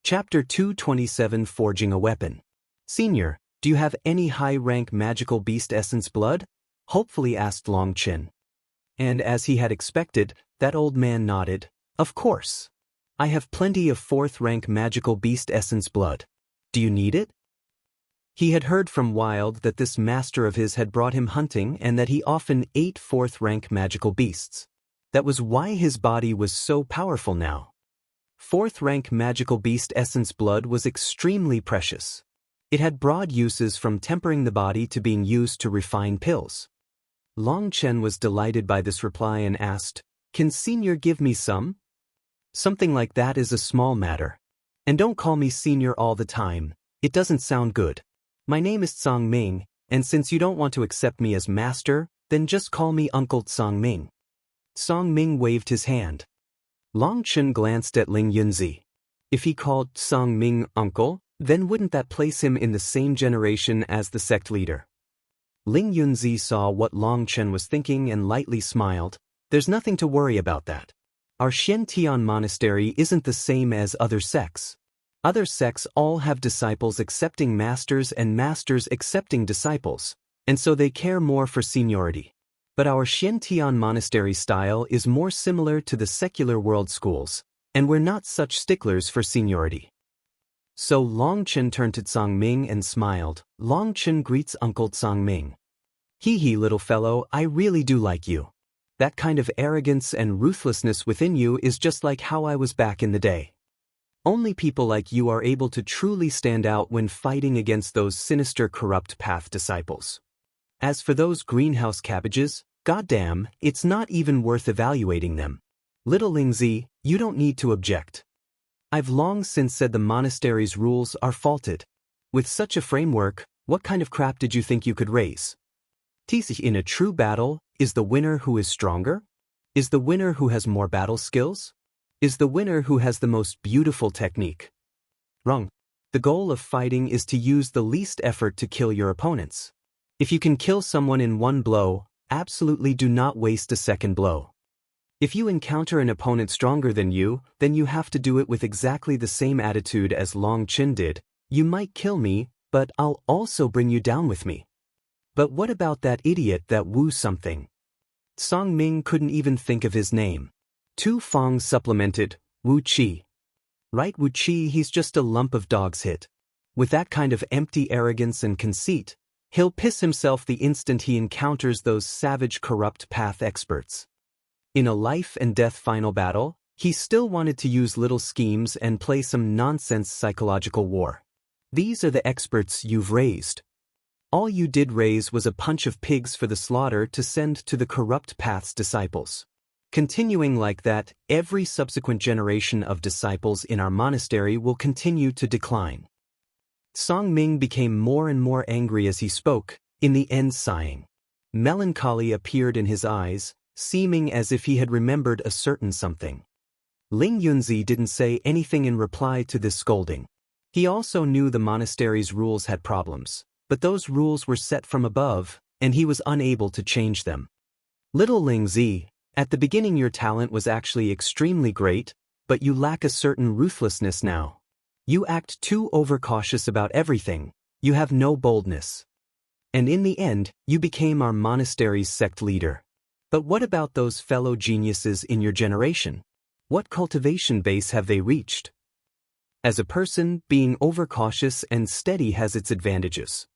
Chapter 227 Forging a Weapon. Senior, do you have any high-rank magical beast essence blood? Hopefully asked Long Chen. And as he had expected, that old man nodded. Of course. I have plenty of 4th-rank magical beast essence blood. Do you need it? He had heard from Wild that this master of his had brought him hunting and that he often ate 4th-rank magical beasts. That was why his body was so powerful now. 4th-rank magical beast essence blood was extremely precious. It had broad uses from tempering the body to being used to refine pills. Long Chen was delighted by this reply and asked, "Can Senior give me some?" "Something like that is a small matter. And don't call me Senior all the time, it doesn't sound good. My name is Tsang Ming, and since you don't want to accept me as master, then just call me Uncle Tsang Ming." Tsang Ming waved his hand. Long Chen glanced at Ling Yunzi. If he called Tsang Ming uncle, then wouldn't that place him in the same generation as the sect leader? Ling Yunzi saw what Long Chen was thinking and lightly smiled. There's nothing to worry about that. Our Xiantian monastery isn't the same as other sects. Other sects all have disciples accepting masters and masters accepting disciples, and so they care more for seniority. But our Xiantian monastery style is more similar to the secular world schools, and we're not such sticklers for seniority. So Long Chen turned to Tsang Ming and smiled. Long Chen greets Uncle Tsang Ming. Hee little fellow, I really do like you. That kind of arrogance and ruthlessness within you is just like how I was back in the day. Only people like you are able to truly stand out when fighting against those sinister corrupt path disciples. As for those greenhouse cabbages, goddamn, it's not even worth evaluating them. Little Lingzi, you don't need to object. I've long since said the monastery's rules are faulted. With such a framework, what kind of crap did you think you could raise? In a true battle, is the winner who is stronger? Is the winner who has more battle skills? Is the winner who has the most beautiful technique? Wrong. The goal of fighting is to use the least effort to kill your opponents. If you can kill someone in one blow, absolutely do not waste a second blow. If you encounter an opponent stronger than you, then you have to do it with exactly the same attitude as Long Chen did. You might kill me, but I'll also bring you down with me. But what about that idiot that Wu something? Tsang Ming couldn't even think of his name. Tu Feng supplemented, Wu Qi. Right, Wu Qi, he's just a lump of dog's hit. With that kind of empty arrogance and conceit, he'll piss himself the instant he encounters those savage corrupt path experts. In a life-and-death final battle, he still wanted to use little schemes and play some nonsense psychological war. These are the experts you've raised. All you did raise was a punch of pigs for the slaughter to send to the corrupt path's disciples. Continuing like that, every subsequent generation of disciples in our monastery will continue to decline. Tsang Ming became more and more angry as he spoke, in the end sighing. Melancholy appeared in his eyes, seeming as if he had remembered a certain something. Ling Yunzi didn't say anything in reply to this scolding. He also knew the monastery's rules had problems, but those rules were set from above, and he was unable to change them. Little Lingzi, at the beginning your talent was actually extremely great, but you lack a certain ruthlessness now. You act too overcautious about everything, you have no boldness. And in the end, you became our monastery's sect leader. But what about those fellow geniuses in your generation? What cultivation base have they reached? As a person, being overcautious and steady has its advantages.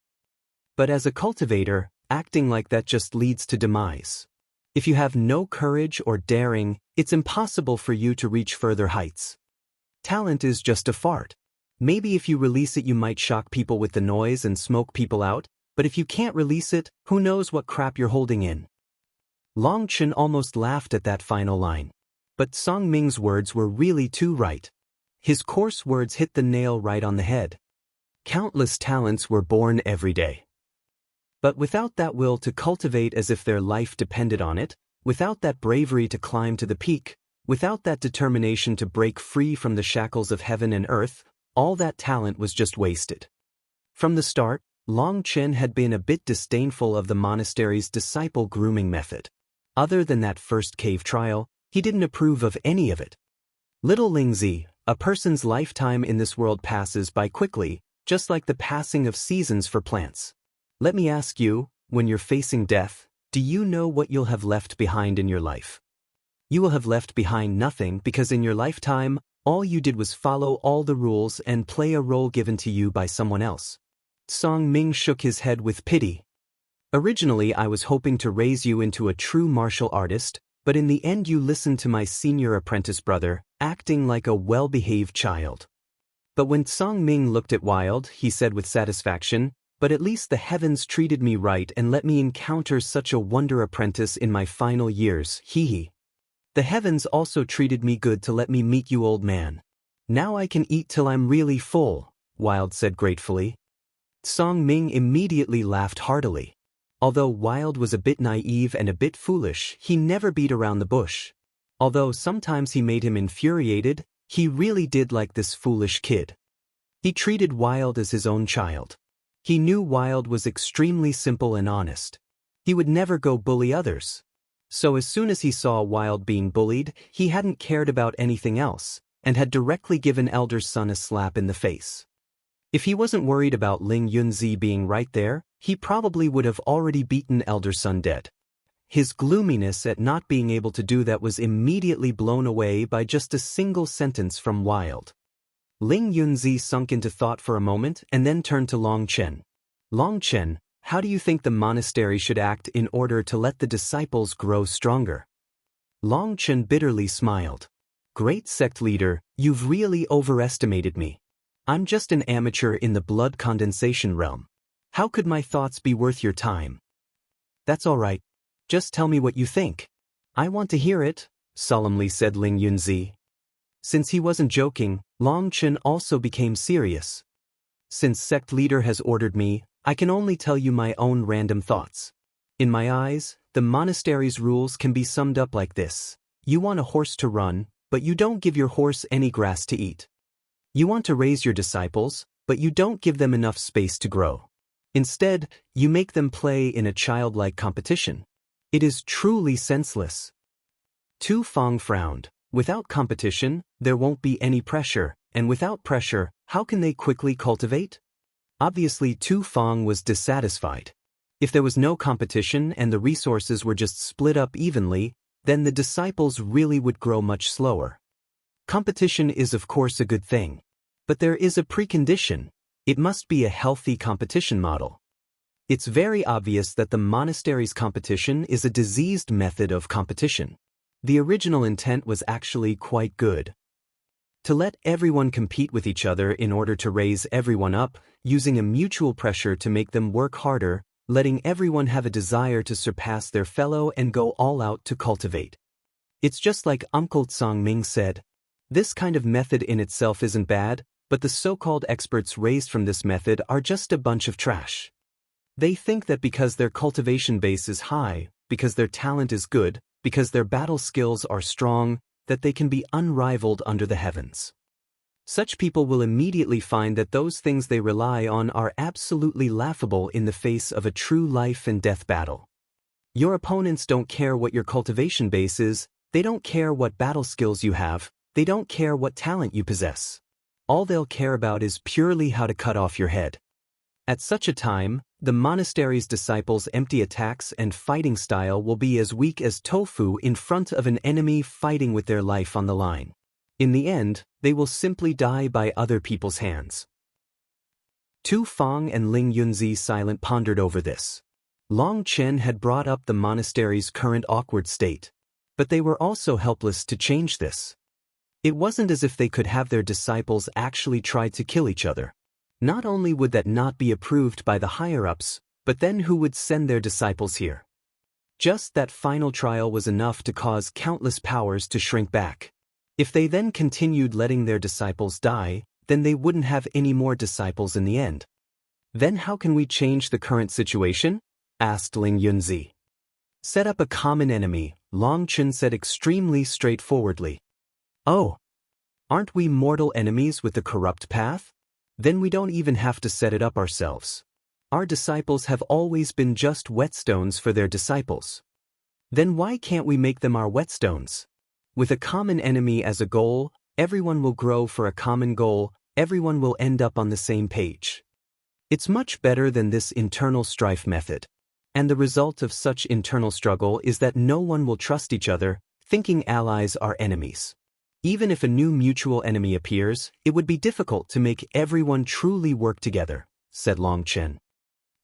But as a cultivator, acting like that just leads to demise. If you have no courage or daring, it's impossible for you to reach further heights. Talent is just a fart. Maybe if you release it you might shock people with the noise and smoke people out, but if you can't release it, who knows what crap you're holding in. Long Chen almost laughed at that final line. But Tsang Ming's words were really too right. His coarse words hit the nail right on the head. Countless talents were born every day. But without that will to cultivate as if their life depended on it, without that bravery to climb to the peak, without that determination to break free from the shackles of heaven and earth, all that talent was just wasted. From the start, Long Chen had been a bit disdainful of the monastery's disciple grooming method. Other than that first cave trial, he didn't approve of any of it. Little Lingzi, A person's lifetime in this world passes by quickly, just like the passing of seasons for plants. Let me ask you, when you're facing death, do you know what you'll have left behind in your life? You will have left behind nothing because in your lifetime, all you did was follow all the rules and play a role given to you by someone else. Song Ming shook his head with pity. Originally, I was hoping to raise you into a true martial artist, but in the end you listened to my senior apprentice brother, acting like a well-behaved child. But when Song Ming looked at Wild, he said with satisfaction, "But at least the heavens treated me right and let me encounter such a wonder apprentice in my final years, hee. The heavens also treated me good to let me meet you, old man. Now I can eat till I'm really full," Wild said gratefully. Song Ming immediately laughed heartily. Although Wild was a bit naive and a bit foolish, he never beat around the bush. Although sometimes he made him infuriated, he really did like this foolish kid. He treated Wild as his own child. He knew Wild was extremely simple and honest. He would never go bully others. So as soon as he saw Wild being bullied, he hadn't cared about anything else, and had directly given Elder Sun a slap in the face. If he wasn't worried about Ling Yunzi being right there, he probably would have already beaten Elder Sun dead. His gloominess at not being able to do that was immediately blown away by just a single sentence from Wild. Ling Yunzi sunk into thought for a moment and then turned to Long Chen. "Long Chen, how do you think the monastery should act in order to let the disciples grow stronger?" Long Chen bitterly smiled. "Great sect leader, you've really overestimated me. I'm just an amateur in the blood condensation realm. How could my thoughts be worth your time?" "That's all right. Just tell me what you think." "I want to hear it," solemnly said Ling Yunzi. Since he wasn't joking, Long Chen also became serious. "Since sect leader has ordered me, I can only tell you my own random thoughts. In my eyes, the monastery's rules can be summed up like this. You want a horse to run, but you don't give your horse any grass to eat. You want to raise your disciples, but you don't give them enough space to grow. Instead, you make them play in a childlike competition. It is truly senseless." Tu Feng frowned. Without competition, there won't be any pressure, and without pressure, how can they quickly cultivate? Obviously, Tu Feng was dissatisfied. If there was no competition and the resources were just split up evenly, then the disciples really would grow much slower. Competition is of course a good thing. But there is a precondition. It must be a healthy competition model. It's very obvious that the monastery's competition is a diseased method of competition. The original intent was actually quite good. To let everyone compete with each other in order to raise everyone up, using a mutual pressure to make them work harder, letting everyone have a desire to surpass their fellow and go all out to cultivate. It's just like Uncle Song Ming said. This kind of method in itself isn't bad, but the so-called experts raised from this method are just a bunch of trash. They think that because their cultivation base is high, because their talent is good, because their battle skills are strong, that they can be unrivaled under the heavens. Such people will immediately find that those things they rely on are absolutely laughable in the face of a true life and death battle. Your opponents don't care what your cultivation base is, they don't care what battle skills you have, they don't care what talent you possess. All they'll care about is purely how to cut off your head. At such a time, the monastery's disciples' empty attacks and fighting style will be as weak as tofu in front of an enemy fighting with their life on the line. In the end, they will simply die by other people's hands. Tu Feng and Ling Yunzi silent pondered over this. Long Chen had brought up the monastery's current awkward state, but they were also helpless to change this. It wasn't as if they could have their disciples actually try to kill each other. Not only would that not be approved by the higher-ups, but then who would send their disciples here? Just that final trial was enough to cause countless powers to shrink back. If they then continued letting their disciples die, then they wouldn't have any more disciples in the end. "Then how can we change the current situation?" asked Ling Yunzi. "Set up a common enemy," Long Chen said extremely straightforwardly. "Oh, aren't we mortal enemies with the corrupt path? Then we don't even have to set it up ourselves. Our disciples have always been just whetstones for their disciples. Then why can't we make them our whetstones? With a common enemy as a goal, everyone will grow for a common goal, everyone will end up on the same page. It's much better than this internal strife method. And the result of such internal struggle is that no one will trust each other, thinking allies are enemies. Even if a new mutual enemy appears, it would be difficult to make everyone truly work together, said Long Chen.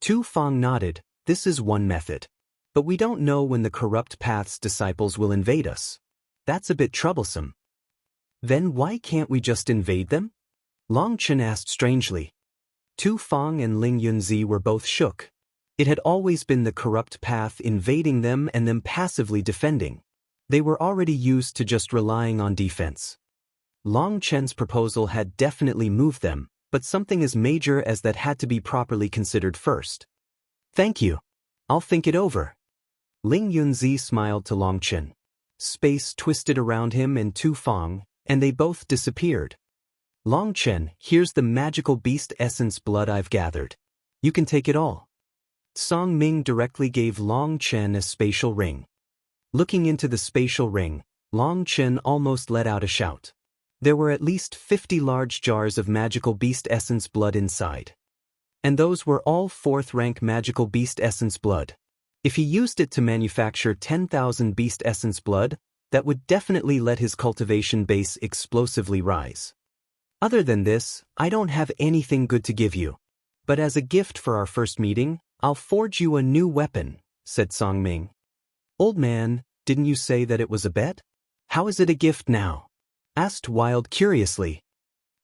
Tu Feng nodded. This is one method. But we don't know when the corrupt path's disciples will invade us. That's a bit troublesome. Then why can't we just invade them? Long Chen asked strangely. Tu Feng and Ling Yunzi were both shook. It had always been the corrupt path invading them and them passively defending. They were already used to just relying on defense. Long Chen's proposal had definitely moved them, but something as major as that had to be properly considered first. Thank you. I'll think it over. Ling Yunzi smiled to Long Chen. Space twisted around him and Tu Feng, and they both disappeared. Long Chen, here's the magical beast essence blood I've gathered. You can take it all. Song Ming directly gave Long Chen a spatial ring. Looking into the spatial ring, Long Chen almost let out a shout. There were at least 50 large jars of magical beast essence blood inside. And those were all 4th rank magical beast essence blood. If he used it to manufacture 10,000 beast essence blood, that would definitely let his cultivation base explosively rise. Other than this, I don't have anything good to give you. But as a gift for our first meeting, I'll forge you a new weapon, said Song Ming. Old man, didn't you say that it was a bet? How is it a gift now? Asked Wild curiously.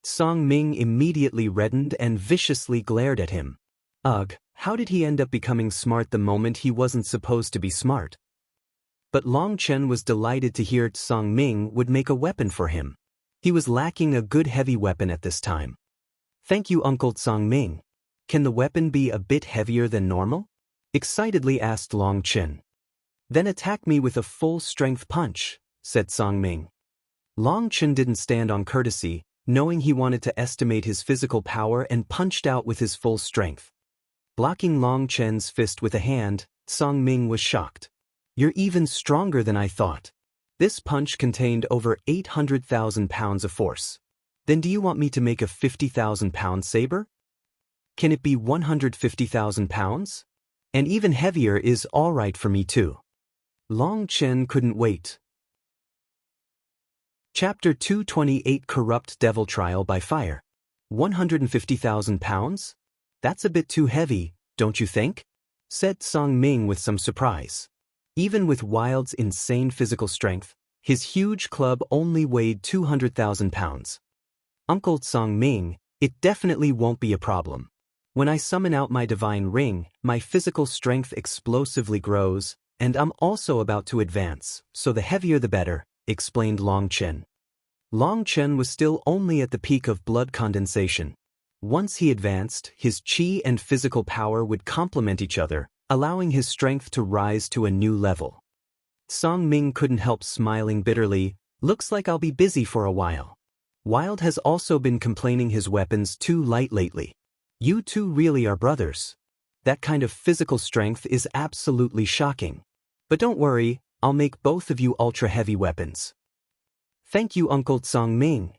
Song Ming immediately reddened and viciously glared at him. Ugh, how did he end up becoming smart the moment he wasn't supposed to be smart? But Long Chen was delighted to hear Song Ming would make a weapon for him. He was lacking a good heavy weapon at this time. Thank you, Uncle Song Ming. Can the weapon be a bit heavier than normal? Excitedly asked Long Chen. Then attack me with a full-strength punch, said Song Ming. Long Chen didn't stand on courtesy, knowing he wanted to estimate his physical power and punched out with his full strength. Blocking Long Chen's fist with a hand, Song Ming was shocked. You're even stronger than I thought. This punch contained over 800,000 pounds of force. Then do you want me to make a 50,000-pound saber? Can it be 150,000 pounds? And even heavier is all right for me too. Long Chen couldn't wait. Chapter 228 Corrupt Devil Trial by Fire. 150,000 pounds? That's a bit too heavy, don't you think? Said Song Ming with some surprise. Even with Wild's insane physical strength, his huge club only weighed 200,000 pounds. Uncle Song Ming, it definitely won't be a problem. When I summon out my divine ring, my physical strength explosively grows, and I'm also about to advance, so the heavier the better, explained Long Chen. Long Chen was still only at the peak of blood condensation. Once he advanced, his qi and physical power would complement each other, allowing his strength to rise to a new level. Song Ming couldn't help smiling bitterly. Looks like I'll be busy for a while. Wild has also been complaining his weapon's too light lately. You two really are brothers. That kind of physical strength is absolutely shocking. But don't worry, I'll make both of you ultra-heavy weapons. Thank you, Uncle Song Ming.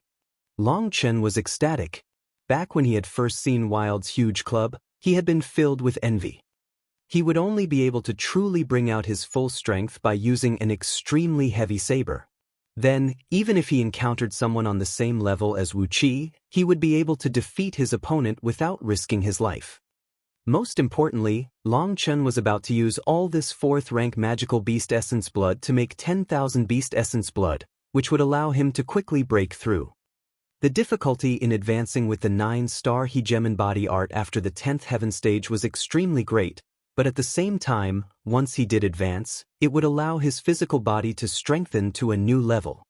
Long Chen was ecstatic. Back when he had first seen Wild's huge club, he had been filled with envy. He would only be able to truly bring out his full strength by using an extremely heavy saber. Then, even if he encountered someone on the same level as Wu Qi, he would be able to defeat his opponent without risking his life. Most importantly, Long Chen was about to use all this 4th rank magical beast essence blood to make 10,000 beast essence blood, which would allow him to quickly break through. The difficulty in advancing with the 9-star Hegemon body art after the 10th heaven stage was extremely great, but at the same time, once he did advance, it would allow his physical body to strengthen to a new level.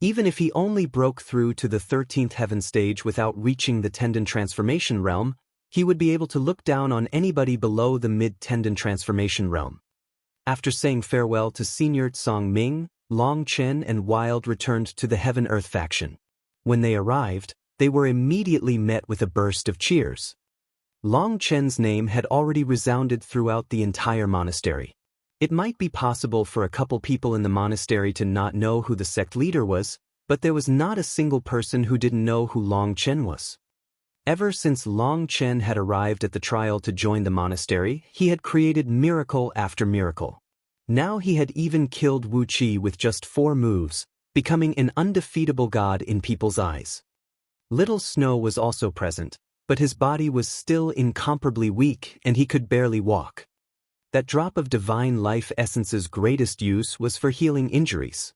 Even if he only broke through to the 13th heaven stage without reaching the tendon transformation realm, he would be able to look down on anybody below the mid-tendon transformation realm. After saying farewell to Senior Song Ming, Long Chen and Wild returned to the Heaven-Earth faction. When they arrived, they were immediately met with a burst of cheers. Long Chen's name had already resounded throughout the entire monastery. It might be possible for a couple people in the monastery to not know who the sect leader was, but there was not a single person who didn't know who Long Chen was. Ever since Long Chen had arrived at the trial to join the monastery, he had created miracle after miracle. Now he had even killed Wu Qi with just 4 moves, becoming an undefeatable god in people's eyes. Little Snow was also present, but his body was still incomparably weak and he could barely walk. That drop of divine life essence's greatest use was for healing injuries.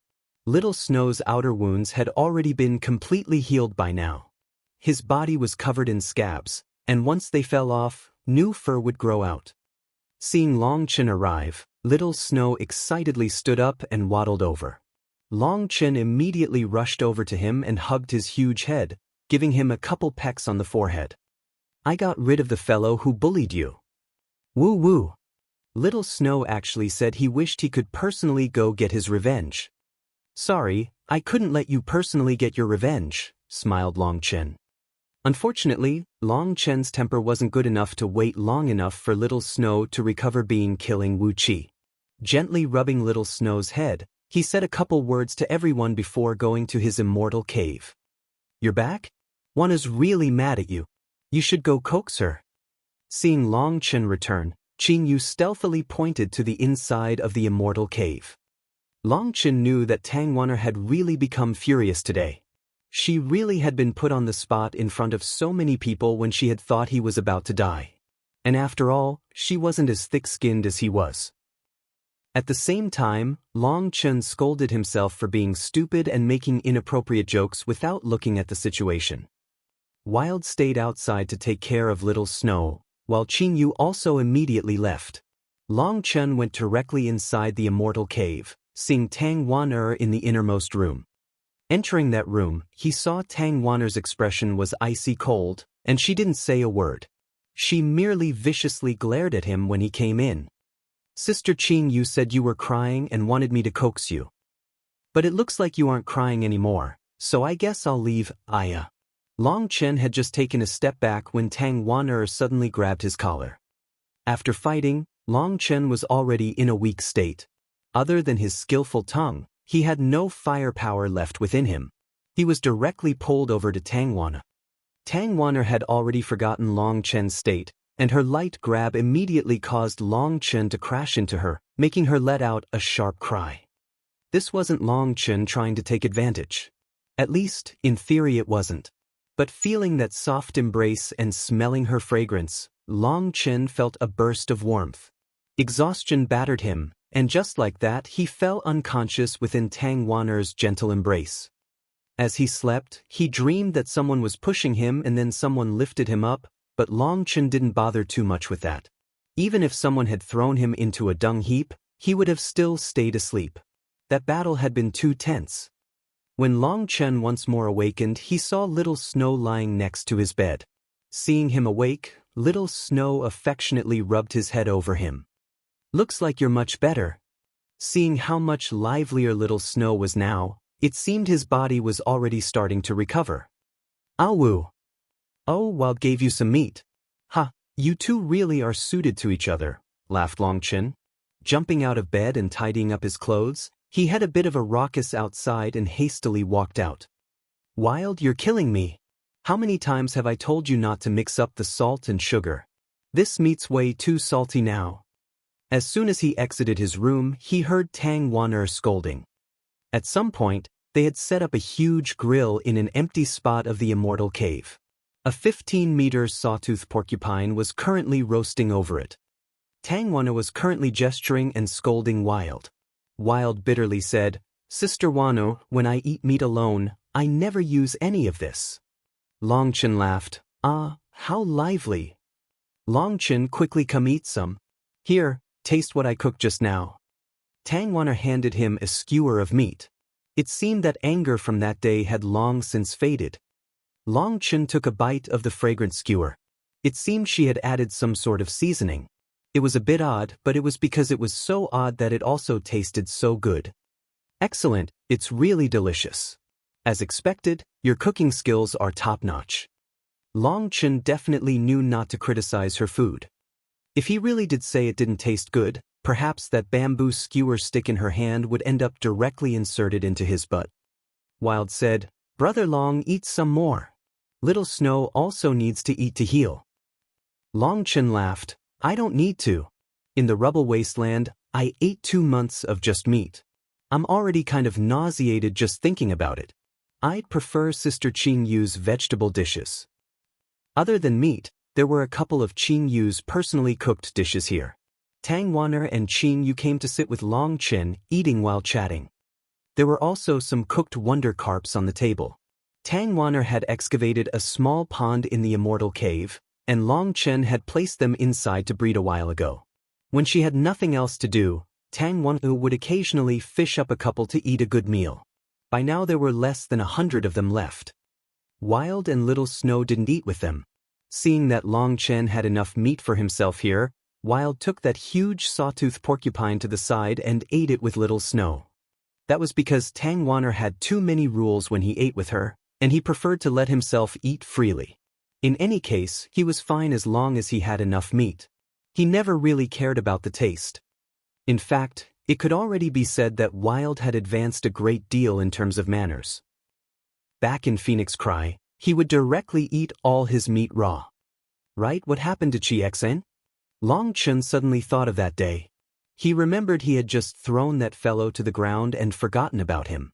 Little Snow's outer wounds had already been completely healed by now. His body was covered in scabs, and once they fell off, new fur would grow out. Seeing Long Chen arrive, Little Snow excitedly stood up and waddled over. Long Chen immediately rushed over to him and hugged his huge head, giving him a couple pecks on the forehead. "I got rid of the fellow who bullied you." "Woo woo." Little Snow actually said he wished he could personally go get his revenge. "Sorry, I couldn't let you personally get your revenge," smiled Long Chen. Unfortunately, Long Chen's temper wasn't good enough to wait long enough for Little Snow to recover killing Wu Qi. Gently rubbing Little Snow's head, he said a couple words to everyone before going to his immortal cave. "You're back? Wana's really mad at you. You should go coax her." Seeing Long Chen return, Qin Yu stealthily pointed to the inside of the immortal cave. Long Chen knew that Tang Wana had really become furious today. She really had been put on the spot in front of so many people when she had thought he was about to die. And after all, she wasn't as thick-skinned as he was. At the same time, Long Chen scolded himself for being stupid and making inappropriate jokes without looking at the situation. Wild stayed outside to take care of Little Snow, while Qin Yu also immediately left. Long Chen went directly inside the immortal cave, seeing Tang Wan in the innermost room. Entering that room, he saw Tang Wan's expression was icy cold, and she didn't say a word. She merely viciously glared at him when he came in. "Sister Qin, you said you were crying and wanted me to coax you. But it looks like you aren't crying anymore, so I guess I'll leave, Aya." Long Chen had just taken a step back when Tang Wan suddenly grabbed his collar. After fighting, Long Chen was already in a weak state. Other than his skillful tongue, he had no firepower left within him. He was directly pulled over to Tang Wana. Tang Wana had already forgotten Long Chen's state, and her light grab immediately caused Long Chen to crash into her, making her let out a sharp cry. This wasn't Long Chen trying to take advantage. At least, in theory it wasn't. But feeling that soft embrace and smelling her fragrance, Long Chen felt a burst of warmth. Exhaustion battered him, and just like that he fell unconscious within Tang Wan's gentle embrace. As he slept, he dreamed that someone was pushing him and then someone lifted him up, but Long Chen didn't bother too much with that. Even if someone had thrown him into a dung heap, he would have still stayed asleep. That battle had been too tense. When Long Chen once more awakened, he saw Little Snow lying next to his bed. Seeing him awake, Little Snow affectionately rubbed his head over him. "Looks like you're much better." Seeing how much livelier Little Snow was now, it seemed his body was already starting to recover. "Awu." "Oh, Wild gave you some meat." "Ha, you two really are suited to each other," laughed Long Chen. Jumping out of bed and tidying up his clothes, he had a bit of a ruckus outside and hastily walked out. "Wild, you're killing me. How many times have I told you not to mix up the salt and sugar? This meat's way too salty now." As soon as he exited his room, he heard Tang Wan scolding. At some point, they had set up a huge grill in an empty spot of the immortal cave. A 15-meter sawtooth porcupine was currently roasting over it. Tang Wan was currently gesturing and scolding Wild. Wild bitterly said, "Sister Wano, when I eat meat alone, I never use any of this." Long Chen laughed. "Ah, how lively." Long Chen, quickly come eat some. "Here, taste what I cooked just now." Tang Wan handed him a skewer of meat. It seemed that anger from that day had long since faded. Long Chen took a bite of the fragrant skewer. It seemed she had added some sort of seasoning. It was a bit odd, but it was because it was so odd that it also tasted so good. "Excellent, it's really delicious. As expected, your cooking skills are top-notch." Long Chen definitely knew not to criticize her food. If he really did say it didn't taste good, perhaps that bamboo skewer stick in her hand would end up directly inserted into his butt. Wild said, "Brother Long, eat some more. Little Snow also needs to eat to heal." Long Chen laughed, "I don't need to. In the rubble wasteland, I ate 2 months of just meat. I'm already kind of nauseated just thinking about it. I'd prefer Sister Qing Yu's vegetable dishes." Other than meat, there were a couple of Qing Yu's personally cooked dishes here. Tang Wan'er and Qing Yu came to sit with Long Chen, eating while chatting. There were also some cooked wonder carps on the table. Tang Wan'er had excavated a small pond in the immortal cave, and Long Chen had placed them inside to breed a while ago. When she had nothing else to do, Tang Wan'er would occasionally fish up a couple to eat a good meal. By now there were less than 100 of them left. Wild and Little Snow didn't eat with them. Seeing that Long Chen had enough meat for himself here, Wild took that huge sawtooth porcupine to the side and ate it with Little Snow. That was because Tang Wan'er had too many rules when he ate with her, and he preferred to let himself eat freely. In any case, he was fine as long as he had enough meat. He never really cared about the taste. In fact, it could already be said that Wild had advanced a great deal in terms of manners. Back in Phoenix Cry, he would directly eat all his meat raw. Right? What happened to Chi Xen? Long Chen suddenly thought of that day. He remembered he had just thrown that fellow to the ground and forgotten about him.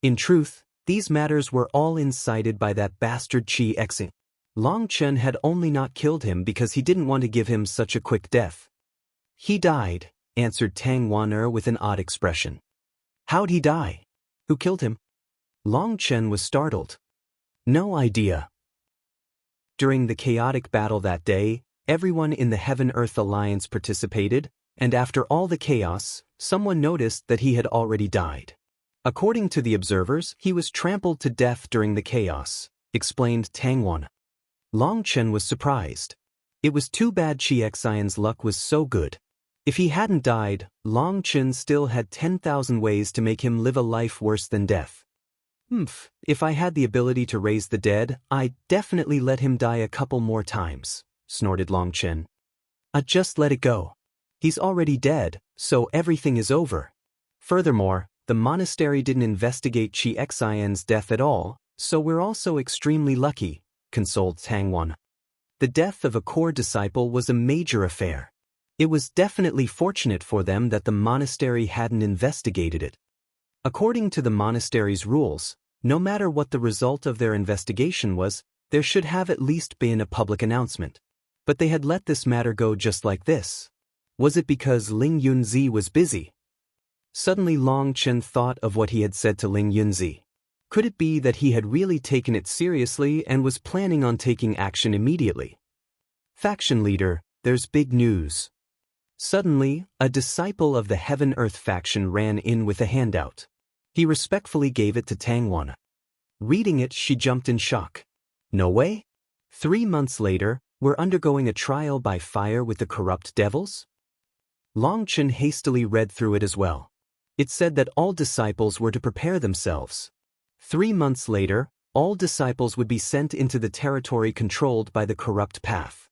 In truth, these matters were all incited by that bastard Chi Xen. Long Chen had only not killed him because he didn't want to give him such a quick death. "He died," answered Tang Wan'er with an odd expression. "How'd he die? Who killed him?" Long Chen was startled. "No idea." During the chaotic battle that day, everyone in the Heaven-Earth Alliance participated, and after all the chaos, someone noticed that he had already died. According to the observers, he was trampled to death during the chaos, explained Tang Wan'er. Long Chen was surprised. It was too bad Chi Xian's luck was so good. If he hadn't died, Long Chen still had 10,000 ways to make him live a life worse than death. If I had the ability to raise the dead, I'd definitely let him die a couple more times, snorted Long Chen. I'd just let it go. He's already dead, so everything is over. Furthermore, the monastery didn't investigate Chi Xian's death at all, so we're also extremely lucky, consoled Tang Wan'er. The death of a core disciple was a major affair. It was definitely fortunate for them that the monastery hadn't investigated it. According to the monastery's rules, no matter what the result of their investigation was, there should have at least been a public announcement. But they had let this matter go just like this. Was it because Ling Yunzi was busy? Suddenly Long Chen thought of what he had said to Ling Yunzi. Could it be that he had really taken it seriously and was planning on taking action immediately? Faction leader, there's big news. Suddenly, a disciple of the Heaven-Earth faction ran in with a handout. He respectfully gave it to Tang Wan'er. Reading it, she jumped in shock. No way? 3 months later, we're undergoing a trial by fire with the corrupt devils? Long Chen hastily read through it as well. It said that all disciples were to prepare themselves. 3 months later, all disciples would be sent into the territory controlled by the corrupt path.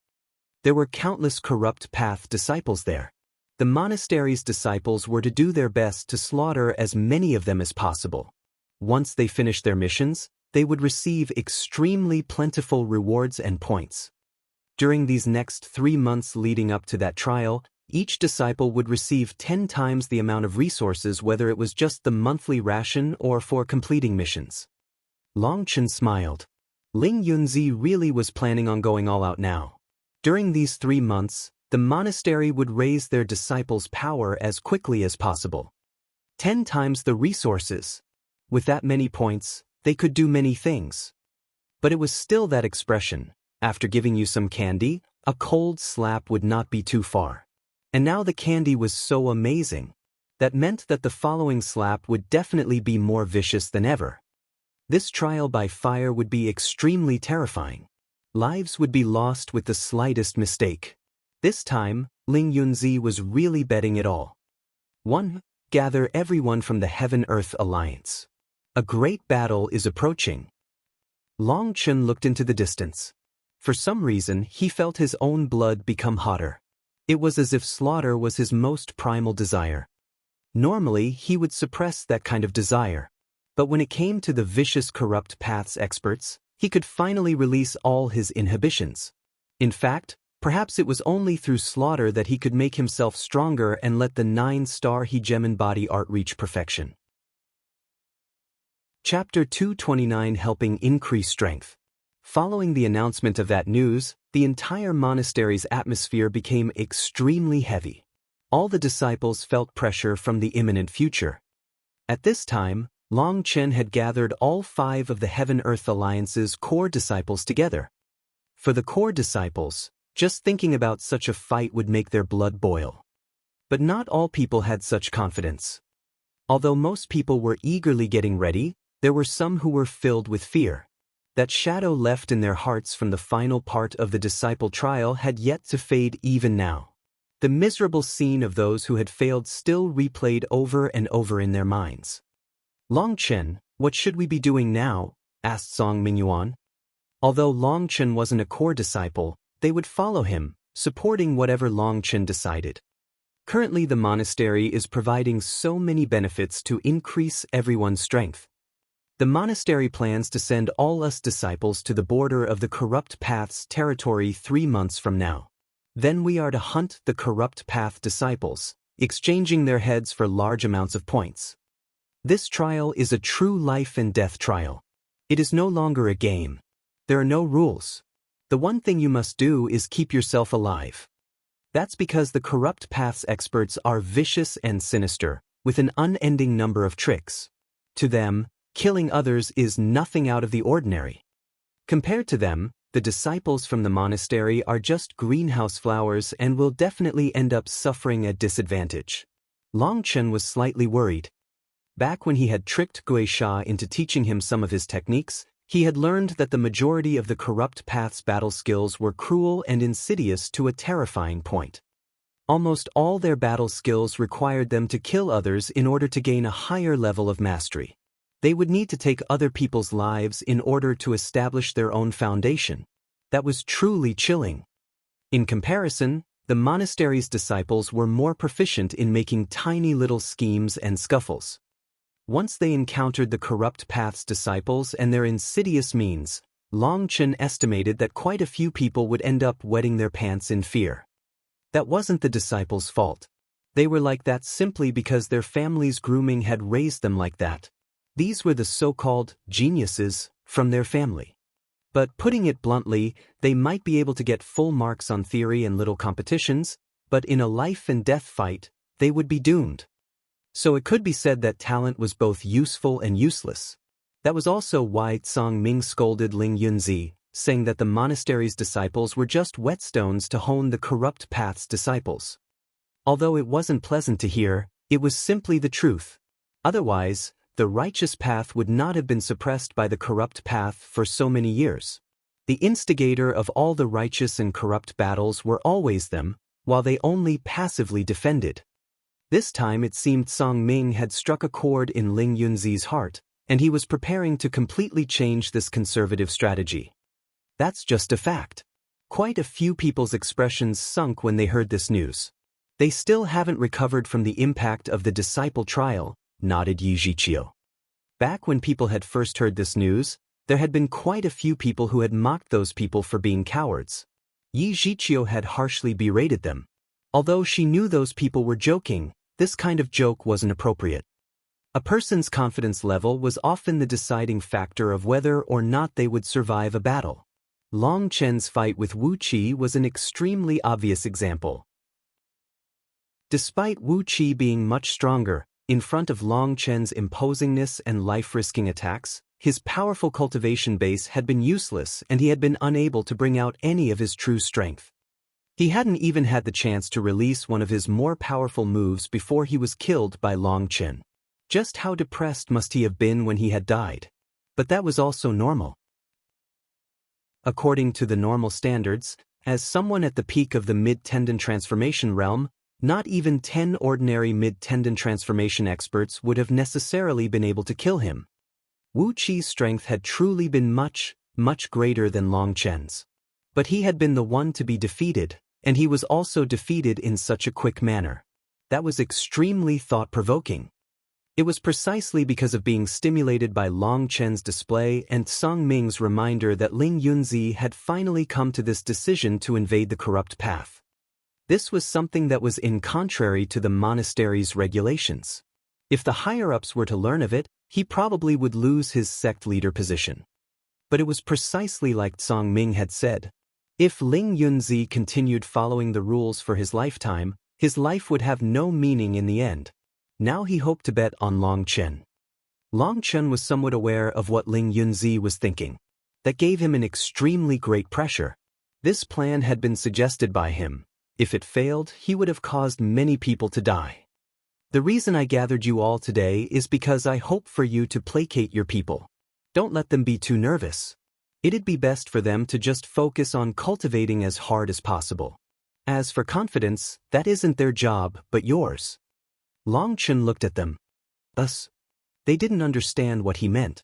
There were countless corrupt path disciples there. The monastery's disciples were to do their best to slaughter as many of them as possible. Once they finished their missions, they would receive extremely plentiful rewards and points. During these next 3 months leading up to that trial, each disciple would receive 10 times the amount of resources, whether it was just the monthly ration or for completing missions. Long Chen smiled. Ling Yunzi really was planning on going all out now. During these 3 months, the monastery would raise their disciples' power as quickly as possible. 10 times the resources. With that many points, they could do many things. But it was still that expression, after giving you some candy, a cold slap would not be too far. And now the candy was so amazing. That meant that the following slap would definitely be more vicious than ever. This trial by fire would be extremely terrifying. Lives would be lost with the slightest mistake. This time, Ling Yunzi was really betting it all. 1. Gather everyone from the Heaven-Earth Alliance. A great battle is approaching. Long Chen looked into the distance. For some reason, he felt his own blood become hotter. It was as if slaughter was his most primal desire. Normally, he would suppress that kind of desire. But when it came to the vicious corrupt paths experts, he could finally release all his inhibitions. In fact, perhaps it was only through slaughter that he could make himself stronger and let the 9-star Hegemon body art reach perfection. Chapter 229, Helping Increase Strength. Following the announcement of that news, the entire monastery's atmosphere became extremely heavy. All the disciples felt pressure from the imminent future. At this time, Long Chen had gathered all 5 of the Heaven-Earth Alliance's core disciples together. For the core disciples, just thinking about such a fight would make their blood boil. But not all people had such confidence. Although most people were eagerly getting ready, there were some who were filled with fear. That shadow left in their hearts from the final part of the disciple trial had yet to fade even now. The miserable scene of those who had failed still replayed over and over in their minds. Long Chen, what should we be doing now? Asked Song Mingyuan. Although Long Chen wasn't a core disciple, they would follow him, supporting whatever Long Chen decided. Currently the monastery is providing so many benefits to increase everyone's strength. The monastery plans to send all us disciples to the border of the Corrupt Path's territory 3 months from now. Then we are to hunt the Corrupt Path disciples, exchanging their heads for large amounts of points. This trial is a true life and death trial. It is no longer a game. There are no rules. The one thing you must do is keep yourself alive. That's because the Corrupt Path's experts are vicious and sinister, with an unending number of tricks. To them, killing others is nothing out of the ordinary. Compared to them, the disciples from the monastery are just greenhouse flowers and will definitely end up suffering a disadvantage. Long Chen was slightly worried. Back when he had tricked Gui Sha into teaching him some of his techniques, he had learned that the majority of the Corrupt Path's battle skills were cruel and insidious to a terrifying point. Almost all their battle skills required them to kill others in order to gain a higher level of mastery. They would need to take other people's lives in order to establish their own foundation. That was truly chilling. In comparison, the monastery's disciples were more proficient in making tiny little schemes and scuffles. Once they encountered the Corrupt Path's disciples and their insidious means, Long Chen estimated that quite a few people would end up wetting their pants in fear. That wasn't the disciples' fault. They were like that simply because their family's grooming had raised them like that. These were the so-called geniuses from their family. But putting it bluntly, they might be able to get full marks on theory and little competitions, but in a life and death fight, they would be doomed. So it could be said that talent was both useful and useless. That was also why Tsang Ming scolded Ling Yunzi, saying that the monastery's disciples were just whetstones to hone the Corrupt Path's disciples. Although it wasn't pleasant to hear, it was simply the truth. Otherwise, the righteous path would not have been suppressed by the Corrupt Path for so many years. The instigator of all the righteous and corrupt battles were always them, while they only passively defended. This time it seemed Song Ming had struck a chord in Ling Yunzi's heart, and he was preparing to completely change this conservative strategy. That's just a fact. Quite a few people's expressions sunk when they heard this news. They still haven't recovered from the impact of the disciple trial, nodded Yi Zhiqiu. Back when people had first heard this news, there had been quite a few people who had mocked those people for being cowards. Yi Zhiqiu had harshly berated them. Although she knew those people were joking, this kind of joke wasn't appropriate. A person's confidence level was often the deciding factor of whether or not they would survive a battle. Long Chen's fight with Wu Qi was an extremely obvious example. Despite Wu Qi being much stronger, in front of Long Chen's imposingness and life-risking attacks, his powerful cultivation base had been useless and he had been unable to bring out any of his true strength. He hadn't even had the chance to release one of his more powerful moves before he was killed by Long Chen. Just how depressed must he have been when he had died? But that was also normal. According to the normal standards, as someone at the peak of the mid-tendon transformation realm, not even 10 ordinary mid-tendon transformation experts would have necessarily been able to kill him. Wu Qi's strength had truly been much, much greater than Long Chen's. But he had been the one to be defeated, and he was also defeated in such a quick manner. That was extremely thought-provoking. It was precisely because of being stimulated by Long Chen's display and Song Ming's reminder that Ling Yunzi had finally come to this decision to invade the corrupt path. This was something that was in contrary to the monastery's regulations. If the higher-ups were to learn of it, he probably would lose his sect leader position. But it was precisely like Song Ming had said. If Ling Yunzi continued following the rules for his lifetime, his life would have no meaning in the end. Now he hoped to bet on Long Chen. Long Chen was somewhat aware of what Ling Yunzi was thinking. That gave him an extremely great pressure. This plan had been suggested by him. If it failed, he would have caused many people to die. The reason I gathered you all today is because I hope for you to placate your people. Don't let them be too nervous. It'd be best for them to just focus on cultivating as hard as possible. As for confidence, that isn't their job, but yours. Long Chen looked at them. Us? They didn't understand what he meant.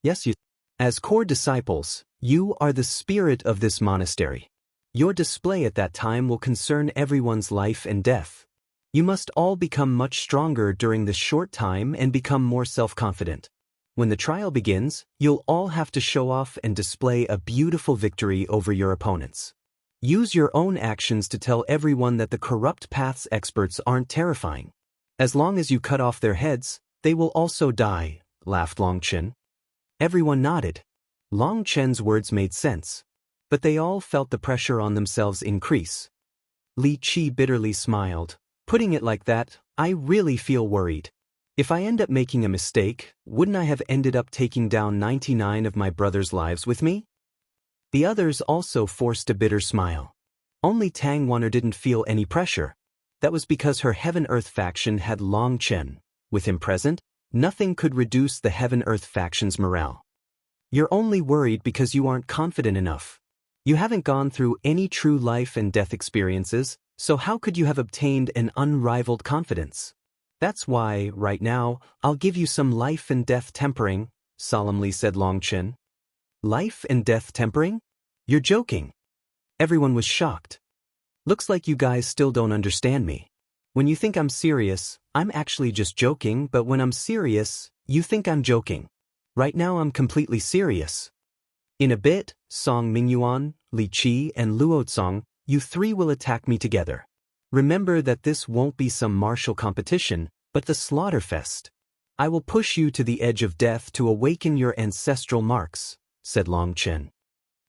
Yes, you. As core disciples, you are the spirit of this monastery. Your display at that time will concern everyone's life and death. You must all become much stronger during this short time and become more self-confident. When the trial begins, you'll all have to show off and display a beautiful victory over your opponents. Use your own actions to tell everyone that the corrupt path's experts aren't terrifying. As long as you cut off their heads, they will also die, laughed Long Chen. Everyone nodded. Long Chen's words made sense. But they all felt the pressure on themselves increase. Li Qi bitterly smiled. Putting it like that, I really feel worried. If I end up making a mistake, wouldn't I have ended up taking down 99 of my brother's lives with me? The others also forced a bitter smile. Only Tang Wanner didn't feel any pressure. That was because her Heaven-Earth faction had Long Chen. With him present, nothing could reduce the Heaven-Earth faction's morale. You're only worried because you aren't confident enough. You haven't gone through any true life and death experiences, so how could you have obtained an unrivaled confidence? That's why, right now, I'll give you some life and death tempering, solemnly said Long Chen. Life and death tempering? You're joking. Everyone was shocked. Looks like you guys still don't understand me. When you think I'm serious, I'm actually just joking, but when I'm serious, you think I'm joking. Right now I'm completely serious. In a bit, Song Mingyuan, Li Qi, and Luo Cong, you three will attack me together. Remember that this won't be some martial competition, but the Slaughterfest. I will push you to the edge of death to awaken your ancestral marks, said Long Chen.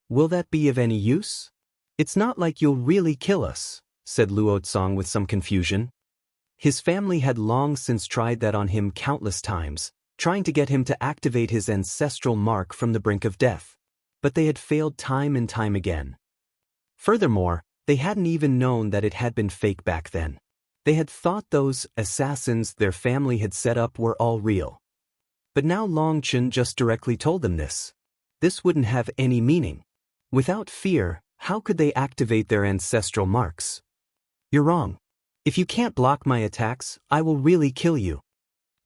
Will that be of any use? It's not like you'll really kill us, said Luo Cong with some confusion. His family had long since tried that on him countless times, trying to get him to activate his ancestral mark from the brink of death. But they had failed time and time again. Furthermore, they hadn't even known that it had been fake back then. They had thought those assassins their family had set up were all real. But now Long Chen just directly told them this. This wouldn't have any meaning. Without fear, how could they activate their ancestral marks? You're wrong. If you can't block my attacks, I will really kill you.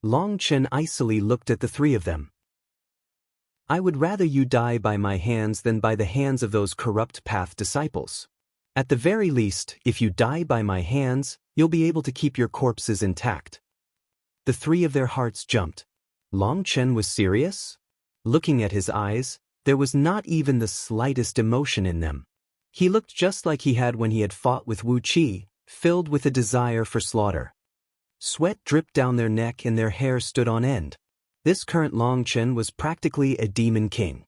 Long Chen icily looked at the three of them. I would rather you die by my hands than by the hands of those corrupt path disciples. At the very least, if you die by my hands, you'll be able to keep your corpses intact. The three of their hearts jumped. Long Chen was serious? Looking at his eyes, there was not even the slightest emotion in them. He looked just like he had when he had fought with Wu Qi, filled with a desire for slaughter. Sweat dripped down their neck and their hair stood on end. This current Long Chen was practically a demon king.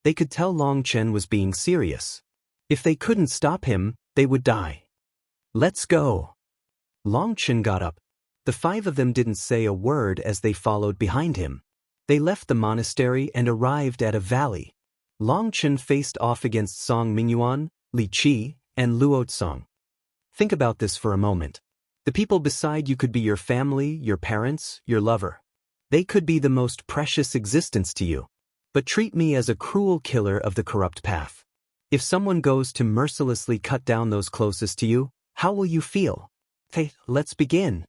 They could tell Long Chen was being serious. If they couldn't stop him, they would die. Let's go. Long Chen got up. The five of them didn't say a word as they followed behind him. They left the monastery and arrived at a valley. Long Chen faced off against Song Mingyuan, Li Qi, and Luo Cong. Think about this for a moment. The people beside you could be your family, your parents, your lover. They could be the most precious existence to you. But treat me as a cruel killer of the corrupt path. If someone goes to mercilessly cut down those closest to you, how will you feel? Hey, let's begin.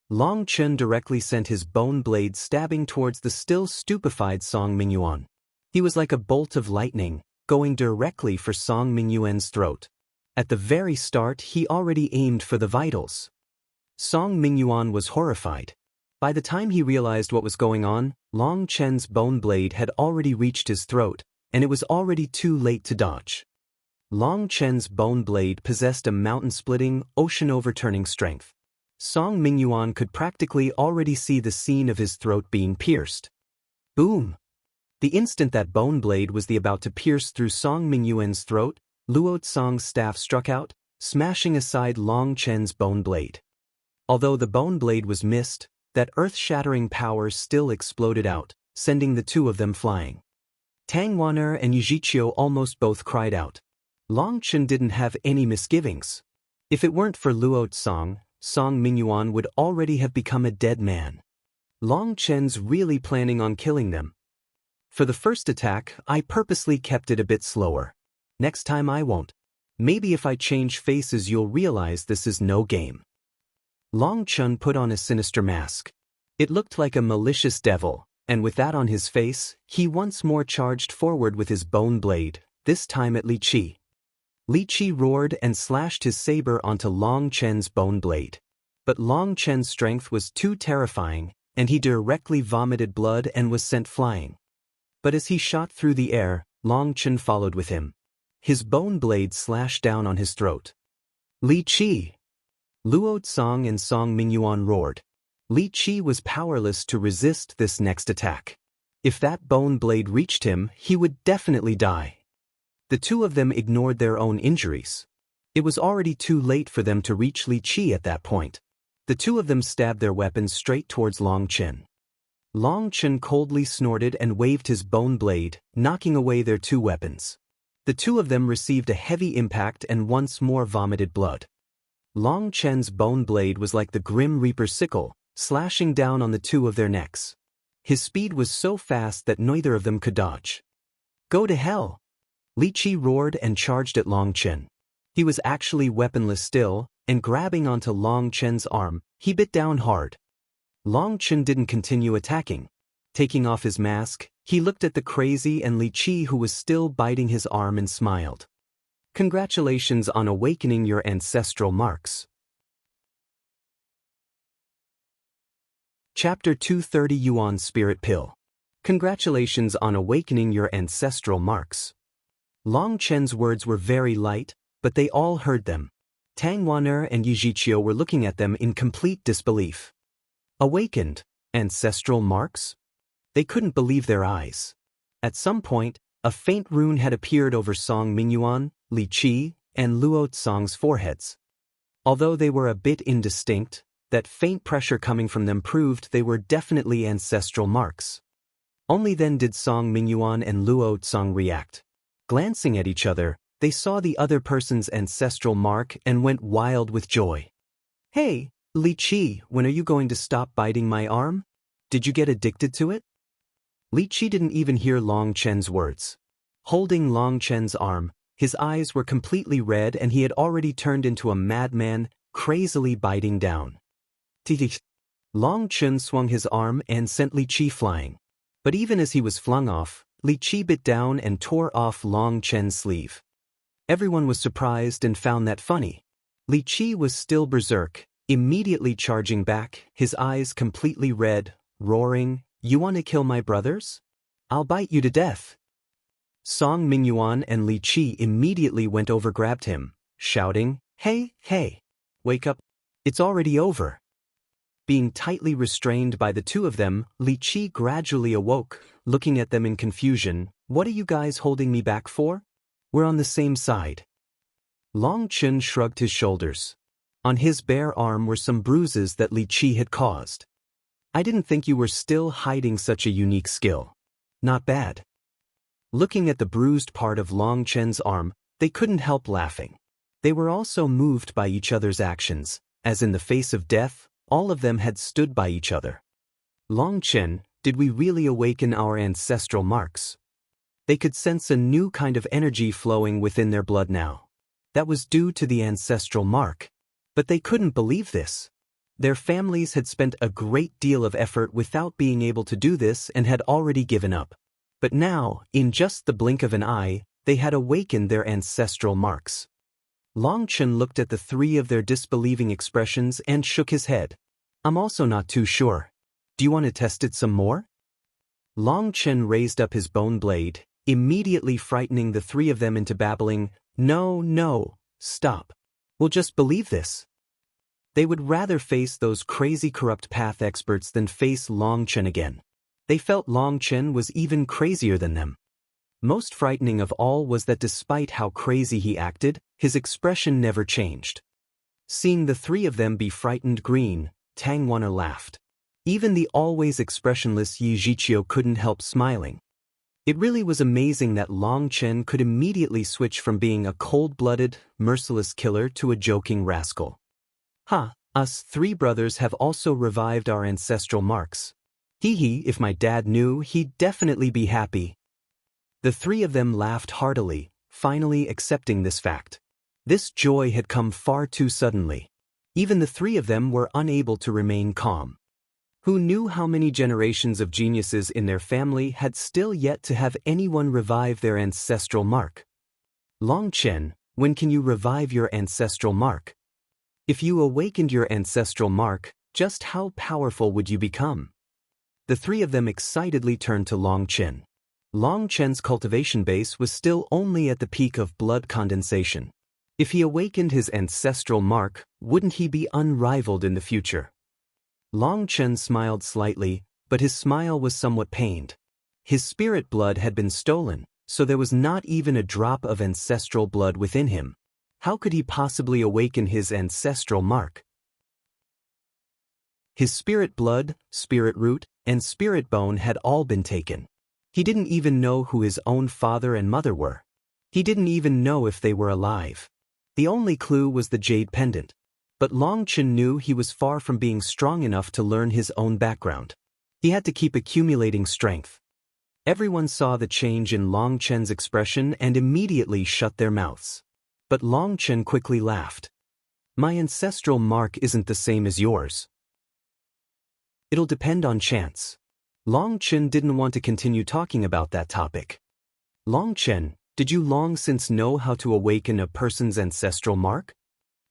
Long Chen directly sent his bone blade stabbing towards the still stupefied Song Mingyuan. He was like a bolt of lightning, going directly for Song Mingyuan's throat. At the very start, he already aimed for the vitals. Song Mingyuan was horrified. By the time he realized what was going on, Long Chen's bone blade had already reached his throat, and it was already too late to dodge. Long Chen's bone blade possessed a mountain-splitting, ocean-overturning strength. Song Mingyuan could practically already see the scene of his throat being pierced. Boom! The instant that bone blade was about to pierce through Song Mingyuan's throat, Luo Tsong's staff struck out, smashing aside Long Chen's bone blade. Although the bone blade was missed, that earth-shattering power still exploded out, sending the two of them flying. Tang Wan'er and Yujiqiu almost both cried out. Long Chen didn't have any misgivings. If it weren't for Luo Tsong, Song Mingyuan would already have become a dead man. Long Chen's really planning on killing them. For the first attack, I purposely kept it a bit slower. Next time I won't. Maybe if I change faces you'll realize this is no game. Long Chen put on a sinister mask. It looked like a malicious devil, and with that on his face, he once more charged forward with his bone blade, this time at Li Qi. Li Qi roared and slashed his saber onto Long Chen's bone blade. But Long Chen's strength was too terrifying, and he directly vomited blood and was sent flying. But as he shot through the air, Long Chen followed with him. His bone blade slashed down on his throat. Li Qi! Luo Tsong and Song Mingyuan roared. Li Qi was powerless to resist this next attack. If that bone blade reached him, he would definitely die. The two of them ignored their own injuries. It was already too late for them to reach Li Qi at that point. The two of them stabbed their weapons straight towards Long Chen. Long Chen coldly snorted and waved his bone blade, knocking away their two weapons. The two of them received a heavy impact and once more vomited blood. Long Chen's bone blade was like the Grim Reaper's sickle, slashing down on the two of their necks. His speed was so fast that neither of them could dodge. Go to hell! Li Qi roared and charged at Long Chen. He was actually weaponless still, and grabbing onto Long Chen's arm, he bit down hard. Long Chen didn't continue attacking. Taking off his mask, he looked at the crazy and Li Qi who was still biting his arm and smiled. Congratulations on awakening your ancestral marks. Chapter 230 Yuan Spirit Pill. Congratulations on awakening your ancestral marks. Long Chen's words were very light, but they all heard them. Tang Wan'er and Yujiqiu were looking at them in complete disbelief. Awakened? Ancestral marks? They couldn't believe their eyes. At some point, a faint rune had appeared over Song Mingyuan, Li Qi, and Luo Tsong's foreheads. Although they were a bit indistinct, that faint pressure coming from them proved they were definitely ancestral marks. Only then did Song Mingyuan and Luo Tsong react. Glancing at each other, they saw the other person's ancestral mark and went wild with joy. Hey, Li Qi, when are you going to stop biting my arm? Did you get addicted to it? Li Qi didn't even hear Long Chen's words. Holding Long Chen's arm, his eyes were completely red and he had already turned into a madman, crazily biting down. Long Chen swung his arm and sent Li Qi flying. But even as he was flung off, Li Qi bit down and tore off Long Chen's sleeve. Everyone was surprised and found that funny. Li Qi was still berserk, immediately charging back, his eyes completely red, roaring, "You want to kill my brothers? I'll bite you to death." Song Mingyuan and Li Qi immediately went over grabbed him, shouting, Hey, wake up, it's already over." Being tightly restrained by the two of them, Li Qi gradually awoke, looking at them in confusion. "What are you guys holding me back for? We're on the same side." Long Chen shrugged his shoulders. On his bare arm were some bruises that Li Qi had caused. "I didn't think you were still hiding such a unique skill. Not bad." Looking at the bruised part of Long Chen's arm, they couldn't help laughing. They were also moved by each other's actions, as in the face of death, all of them had stood by each other. "Long Chen, did we really awaken our ancestral marks?" They could sense a new kind of energy flowing within their blood now. That was due to the ancestral mark. But they couldn't believe this. Their families had spent a great deal of effort without being able to do this and had already given up. But now, in just the blink of an eye, they had awakened their ancestral marks. Long Chen looked at the three of their disbelieving expressions and shook his head. I'm also not too sure. Do you want to test it some more? Long Chen raised up his bone blade, immediately frightening the three of them into babbling, No, no, stop. We'll just believe this. They would rather face those crazy corrupt path experts than face Long Chen again. They felt Long Chen was even crazier than them. Most frightening of all was that despite how crazy he acted, his expression never changed. Seeing the three of them be frightened green, Tang Wanna laughed. Even the always expressionless Yi Zhiqiu couldn't help smiling. It really was amazing that Long Chen could immediately switch from being a cold-blooded, merciless killer to a joking rascal. Us three brothers have also revived our ancestral marks. Hee, if my dad knew, he'd definitely be happy. The three of them laughed heartily, finally accepting this fact. This joy had come far too suddenly. Even the three of them were unable to remain calm. Who knew how many generations of geniuses in their family had still yet to have anyone revive their ancestral mark? Long Chen, when can you revive your ancestral mark? If you awakened your ancestral mark, just how powerful would you become? The three of them excitedly turned to Long Chen. Long Chen's cultivation base was still only at the peak of blood condensation. If he awakened his ancestral mark, wouldn't he be unrivaled in the future? Long Chen smiled slightly, but his smile was somewhat pained. His spirit blood had been stolen, so there was not even a drop of ancestral blood within him. How could he possibly awaken his ancestral mark? His spirit blood, spirit root, and spirit bone had all been taken. He didn't even know who his own father and mother were. He didn't even know if they were alive. The only clue was the jade pendant. But Long Chen knew he was far from being strong enough to learn his own background. He had to keep accumulating strength. Everyone saw the change in Long Chen's expression and immediately shut their mouths. But Long Chen quickly laughed. My ancestral mark isn't the same as yours. It'll depend on chance. Long Chen didn't want to continue talking about that topic. Long Chen, did you long since know how to awaken a person's ancestral mark?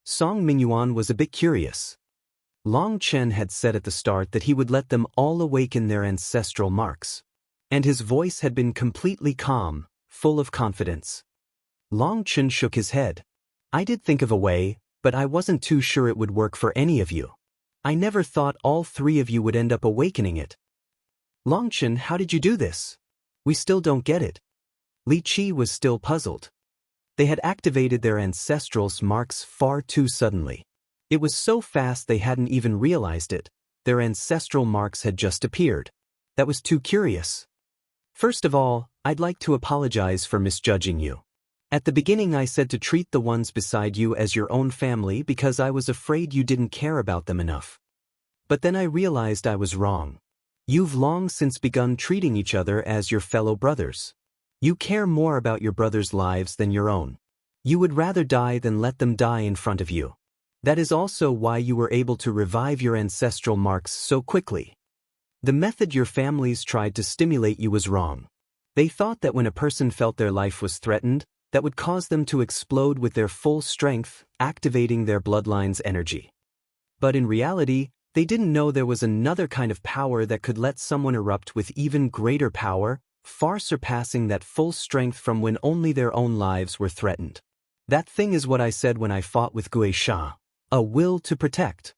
Song Mingyuan was a bit curious. Long Chen had said at the start that he would let them all awaken their ancestral marks. And his voice had been completely calm, full of confidence. Long Chen shook his head. I did think of a way, but I wasn't too sure it would work for any of you. I never thought all three of you would end up awakening it. Long Chen, how did you do this? We still don't get it. Li Qi was still puzzled. They had activated their ancestral marks far too suddenly. It was so fast they hadn't even realized it. Their ancestral marks had just appeared. That was too curious. First of all, I'd like to apologize for misjudging you. At the beginning I said to treat the ones beside you as your own family because I was afraid you didn't care about them enough. But then I realized I was wrong. You've long since begun treating each other as your fellow brothers. You care more about your brothers' lives than your own. You would rather die than let them die in front of you. That is also why you were able to revive your ancestral marks so quickly. The method your families tried to stimulate you was wrong. They thought that when a person felt their life was threatened, that would cause them to explode with their full strength, activating their bloodline's energy. But in reality, they didn't know there was another kind of power that could let someone erupt with even greater power, far surpassing that full strength from when only their own lives were threatened. That thing is what I said when I fought with Gui Sha, a will to protect.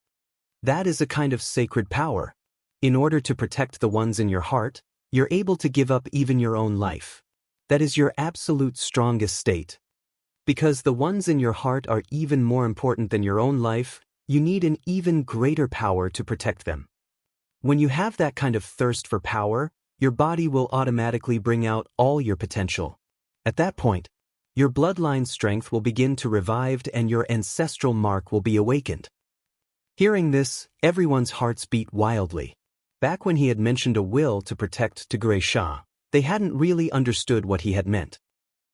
That is a kind of sacred power. In order to protect the ones in your heart, you're able to give up even your own life. That is your absolute strongest state. Because the ones in your heart are even more important than your own life, you need an even greater power to protect them. When you have that kind of thirst for power, your body will automatically bring out all your potential. At that point, your bloodline strength will begin to revive and your ancestral mark will be awakened. Hearing this, everyone's hearts beat wildly. Back when he had mentioned a will to protect Gui Sha, they hadn't really understood what he had meant.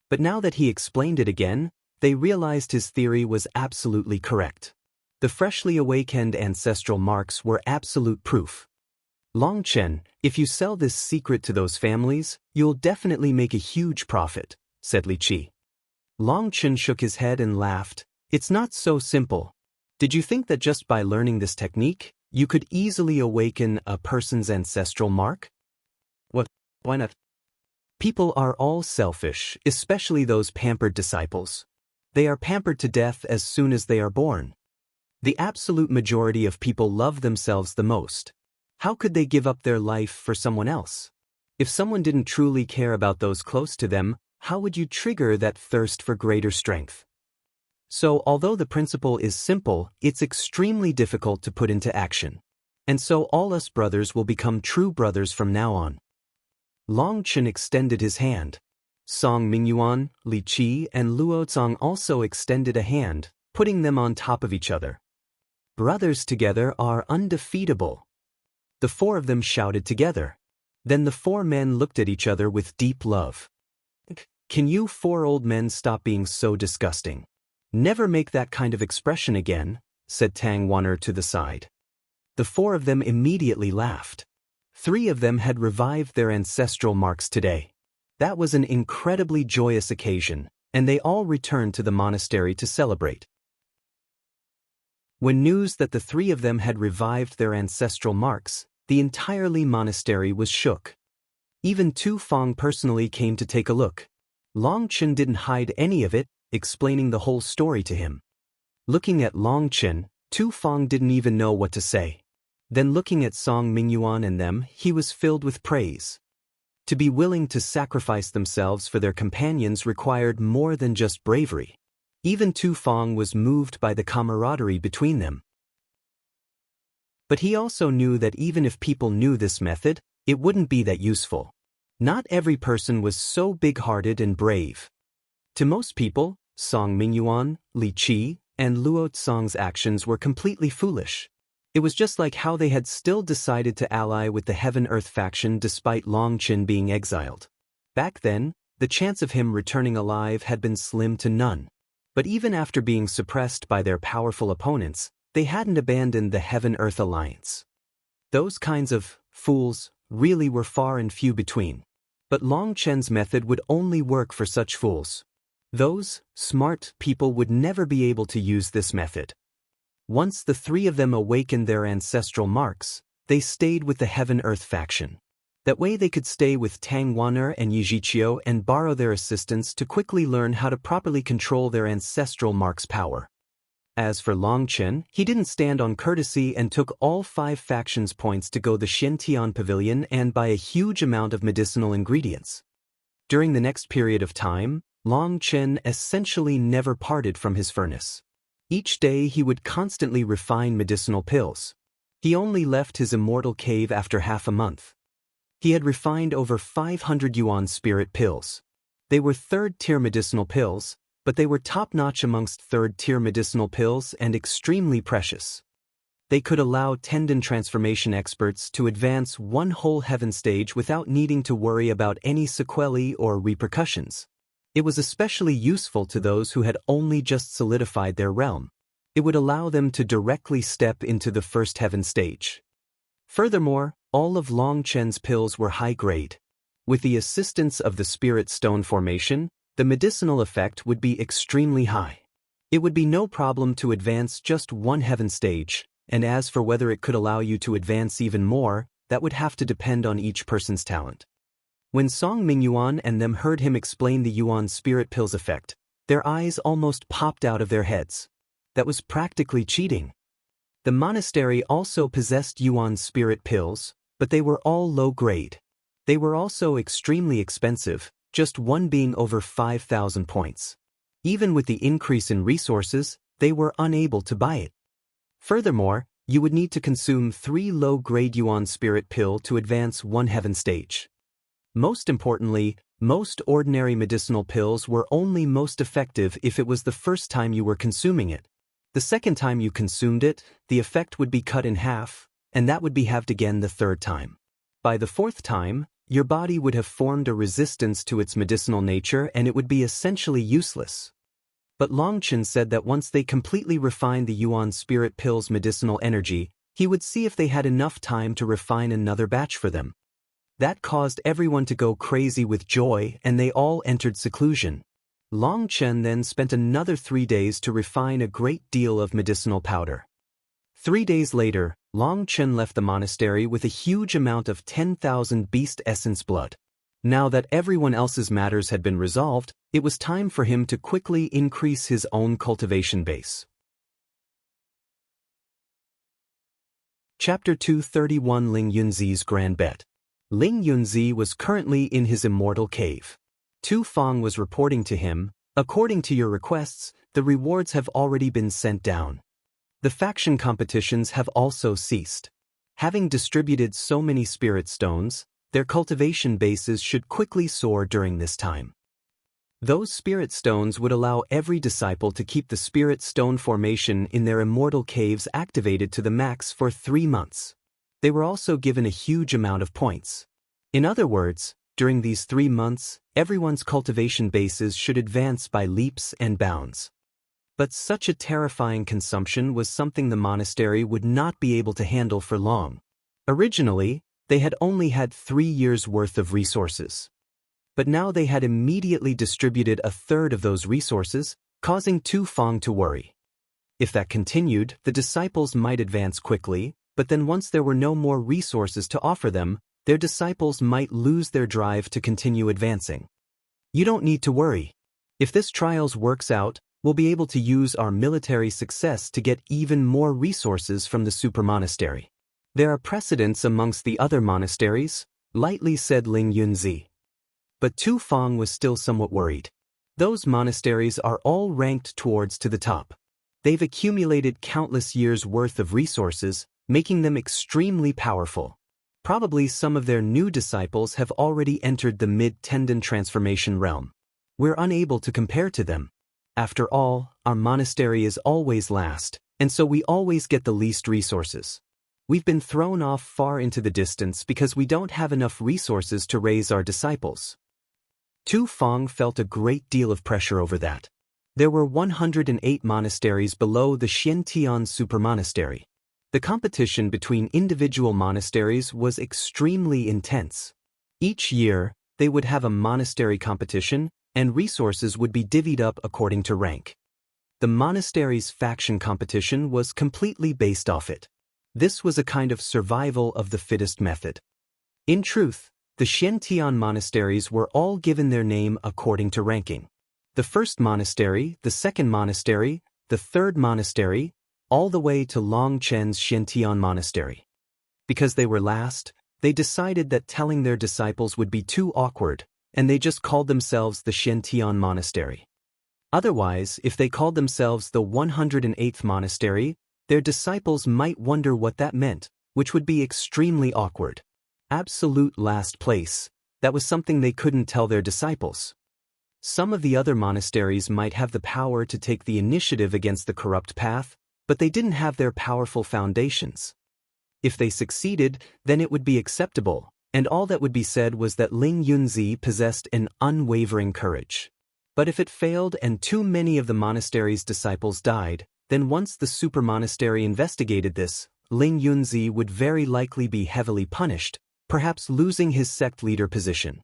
But now that he explained it again, they realized his theory was absolutely correct. The freshly awakened ancestral marks were absolute proof. Long Chen, if you sell this secret to those families, you'll definitely make a huge profit, said Li Qi. Long Chen shook his head and laughed. It's not so simple. Did you think that just by learning this technique, you could easily awaken a person's ancestral mark? What? Why not? People are all selfish, especially those pampered disciples. They are pampered to death as soon as they are born. The absolute majority of people love themselves the most. How could they give up their life for someone else? If someone didn't truly care about those close to them, how would you trigger that thirst for greater strength? So, although the principle is simple, it's extremely difficult to put into action. And so all us brothers will become true brothers from now on. Long Chen extended his hand. Song Mingyuan, Li Qi, and Luo Zong also extended a hand, putting them on top of each other. Brothers together are undefeatable. The four of them shouted together. Then the four men looked at each other with deep love. Can you four old men stop being so disgusting? Never make that kind of expression again, said Tang Wan'er to the side. The four of them immediately laughed. 3 of them had revived their ancestral marks today. That was an incredibly joyous occasion, and they all returned to the monastery to celebrate. When news that the 3 of them had revived their ancestral marks, the entire monastery was shook. Even Tu Feng personally came to take a look. Long Chen didn't hide any of it, explaining the whole story to him. Looking at Long Chen, Tu Feng didn't even know what to say. Then looking at Song Mingyuan and them, he was filled with praise. To be willing to sacrifice themselves for their companions required more than just bravery. Even Tu Feng was moved by the camaraderie between them. But he also knew that even if people knew this method, it wouldn't be that useful. Not every person was so big-hearted and brave. To most people, Song Mingyuan, Li Qi, and Luo Zong's actions were completely foolish. It was just like how they had still decided to ally with the Heaven-Earth faction despite Long Chen being exiled. Back then, the chance of him returning alive had been slim to none. But even after being suppressed by their powerful opponents, they hadn't abandoned the Heaven-Earth alliance. Those kinds of fools really were far and few between. But Long Chen's method would only work for such fools. Those smart people would never be able to use this method. Once the 3 of them awakened their ancestral marks, they stayed with the Heaven-Earth faction. That way they could stay with Tang Wan'er and Yi Zhiqiu and borrow their assistance to quickly learn how to properly control their ancestral marks' power. As for Long Chen, he didn't stand on courtesy and took all 5 factions' points to go the Shen Pavilion and buy a huge amount of medicinal ingredients. During the next period of time, Long Chen essentially never parted from his furnace. Each day he would constantly refine medicinal pills. He only left his immortal cave after half a month. He had refined over 500 yuan spirit pills. They were 3rd-tier medicinal pills, but they were top-notch amongst 3rd-tier medicinal pills and extremely precious. They could allow tendon transformation experts to advance one whole heaven stage without needing to worry about any sequelae or repercussions. It was especially useful to those who had only just solidified their realm. It would allow them to directly step into the 1st heaven stage. Furthermore, all of Long Chen's pills were high-grade. With the assistance of the spirit stone formation, the medicinal effect would be extremely high. It would be no problem to advance just one heaven stage, and as for whether it could allow you to advance even more, that would have to depend on each person's talent. When Song Mingyuan and them heard him explain the Yuan spirit pills effect, their eyes almost popped out of their heads. That was practically cheating. The monastery also possessed Yuan spirit pills, but they were all low-grade. They were also extremely expensive, just one being over 5,000 points. Even with the increase in resources, they were unable to buy it. Furthermore, you would need to consume 3 low-grade Yuan spirit pill to advance one heaven stage. Most importantly, most ordinary medicinal pills were only most effective if it was the first time you were consuming it. The second time you consumed it, the effect would be cut in half, and that would be halved again the 3rd time. By the 4th time, your body would have formed a resistance to its medicinal nature and it would be essentially useless. But Long Chen said that once they completely refined the Yuan spirit pill's medicinal energy, he would see if they had enough time to refine another batch for them. That caused everyone to go crazy with joy and they all entered seclusion. Long Chen then spent another 3 days to refine a great deal of medicinal powder. 3 days later, Long Chen left the monastery with a huge amount of 10,000 beast essence blood. Now that everyone else's matters had been resolved, it was time for him to quickly increase his own cultivation base. Chapter 231 Ling Yunzi's Grand Bet. Ling Yunzi was currently in his immortal cave. Tu Feng was reporting to him, "According to your requests, the rewards have already been sent down. The faction competitions have also ceased. Having distributed so many spirit stones, their cultivation bases should quickly soar during this time. Those spirit stones would allow every disciple to keep the spirit stone formation in their immortal caves activated to the max for 3 months. They were also given a huge amount of points. In other words, during these 3 months, everyone's cultivation bases should advance by leaps and bounds." But such a terrifying consumption was something the monastery would not be able to handle for long. Originally, they had only had 3 years' worth of resources. But now they had immediately distributed a third of those resources, causing Tu Feng to worry. If that continued, the disciples might advance quickly, but then once there were no more resources to offer them, their disciples might lose their drive to continue advancing. "You don't need to worry. If this trials works out, we'll be able to use our military success to get even more resources from the super monastery. There are precedents amongst the other monasteries," lightly said Ling Yunzi. But Tu Feng was still somewhat worried. Those monasteries are all ranked towards to the top. They've accumulated countless years' worth of resources, making them extremely powerful. Probably some of their new disciples have already entered the mid-tendon transformation realm. We're unable to compare to them. After all, our monastery is always last, and so we always get the least resources. We've been thrown off far into the distance because we don't have enough resources to raise our disciples. Tu Feng felt a great deal of pressure over that. There were 108 monasteries below the Xiantian super monastery. The competition between individual monasteries was extremely intense. Each year, they would have a monastery competition, and resources would be divvied up according to rank. The monastery's faction competition was completely based off it. This was a kind of survival of the fittest method. In truth, the Xiantian monasteries were all given their name according to ranking. The first monastery, the second monastery, the third monastery, all the way to Long Chen's Xiantian monastery. Because they were last, they decided that telling their disciples would be too awkward, and they just called themselves the Xiantian monastery. Otherwise, if they called themselves the 108th monastery, their disciples might wonder what that meant, which would be extremely awkward. Absolute last place, that was something they couldn't tell their disciples. Some of the other monasteries might have the power to take the initiative against the corrupt path, but they didn't have their powerful foundations. If they succeeded, then it would be acceptable, and all that would be said was that Ling Yunzi possessed an unwavering courage. But if it failed and too many of the monastery's disciples died, then once the super monastery investigated this, Ling Yunzi would very likely be heavily punished, perhaps losing his sect leader position.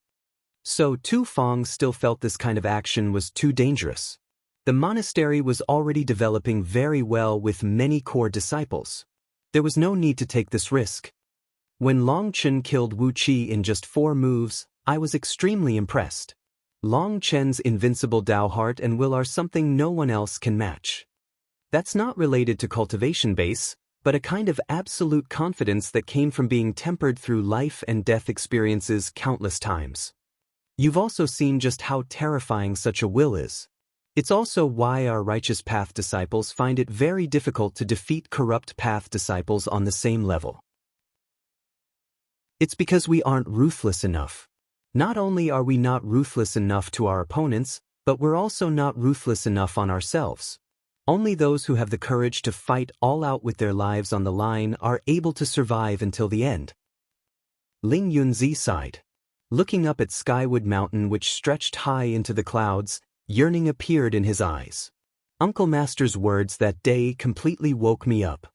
So Tu Feng still felt this kind of action was too dangerous. The monastery was already developing very well with many core disciples. There was no need to take this risk. When Long Chen killed Wu Qi in just 4 moves, I was extremely impressed. Long Chen's invincible Dao heart and will are something no one else can match. That's not related to cultivation base, but a kind of absolute confidence that came from being tempered through life and death experiences countless times. You've also seen just how terrifying such a will is. It's also why our righteous path disciples find it very difficult to defeat corrupt path disciples on the same level. It's because we aren't ruthless enough. Not only are we not ruthless enough to our opponents, but we're also not ruthless enough on ourselves. Only those who have the courage to fight all out with their lives on the line are able to survive until the end. Ling Yunzi sighed. Looking up at Skywood Mountain, which stretched high into the clouds, yearning appeared in his eyes. Uncle Master's words that day completely woke me up.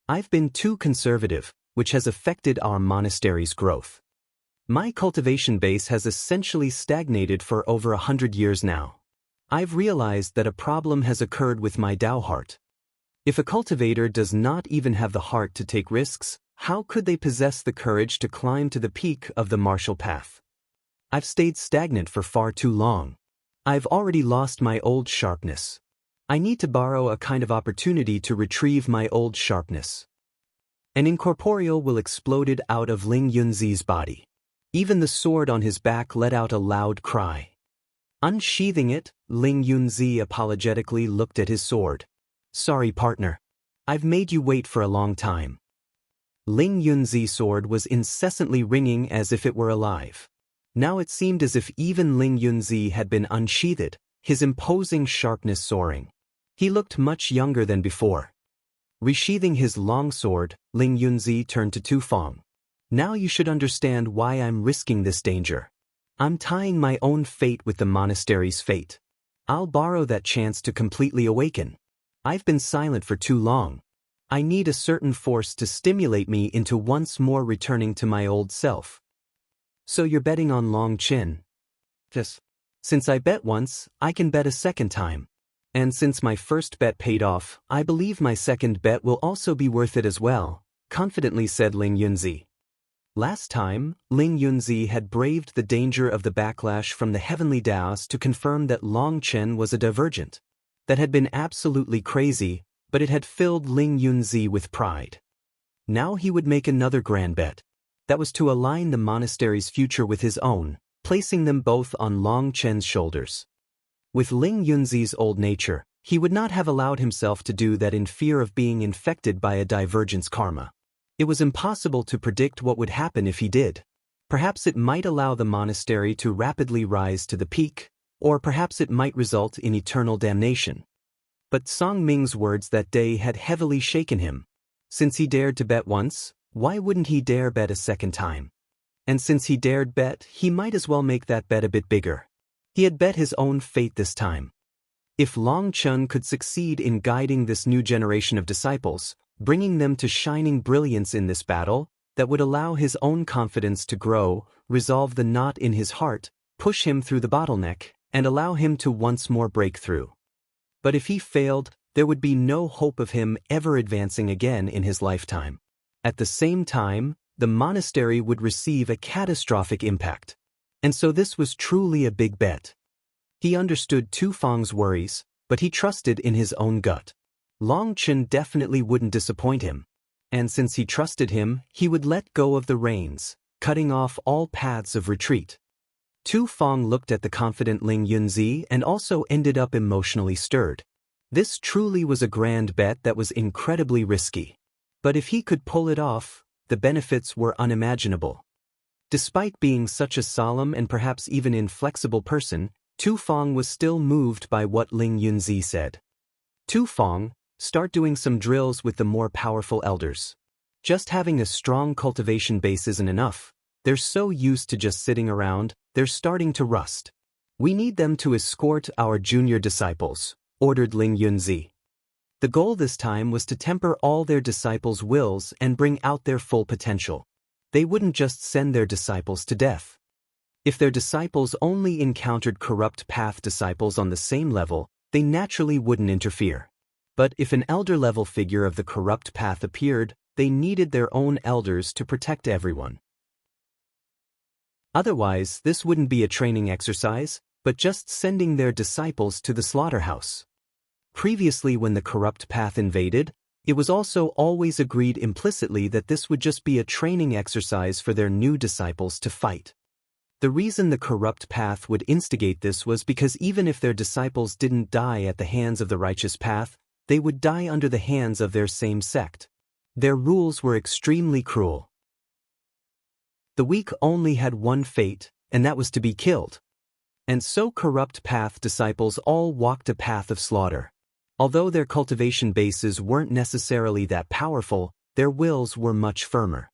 I've been too conservative, which has affected our monastery's growth. My cultivation base has essentially stagnated for over 100 years now. I've realized that a problem has occurred with my Tao heart. If a cultivator does not even have the heart to take risks, how could they possess the courage to climb to the peak of the martial path? I've stayed stagnant for far too long. I've already lost my old sharpness. I need to borrow a kind of opportunity to retrieve my old sharpness. An incorporeal will exploded out of Ling Yunzi's body. Even the sword on his back let out a loud cry. Unsheathing it, Ling Yunzi apologetically looked at his sword. Sorry, partner. I've made you wait for a long time. Ling Yunzi's sword was incessantly ringing as if it were alive. Now it seemed as if even Ling Yunzi had been unsheathed, his imposing sharpness soaring. He looked much younger than before. Resheathing his long sword, Ling Yunzi turned to Tu Feng. Now you should understand why I'm risking this danger. I'm tying my own fate with the monastery's fate. I'll borrow that chance to completely awaken. I've been silent for too long. I need a certain force to stimulate me into once more returning to my old self. So you're betting on Long Qin? Yes. Since I bet once, I can bet a second time. And since my first bet paid off, I believe my second bet will also be worth it as well, confidently said Ling Yunzi. Last time, Ling Yunzi had braved the danger of the backlash from the heavenly Taoists to confirm that Long Chen was a divergent. That had been absolutely crazy, but it had filled Ling Yunzi with pride. Now he would make another grand bet. That was to align the monastery's future with his own, placing them both on Long Chen's shoulders. With Ling Yunzi's old nature, he would not have allowed himself to do that in fear of being infected by a divergence karma. It was impossible to predict what would happen if he did. Perhaps it might allow the monastery to rapidly rise to the peak, or perhaps it might result in eternal damnation. But Song Ming's words that day had heavily shaken him. Since he dared to bet once, why wouldn't he dare bet a second time? And since he dared bet, he might as well make that bet a bit bigger. He had bet his own fate this time. If Long Chen could succeed in guiding this new generation of disciples, bringing them to shining brilliance in this battle, that would allow his own confidence to grow, resolve the knot in his heart, push him through the bottleneck, and allow him to once more break through. But if he failed, there would be no hope of him ever advancing again in his lifetime. At the same time, the monastery would receive a catastrophic impact. And so this was truly a big bet. He understood Tu Feng's worries, but he trusted in his own gut. Long Chen definitely wouldn't disappoint him. And since he trusted him, he would let go of the reins, cutting off all paths of retreat. Tu Feng looked at the confident Ling Yunzi and also ended up emotionally stirred. This truly was a grand bet that was incredibly risky. But if he could pull it off, the benefits were unimaginable. Despite being such a solemn and perhaps even inflexible person, Tu Feng was still moved by what Ling Yunzi said. Tu Feng, start doing some drills with the more powerful elders. Just having a strong cultivation base isn't enough. They're so used to just sitting around, they're starting to rust. We need them to escort our junior disciples, ordered Ling Yunzi. The goal this time was to temper all their disciples' wills and bring out their full potential. They wouldn't just send their disciples to death. If their disciples only encountered corrupt path disciples on the same level, they naturally wouldn't interfere. But if an elder-level figure of the corrupt path appeared, they needed their own elders to protect everyone. Otherwise, this wouldn't be a training exercise, but just sending their disciples to the slaughterhouse. Previously, when the corrupt path invaded, it was also always agreed implicitly that this would just be a training exercise for their new disciples to fight. The reason the corrupt path would instigate this was because even if their disciples didn't die at the hands of the righteous path, they would die under the hands of their same sect. Their rules were extremely cruel. The weak only had one fate, and that was to be killed. And so corrupt path disciples all walked a path of slaughter. Although their cultivation bases weren't necessarily that powerful, their wills were much firmer.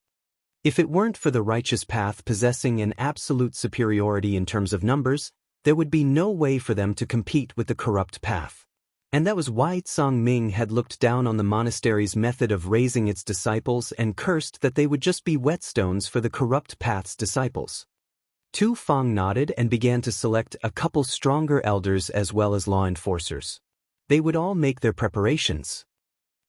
If it weren't for the righteous path possessing an absolute superiority in terms of numbers, there would be no way for them to compete with the corrupt path. And that was why Tsang Ming had looked down on the monastery's method of raising its disciples and cursed that they would just be whetstones for the corrupt path's disciples. Tu Fang nodded and began to select a couple stronger elders as well as law enforcers. They would all make their preparations.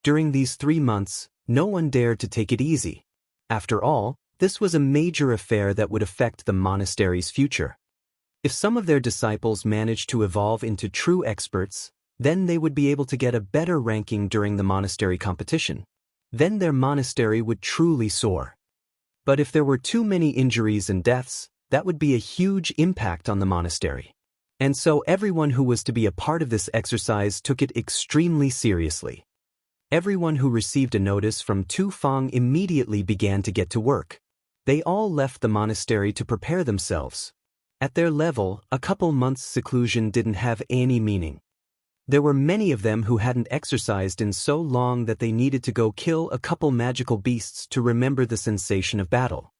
During these 3 months, no one dared to take it easy. After all, this was a major affair that would affect the monastery's future. If some of their disciples managed to evolve into true experts, then they would be able to get a better ranking during the monastery competition. Then their monastery would truly soar. But if there were too many injuries and deaths, that would be a huge impact on the monastery. And so everyone who was to be a part of this exercise took it extremely seriously. Everyone who received a notice from Tu Fang immediately began to get to work. They all left the monastery to prepare themselves. At their level, a couple months' seclusion didn't have any meaning. There were many of them who hadn't exercised in so long that they needed to go kill a couple magical beasts to remember the sensation of battle.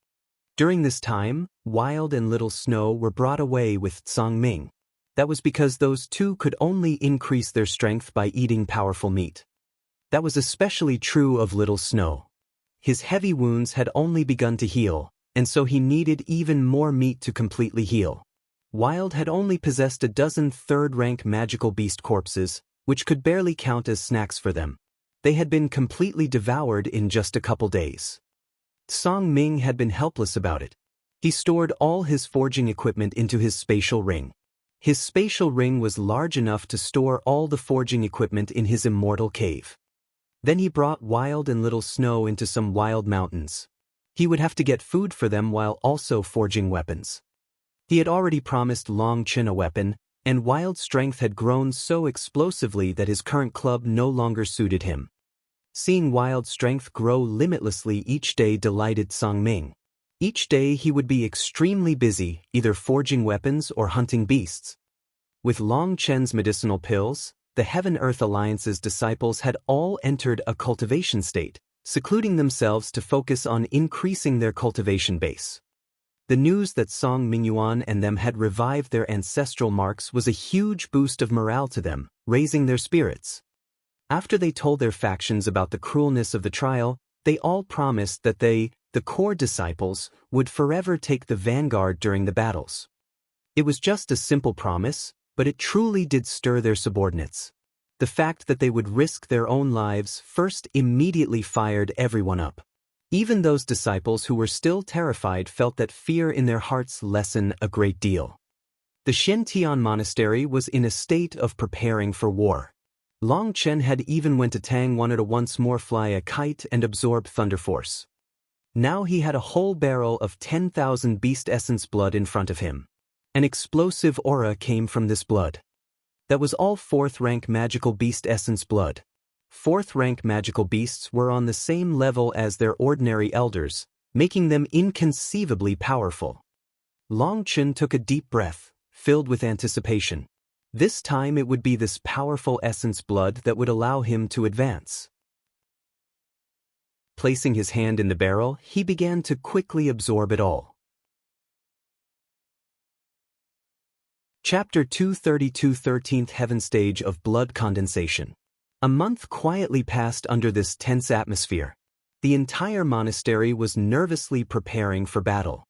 During this time, Wild and Little Snow were brought away with Tsang Ming. That was because those two could only increase their strength by eating powerful meat. That was especially true of Little Snow. His heavy wounds had only begun to heal, and so he needed even more meat to completely heal. Wild had only possessed a dozen third-rank magical beast corpses, which could barely count as snacks for them. They had been completely devoured in just a couple days. Tsang Ming had been helpless about it. He stored all his forging equipment into his spatial ring. His spatial ring was large enough to store all the forging equipment in his immortal cave. Then he brought Wild and Little Snow into some wild mountains. He would have to get food for them while also forging weapons. He had already promised Long Chin a weapon, and Wild's strength had grown so explosively that his current club no longer suited him. Seeing Wild's strength grow limitlessly each day delighted Tsang Ming. Each day he would be extremely busy, either forging weapons or hunting beasts. With Long Chen's medicinal pills, the Heaven-Earth Alliance's disciples had all entered a cultivation state, secluding themselves to focus on increasing their cultivation base. The news that Song Mingyuan and them had revived their ancestral marks was a huge boost of morale to them, raising their spirits. After they told their factions about the cruelness of the trial, they all promised that they, the core disciples, would forever take the vanguard during the battles. It was just a simple promise, but it truly did stir their subordinates. The fact that they would risk their own lives first immediately fired everyone up. Even those disciples who were still terrified felt that fear in their hearts lessened a great deal. The Shintian monastery was in a state of preparing for war. Long Chen had even when Tang wanted to once more fly a kite and absorb thunder force. Now he had a whole barrel of 10,000 beast essence blood in front of him. An explosive aura came from this blood. That was all 4th-rank magical beast essence blood. 4th-rank magical beasts were on the same level as their ordinary elders, making them inconceivably powerful. Long Chen took a deep breath, filled with anticipation. This time it would be this powerful essence blood that would allow him to advance. Placing his hand in the barrel, he began to quickly absorb it all. Chapter 232 13th Heaven Stage of Blood Condensation. A month quietly passed under this tense atmosphere. The entire monastery was nervously preparing for battle.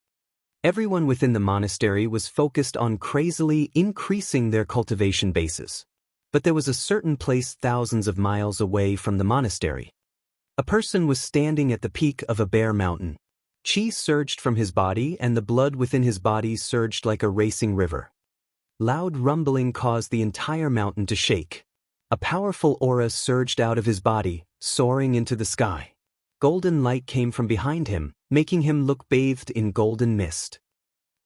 Everyone within the monastery was focused on crazily increasing their cultivation bases. But there was a certain place thousands of miles away from the monastery. A person was standing at the peak of a bare mountain. Qi surged from his body and the blood within his body surged like a racing river. Loud rumbling caused the entire mountain to shake. A powerful aura surged out of his body, soaring into the sky. Golden light came from behind him, making him look bathed in golden mist.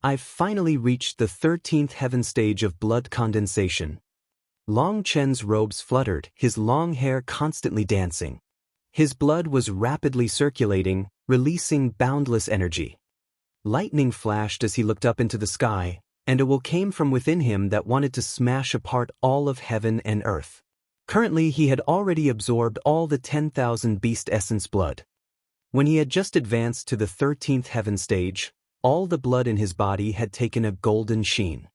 I've finally reached the 13th heaven stage of blood condensation. Long Chen's robes fluttered, his long hair constantly dancing. His blood was rapidly circulating, releasing boundless energy. Lightning flashed as he looked up into the sky, and a will came from within him that wanted to smash apart all of heaven and earth. Currently he had already absorbed all the 10,000 beast essence blood. When he had just advanced to the 13th heaven stage, all the blood in his body had taken a golden sheen.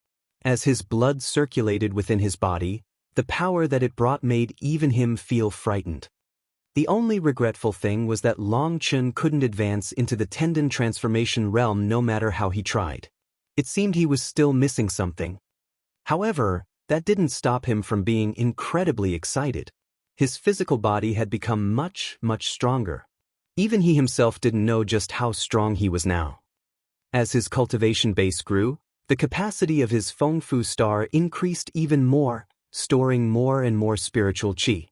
As his blood circulated within his body, The power that it brought made even him feel frightened. The only regretful thing was that Long Chen couldn't advance into the tendon transformation realm no matter how he tried. It seemed he was still missing something. However, that didn't stop him from being incredibly excited. His physical body had become much, much stronger. Even he himself didn't know just how strong he was now. As his cultivation base grew, the capacity of his Feng Fu star increased even more, storing more and more spiritual qi.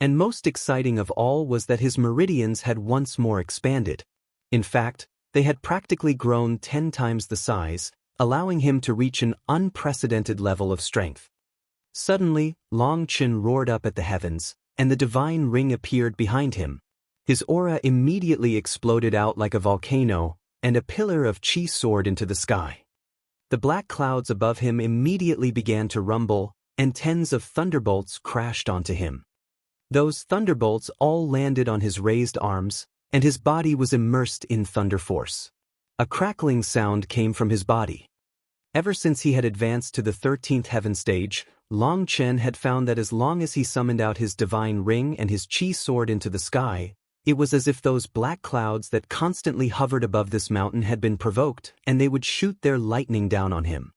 And most exciting of all was that his meridians had once more expanded. In fact, they had practically grown 10 times the size, allowing him to reach an unprecedented level of strength. Suddenly, Long Chen roared up at the heavens, and the divine ring appeared behind him. His aura immediately exploded out like a volcano, and a pillar of qi soared into the sky. The black clouds above him immediately began to rumble, and tens of thunderbolts crashed onto him. Those thunderbolts all landed on his raised arms, and his body was immersed in thunder force. A crackling sound came from his body. Ever since he had advanced to the 13th heaven stage, Long Chen had found that as long as he summoned out his divine ring and his qi soared into the sky, it was as if those black clouds that constantly hovered above this mountain had been provoked, and they would shoot their lightning down on him.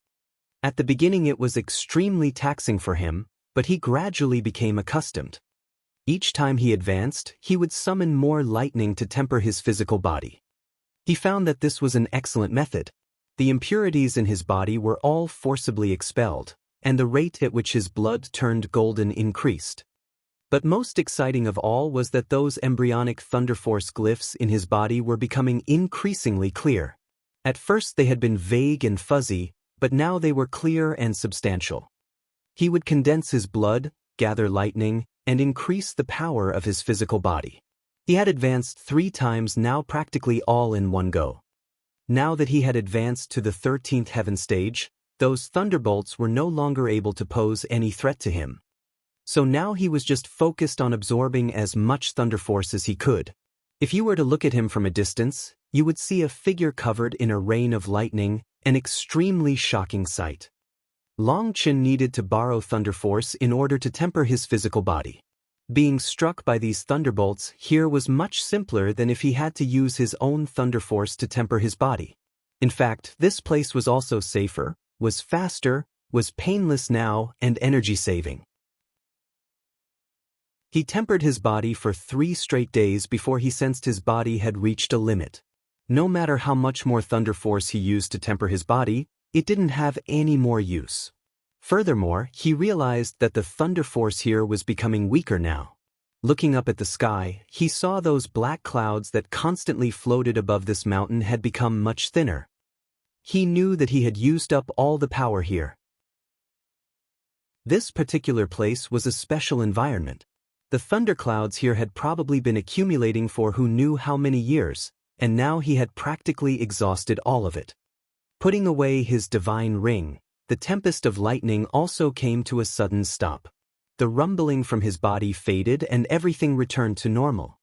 At the beginning it was extremely taxing for him, but he gradually became accustomed. Each time he advanced, he would summon more lightning to temper his physical body. He found that this was an excellent method. The impurities in his body were all forcibly expelled, and the rate at which his blood turned golden increased. But most exciting of all was that those embryonic thunder force glyphs in his body were becoming increasingly clear. At first they had been vague and fuzzy, but now they were clear and substantial. He would condense his blood, gather lightning, and increase the power of his physical body. He had advanced 3 times now, practically all in one go. Now that he had advanced to the 13th heaven stage, those thunderbolts were no longer able to pose any threat to him. So now he was just focused on absorbing as much thunder force as he could. If you were to look at him from a distance, you would see a figure covered in a rain of lightning, an extremely shocking sight. Long Chen needed to borrow thunder force in order to temper his physical body. Being struck by these thunderbolts here was much simpler than if he had to use his own thunder force to temper his body. In fact, this place was also safer, was faster, was painless now, and energy-saving. He tempered his body for 3 straight days before he sensed his body had reached a limit. No matter how much more thunder force he used to temper his body, it didn't have any more use. Furthermore, he realized that the thunder force here was becoming weaker now. Looking up at the sky, he saw those black clouds that constantly floated above this mountain had become much thinner. He knew that he had used up all the power here. This particular place was a special environment. The thunderclouds here had probably been accumulating for who knew how many years, and now he had practically exhausted all of it. Putting away his divine ring, the tempest of lightning also came to a sudden stop. The rumbling from his body faded and everything returned to normal.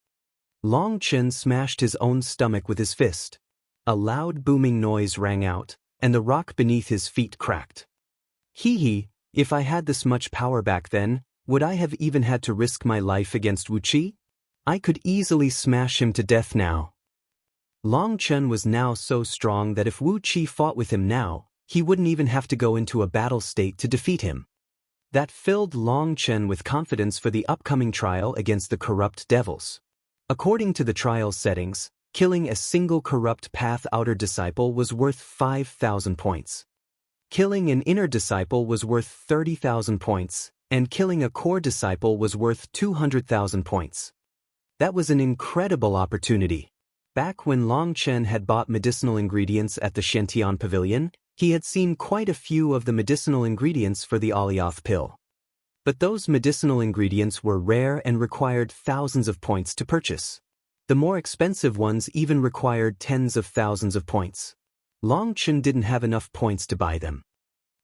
Long Chen smashed his own stomach with his fist. A loud booming noise rang out, and the rock beneath his feet cracked. Hee, if I had this much power back then, would I have even had to risk my life against Wu Qi? I could easily smash him to death now. Long Chen was now so strong that if Wu Qi fought with him now, he wouldn't even have to go into a battle state to defeat him. That filled Long Chen with confidence for the upcoming trial against the corrupt devils. According to the trial settings, killing a single corrupt path outer disciple was worth 5,000 points. Killing an inner disciple was worth 30,000 points, and killing a core disciple was worth 200,000 points. That was an incredible opportunity. Back when Long Chen had bought medicinal ingredients at the Shantian Pavilion, he had seen quite a few of the medicinal ingredients for the Alioth pill. But those medicinal ingredients were rare and required thousands of points to purchase. The more expensive ones even required tens of thousands of points. Long Chen didn't have enough points to buy them.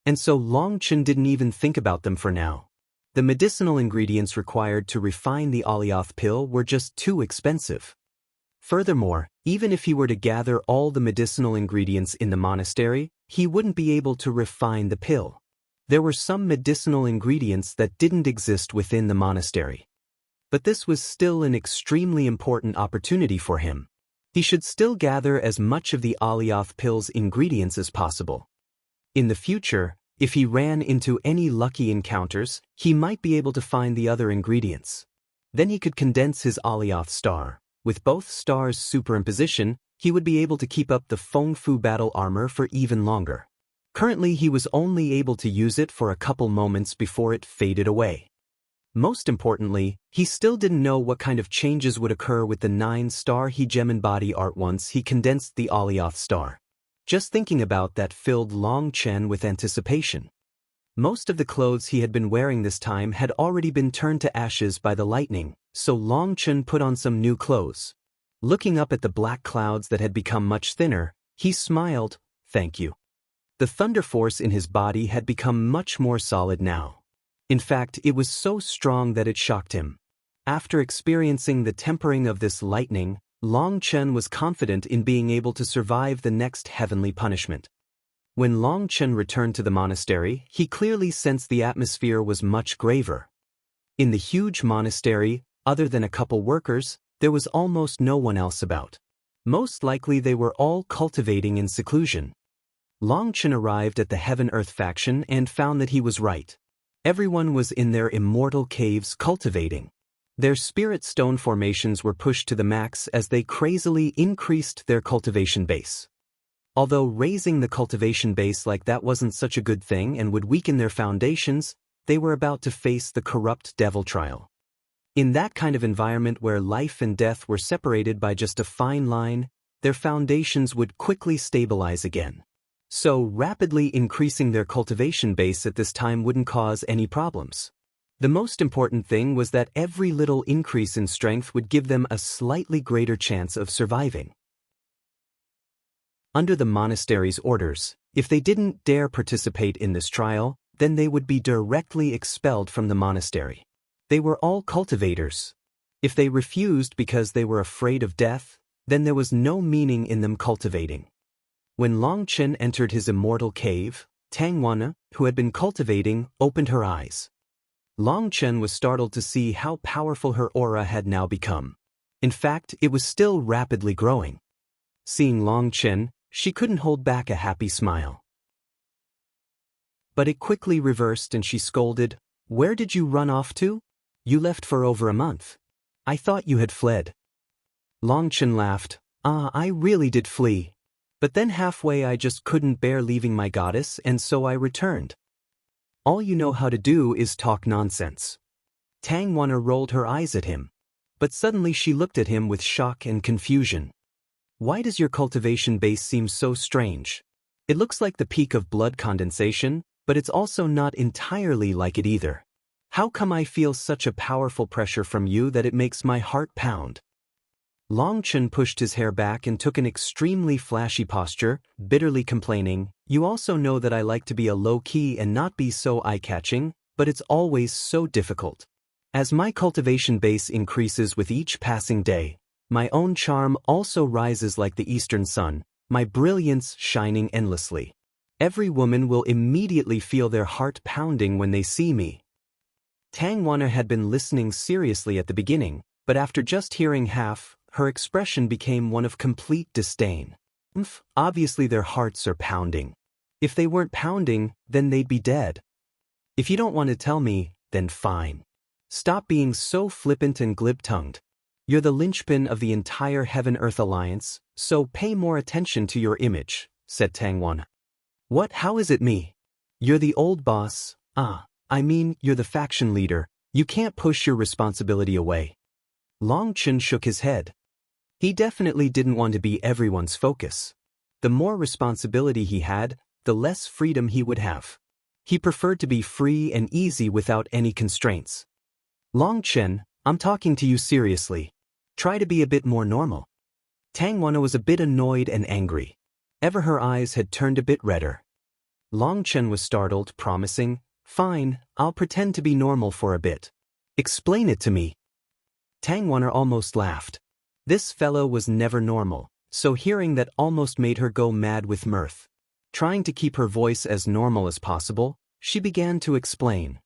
And so Long Chen didn't even think about them for now. The medicinal ingredients required to refine the Alioth pill were just too expensive. Furthermore, even if he were to gather all the medicinal ingredients in the monastery, he wouldn't be able to refine the pill. There were some medicinal ingredients that didn't exist within the monastery. But this was still an extremely important opportunity for him. He should still gather as much of the Alioth pill's ingredients as possible. In the future, if he ran into any lucky encounters, he might be able to find the other ingredients. Then he could condense his Alioth star. With both stars' superimposition, he would be able to keep up the Feng Fu battle armor for even longer. Currently, he was only able to use it for a couple moments before it faded away. Most importantly, he still didn't know what kind of changes would occur with the 9-star Hegemon body art once he condensed the Alioth star. Just thinking about that filled Long Chen with anticipation. Most of the clothes he had been wearing this time had already been turned to ashes by the lightning, so Long Chen put on some new clothes. Looking up at the black clouds that had become much thinner, he smiled, "Thank you." The thunder force in his body had become much more solid now. In fact, it was so strong that it shocked him. After experiencing the tempering of this lightning, Long Chen was confident in being able to survive the next heavenly punishment. When Long Chen returned to the monastery, he clearly sensed the atmosphere was much graver. In the huge monastery, other than a couple workers, there was almost no one else about. Most likely they were all cultivating in seclusion. Long Chen arrived at the Heaven-Earth faction and found that he was right. Everyone was in their immortal caves cultivating. Their spirit stone formations were pushed to the max as they crazily increased their cultivation base. Although raising the cultivation base like that wasn't such a good thing and would weaken their foundations, they were about to face the corrupt devil trial. In that kind of environment where life and death were separated by just a fine line, their foundations would quickly stabilize again. So rapidly increasing their cultivation base at this time wouldn't cause any problems. The most important thing was that every little increase in strength would give them a slightly greater chance of surviving. Under the monastery's orders, if they didn't dare participate in this trial, then they would be directly expelled from the monastery. They were all cultivators. If they refused because they were afraid of death, then there was no meaning in them cultivating. When Long Chen entered his immortal cave, Tang Wana, who had been cultivating, opened her eyes. Long Chen was startled to see how powerful her aura had now become. In fact, it was still rapidly growing. Seeing Long Chen, she couldn't hold back a happy smile. But it quickly reversed and she scolded, "Where did you run off to? You left for over a month. I thought you had fled." Long Chen laughed, I really did flee. But then halfway I just couldn't bear leaving my goddess and so I returned. All you know how to do is talk nonsense. Tang Wana rolled her eyes at him. But suddenly she looked at him with shock and confusion. Why does your cultivation base seem so strange? It looks like the peak of blood condensation, but it's also not entirely like it either. How come I feel such a powerful pressure from you that it makes my heart pound? Long Chen pushed his hair back and took an extremely flashy posture, bitterly complaining, "You also know that I like to be a low-key and not be so eye-catching, but it's always so difficult. As my cultivation base increases with each passing day, my own charm also rises like the eastern sun, my brilliance shining endlessly. Every woman will immediately feel their heart pounding when they see me." Tang Wana had been listening seriously at the beginning, but after just hearing half, her expression became one of complete disdain. Obviously their hearts are pounding. If they weren't pounding, then they'd be dead. If you don't want to tell me, then fine. Stop being so flippant and glib-tongued. You're the linchpin of the entire Heaven-Earth Alliance, so pay more attention to your image, said Tang Wana. What? How is it me? You're the old boss. You're the faction leader. You can't push your responsibility away. Long Chen shook his head. He definitely didn't want to be everyone's focus. The more responsibility he had, the less freedom he would have. He preferred to be free and easy without any constraints. Long Chen, I'm talking to you seriously. Try to be a bit more normal. Tang Wana was a bit annoyed and angry. Ever her eyes had turned a bit redder. Long Chen was startled, promising, "Fine, I'll pretend to be normal for a bit. Explain it to me." Tang Wana almost laughed. This fellow was never normal, so hearing that almost made her go mad with mirth. Trying to keep her voice as normal as possible, She began to explain.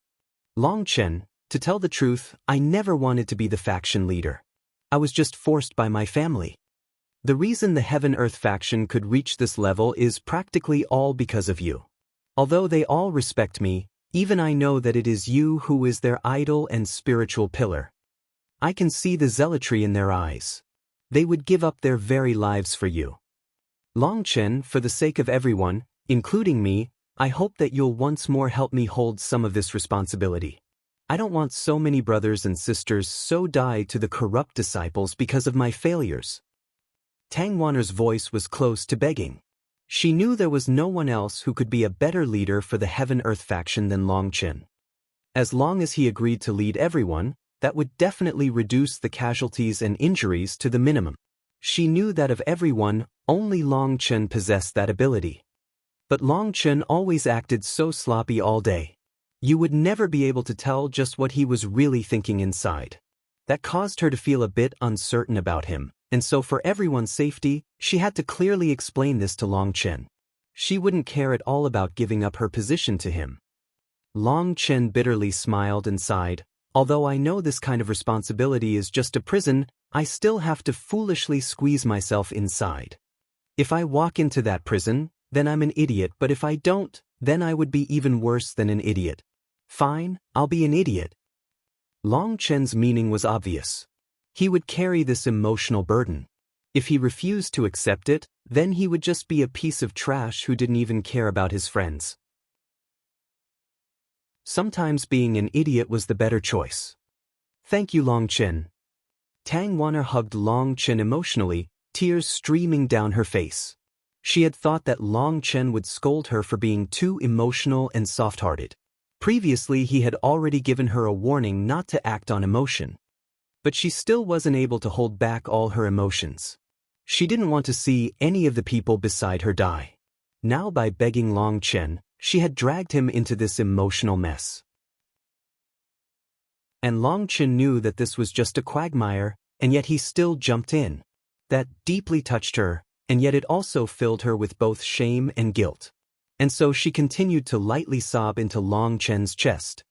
Long Chen, to tell the truth, I never wanted to be the faction leader. I was just forced by my family. The reason the Heaven-Earth faction could reach this level is practically all because of you. Although they all respect me, even I know that it is you who is their idol and spiritual pillar. I can see the zealotry in their eyes. They would give up their very lives for you. Long Chen, for the sake of everyone, including me, I hope that you'll once more help me hold some of this responsibility. I don't want so many brothers and sisters so die to the corrupt disciples because of my failures. Tang Wanner's voice was close to begging. She knew there was no one else who could be a better leader for the Heaven-Earth faction than Long Chen. As long as he agreed to lead everyone, that would definitely reduce the casualties and injuries to the minimum. She knew that of everyone, only Long Chen possessed that ability. But Long Chen always acted so sloppy all day. You would never be able to tell just what he was really thinking inside. That caused her to feel a bit uncertain about him, and so for everyone's safety, she had to clearly explain this to Long Chen. She wouldn't care at all about giving up her position to him. Long Chen bitterly smiled and sighed, although I know this kind of responsibility is just a prison, I still have to foolishly squeeze myself inside. If I walk into that prison, then I'm an idiot, but if I don't, then I would be even worse than an idiot. Fine, I'll be an idiot. Long Chen's meaning was obvious. He would carry this emotional burden. If he refused to accept it, then he would just be a piece of trash who didn't even care about his friends. Sometimes being an idiot was the better choice. Thank you, Long Chen. Tang Wanner hugged Long Chen emotionally, tears streaming down her face. She had thought that Long Chen would scold her for being too emotional and soft-hearted. Previously, he had already given her a warning not to act on emotion. But she still wasn't able to hold back all her emotions. She didn't want to see any of the people beside her die. Now, by begging Long Chen, she had dragged him into this emotional mess. And Long Chen knew that this was just a quagmire, and yet he still jumped in. That deeply touched her, and yet it also filled her with both shame and guilt. And so she continued to lightly sob into Long Chen's chest.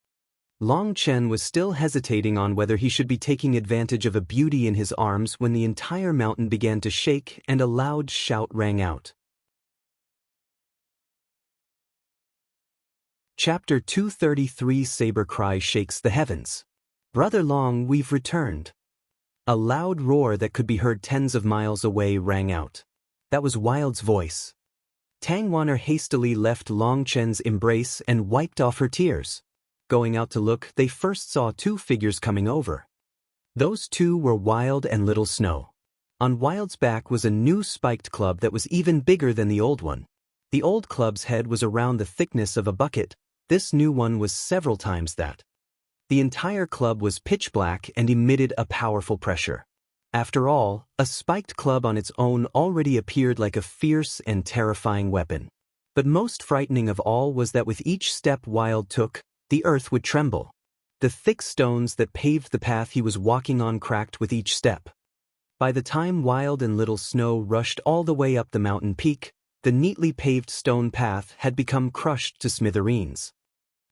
Long Chen was still hesitating on whether he should be taking advantage of a beauty in his arms when the entire mountain began to shake and a loud shout rang out. Chapter 233 Saber Cry Shakes the Heavens. Brother Long, we've returned. A loud roar that could be heard tens of miles away rang out. That was Wild's voice. Tang Wanner hastily left Long Chen's embrace and wiped off her tears. Going out to look, they first saw two figures coming over. Those two were Wild and Little Snow. On Wild's back was a new spiked club that was even bigger than the old one. The old club's head was around the thickness of a bucket. This new one was several times that. The entire club was pitch black and emitted a powerful pressure. After all, a spiked club on its own already appeared like a fierce and terrifying weapon. But most frightening of all was that with each step Wild took, the earth would tremble. The thick stones that paved the path he was walking on cracked with each step. By the time Wild and Little Snow rushed all the way up the mountain peak, the neatly paved stone path had become crushed to smithereens.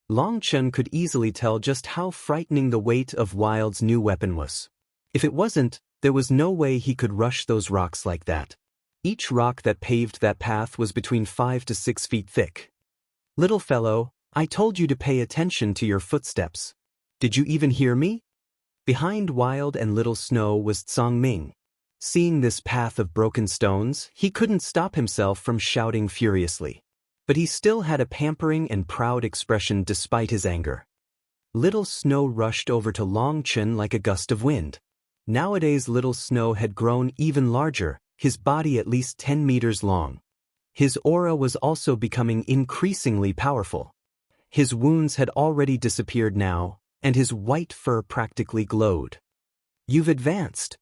Long Chen could easily tell just how frightening the weight of Wild's new weapon was. If it wasn't, there was no way he could rush those rocks like that. Each rock that paved that path was between 5 to 6 feet thick. Little fellow, I told you to pay attention to your footsteps. Did you even hear me? Behind Wild and Little Snow was Tsang Ming. Seeing this path of broken stones, he couldn't stop himself from shouting furiously. But he still had a pampering and proud expression despite his anger. Little Snow rushed over to Long Chen like a gust of wind. Nowadays Little Snow had grown even larger, his body at least 10 meters long. His aura was also becoming increasingly powerful. His wounds had already disappeared now, and his white fur practically glowed. You've advanced.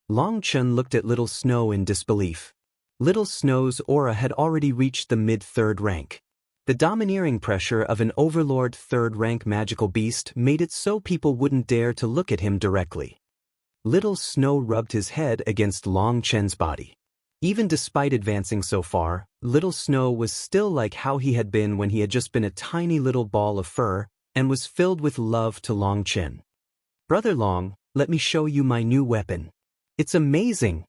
Long Chen looked at Little Snow in disbelief. Little Snow's aura had already reached the mid-third rank. The domineering pressure of an overlord third-rank magical beast made it so people wouldn't dare to look at him directly. Little Snow rubbed his head against Long Chen's body. Even despite advancing so far, Little Snow was still like how he had been when he had just been a tiny little ball of fur, and was filled with love to Long Chin. "Brother Long, let me show you my new weapon. It's amazing!"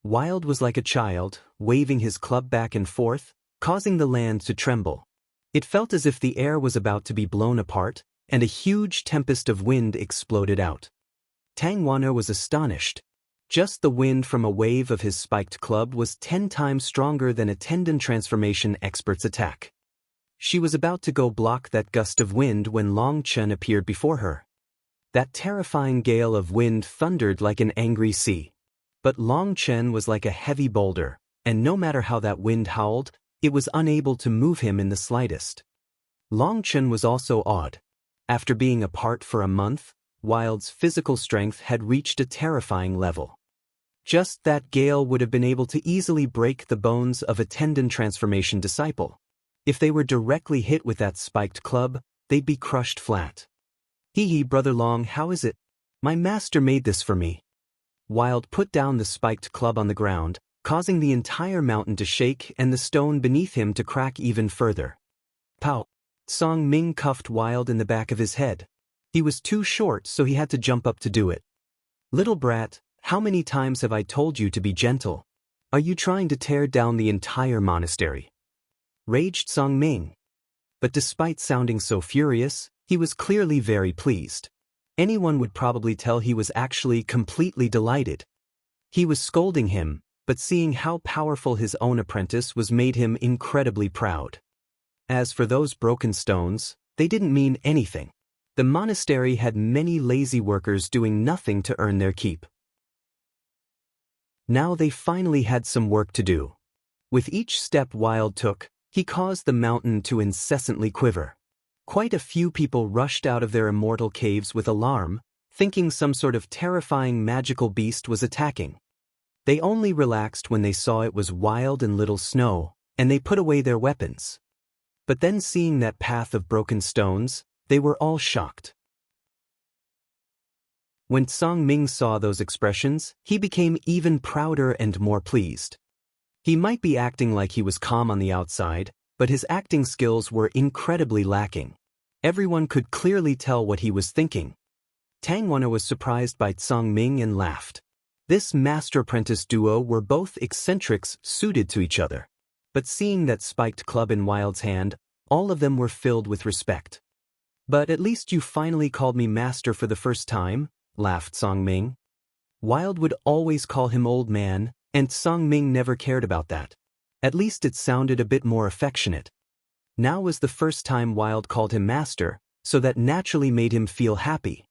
Wild was like a child, waving his club back and forth, causing the land to tremble. It felt as if the air was about to be blown apart, and a huge tempest of wind exploded out. Tang Wana was astonished. Just the wind from a wave of his spiked club was 10 times stronger than a tendon transformation expert's attack. She was about to go block that gust of wind when Long Chen appeared before her. That terrifying gale of wind thundered like an angry sea. But Long Chen was like a heavy boulder, and no matter how that wind howled, it was unable to move him in the slightest. Long Chen was also awed. After being apart for a month, Wild's physical strength had reached a terrifying level. Just that gale would have been able to easily break the bones of a tendon transformation disciple. If they were directly hit with that spiked club, they'd be crushed flat. "Hee, Brother Long, how is it? My master made this for me." Wild put down the spiked club on the ground, causing the entire mountain to shake and the stone beneath him to crack even further. Pow! Song Ming cuffed Wild in the back of his head. He was too short, so he had to jump up to do it. "Little brat, how many times have I told you to be gentle? Are you trying to tear down the entire monastery?" raged Song Ming. But despite sounding so furious, he was clearly very pleased. Anyone would probably tell he was actually completely delighted. He was scolding him, but seeing how powerful his own apprentice was made him incredibly proud. As for those broken stones, they didn't mean anything. The monastery had many lazy workers doing nothing to earn their keep. Now they finally had some work to do. With each step Wild took, he caused the mountain to incessantly quiver. Quite a few people rushed out of their immortal caves with alarm, thinking some sort of terrifying magical beast was attacking. They only relaxed when they saw it was Wild and Little Snow, and they put away their weapons. But then seeing that path of broken stones, they were all shocked. When Song Ming saw those expressions, he became even prouder and more pleased. He might be acting like he was calm on the outside, but his acting skills were incredibly lacking. Everyone could clearly tell what he was thinking. Tang Wana was surprised by Song Ming and laughed. This master-apprentice duo were both eccentrics suited to each other. But seeing that spiked club in Wild's hand, all of them were filled with respect. "But at least you finally called me master for the first time," laughed Song Ming. Wild would always call him old man, and Song Ming never cared about that. At least it sounded a bit more affectionate. Now was the first time Wild called him master, so that naturally made him feel happy.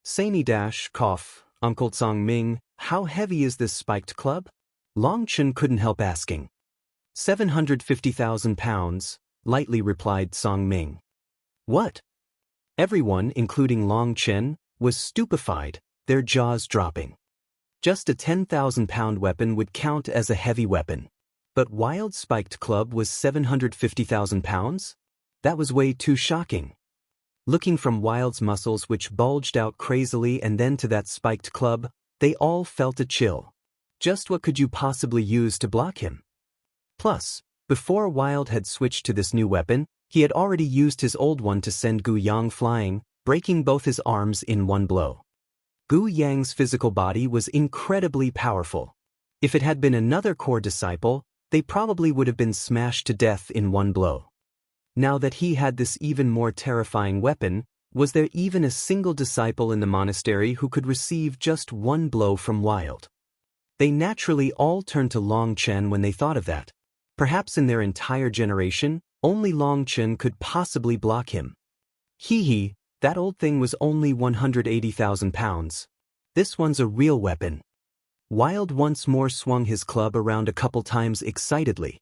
"Saini dash, cough, Uncle Song Ming, how heavy is this spiked club?" Long Chen couldn't help asking. 750,000 pounds, lightly replied Song Ming. "What?" Everyone, including Long Chen, was stupefied, their jaws dropping. Just a 10,000-pound weapon would count as a heavy weapon. But Wild's spiked club was 750,000 pounds? That was way too shocking. Looking from Wild's muscles which bulged out crazily and then to that spiked club, they all felt a chill. Just what could you possibly use to block him? Plus, before Wild had switched to this new weapon, he had already used his old one to send Gu Yang flying, breaking both his arms in one blow. Gu Yang's physical body was incredibly powerful. If it had been another core disciple, they probably would have been smashed to death in one blow. Now that he had this even more terrifying weapon, was there even a single disciple in the monastery who could receive just one blow from Wild? They naturally all turned to Long Chen when they thought of that. Perhaps in their entire generation, only Long Chen could possibly block him. Hee, that old thing was only 180,000 pounds. This one's a real weapon. Wild once more swung his club around a couple times excitedly.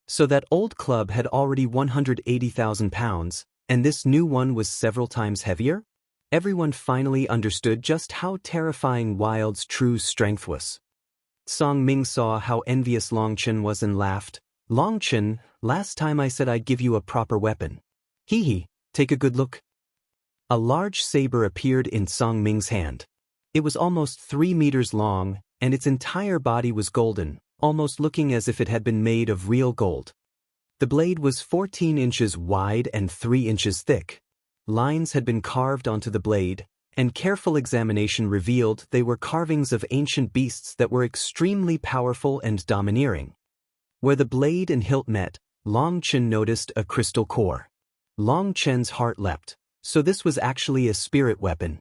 So that old club had already 180,000 pounds, and this new one was several times heavier? Everyone finally understood just how terrifying Wild's true strength was. Song Ming saw how envious Long Chen was and laughed. "Long Chen, last time I said I'd give you a proper weapon. Hee, take a good look." A large saber appeared in Song Ming's hand. It was almost 3 meters long, and its entire body was golden, almost looking as if it had been made of real gold. The blade was 14 inches wide and 3 inches thick. Lines had been carved onto the blade, and careful examination revealed they were carvings of ancient beasts that were extremely powerful and domineering. Where the blade and hilt met, Long Chen noticed a crystal core. Long Chen's heart leapt, so this was actually a spirit weapon.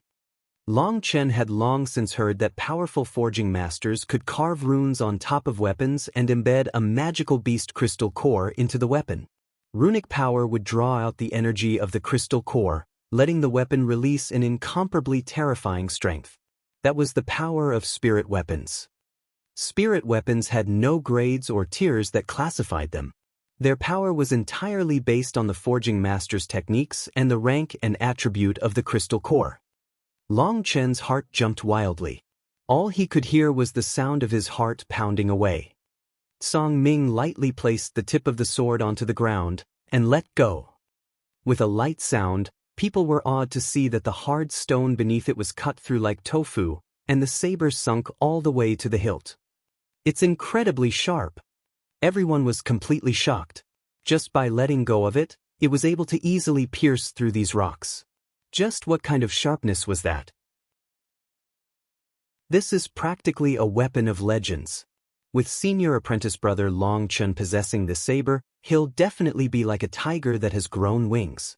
Long Chen had long since heard that powerful forging masters could carve runes on top of weapons and embed a magical beast crystal core into the weapon. Runic power would draw out the energy of the crystal core, letting the weapon release an incomparably terrifying strength. That was the power of spirit weapons. Spirit weapons had no grades or tiers that classified them. Their power was entirely based on the forging master's techniques and the rank and attribute of the crystal core. Long Chen's heart jumped wildly. All he could hear was the sound of his heart pounding away. Song Ming lightly placed the tip of the sword onto the ground and let go. With a light sound, people were awed to see that the hard stone beneath it was cut through like tofu, and the saber sunk all the way to the hilt. It's incredibly sharp. Everyone was completely shocked. Just by letting go of it, it was able to easily pierce through these rocks. Just what kind of sharpness was that? This is practically a weapon of legends. With senior apprentice brother Long Chen possessing the saber, he'll definitely be like a tiger that has grown wings.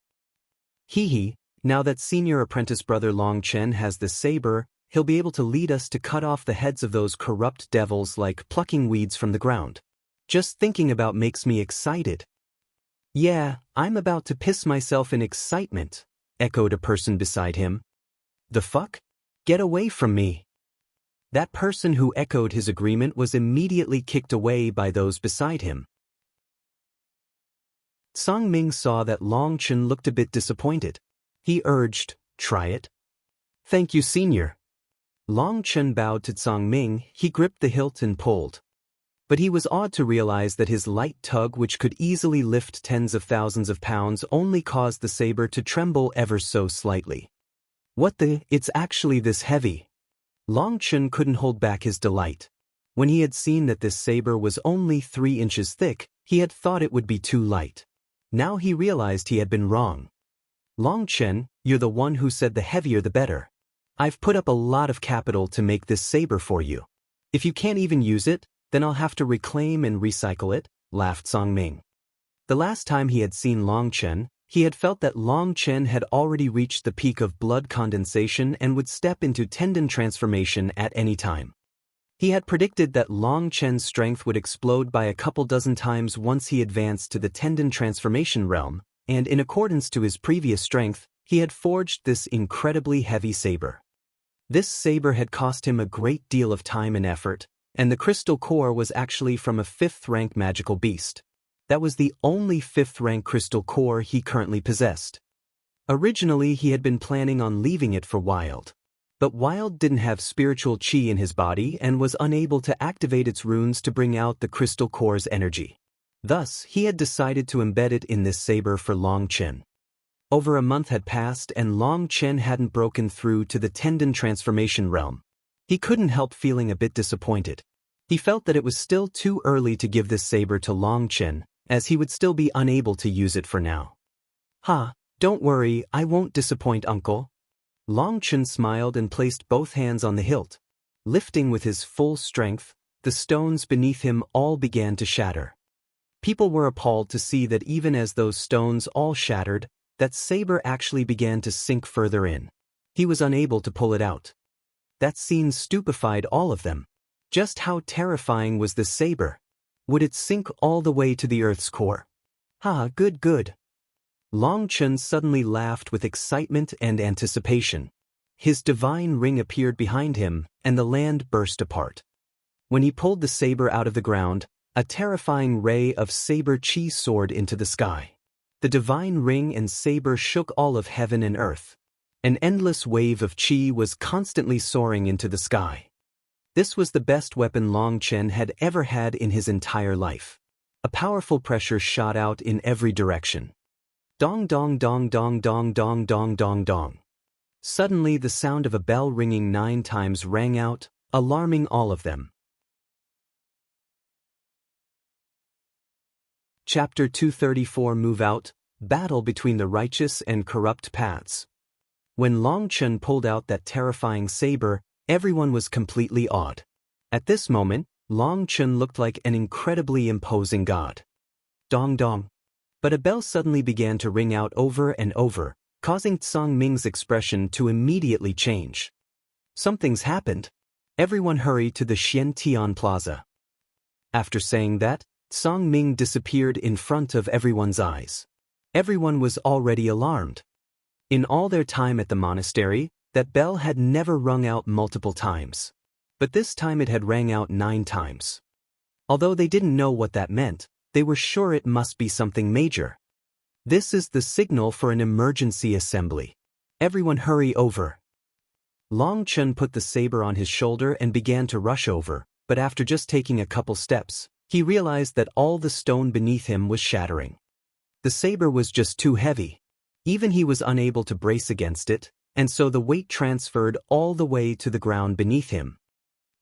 Hee, now that senior apprentice brother Long Chen has the saber, he'll be able to lead us to cut off the heads of those corrupt devils like plucking weeds from the ground. Just thinking about makes me excited. Yeah, I'm about to piss myself in excitement, echoed a person beside him. The fuck? Get away from me. That person who echoed his agreement was immediately kicked away by those beside him. Song Ming saw that Long Chen looked a bit disappointed. He urged, "Try it." "Thank you, senior." Long Chen bowed to Song Ming. He gripped the hilt and pulled. But he was awed to realize that his light tug, which could easily lift tens of thousands of pounds, only caused the saber to tremble ever so slightly. What the? It's actually this heavy. Long Chen couldn't hold back his delight. When he had seen that this saber was only 3 inches thick, he had thought it would be too light. Now he realized he had been wrong. Long Chen, you're the one who said the heavier the better. I've put up a lot of capital to make this saber for you. If you can't even use it, then I'll have to reclaim and recycle it, laughed Song Ming. The last time he had seen Long Chen, he had felt that Long Chen had already reached the peak of blood condensation and would step into tendon transformation at any time. He had predicted that Long Chen's strength would explode by a couple dozen times once he advanced to the tendon transformation realm, and in accordance to his previous strength, he had forged this incredibly heavy saber. This saber had cost him a great deal of time and effort, and the crystal core was actually from a 5th-rank magical beast. That was the only 5th-rank crystal core he currently possessed. Originally, he had been planning on leaving it for Wild. But Wild didn't have spiritual chi in his body and was unable to activate its runes to bring out the crystal core's energy. Thus, he had decided to embed it in this saber for Long Chen. Over a month had passed and Long Chen hadn't broken through to the tendon transformation realm. He couldn't help feeling a bit disappointed. He felt that it was still too early to give this saber to Long Chen, as he would still be unable to use it for now. Don't worry, I won't disappoint, uncle. Long Chen smiled and placed both hands on the hilt. Lifting with his full strength, the stones beneath him all began to shatter. People were appalled to see that even as those stones all shattered, that saber actually began to sink further in. He was unable to pull it out. That scene stupefied all of them. Just how terrifying was this saber? Would it sink all the way to the Earth's core? Good. Long Chen suddenly laughed with excitement and anticipation. His divine ring appeared behind him, and the land burst apart. When he pulled the saber out of the ground, a terrifying ray of saber chi soared into the sky. The divine ring and saber shook all of heaven and earth. An endless wave of chi was constantly soaring into the sky. This was the best weapon Long Chen had ever had in his entire life. A powerful pressure shot out in every direction. Dong dong dong dong dong dong dong dong dong. Suddenly the sound of a bell ringing 9 times rang out, alarming all of them. Chapter 234 Move Out, Battle Between the Righteous and Corrupt Paths. When Long Chen pulled out that terrifying saber, everyone was completely awed. At this moment, Long Chen looked like an incredibly imposing god. Dong dong. But a bell suddenly began to ring out over and over, causing Tsang Ming's expression to immediately change. Something's happened. Everyone hurry to the Xiantian Plaza. After saying that, Tsang Ming disappeared in front of everyone's eyes. Everyone was already alarmed. In all their time at the monastery, that bell had never rung out multiple times. But this time it had rang out 9 times. Although they didn't know what that meant, they were sure it must be something major. This is the signal for an emergency assembly. Everyone hurry over. Long Chen put the saber on his shoulder and began to rush over, but after just taking a couple steps, he realized that all the stone beneath him was shattering. The saber was just too heavy. Even he was unable to brace against it, and so the weight transferred all the way to the ground beneath him.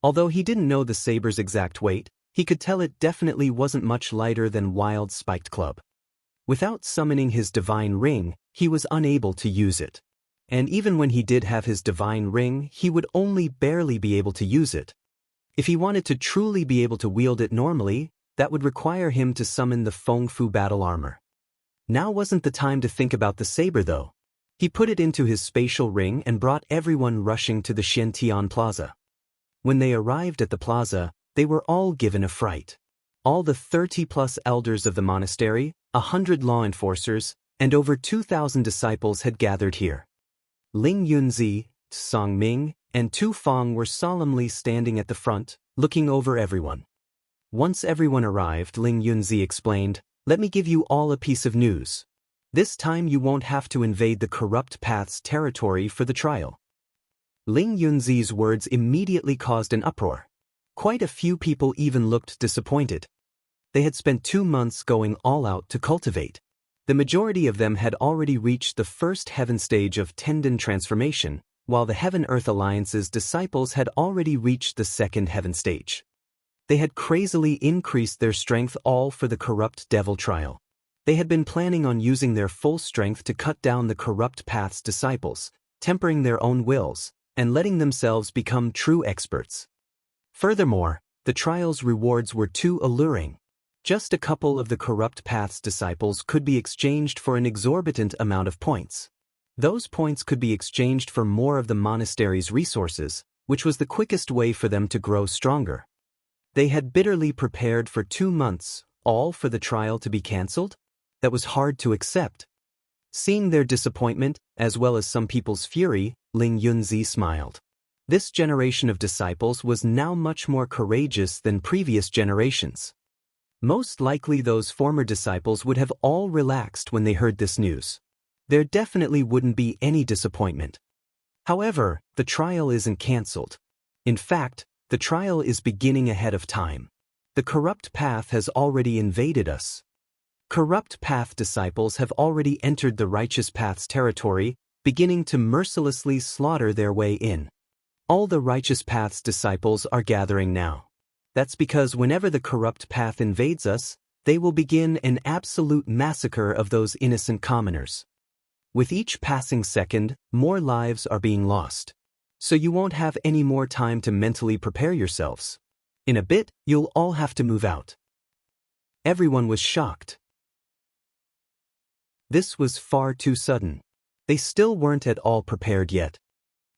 Although he didn't know the saber's exact weight, he could tell it definitely wasn't much lighter than Wild Spiked Club. Without summoning his divine ring, he was unable to use it. And even when he did have his divine ring, he would only barely be able to use it. If he wanted to truly be able to wield it normally, that would require him to summon the Feng Fu battle armor. Now wasn't the time to think about the saber though. He put it into his spatial ring and brought everyone rushing to the Xiantian Plaza. When they arrived at the plaza, they were all given a fright. All the 30-plus elders of the monastery, 100 law enforcers, and over 2,000 disciples had gathered here. Ling Yunzi, Tsang Ming, and Tu Feng were solemnly standing at the front, looking over everyone. Once everyone arrived, Ling Yunzi explained, "Let me give you all a piece of news. This time you won't have to invade the Corrupt Path's territory for the trial." Ling Yunzi's words immediately caused an uproar. Quite a few people even looked disappointed. They had spent 2 months going all out to cultivate. The majority of them had already reached the first heaven stage of tendon transformation, while the Heaven-Earth Alliance's disciples had already reached the second heaven stage. They had crazily increased their strength all for the corrupt devil trial. They had been planning on using their full strength to cut down the Corrupt Path's disciples, tempering their own wills, and letting themselves become true experts. Furthermore, the trial's rewards were too alluring. Just a couple of the Corrupt Path's disciples could be exchanged for an exorbitant amount of points. Those points could be exchanged for more of the monastery's resources, which was the quickest way for them to grow stronger. They had bitterly prepared for 2 months, all for the trial to be cancelled? That was hard to accept. Seeing their disappointment, as well as some people's fury, Ling Yunzi smiled. This generation of disciples was now much more courageous than previous generations. Most likely those former disciples would have all relaxed when they heard this news. There definitely wouldn't be any disappointment. However, the trial isn't cancelled. In fact, the trial is beginning ahead of time. The Corrupt Path has already invaded us. Corrupt Path disciples have already entered the Righteous Path's territory, beginning to mercilessly slaughter their way in. All the Righteous Path's disciples are gathering now. That's because whenever the Corrupt Path invades us, they will begin an absolute massacre of those innocent commoners. With each passing second, more lives are being lost. So you won't have any more time to mentally prepare yourselves. In a bit, you'll all have to move out. Everyone was shocked. This was far too sudden. They still weren't at all prepared yet.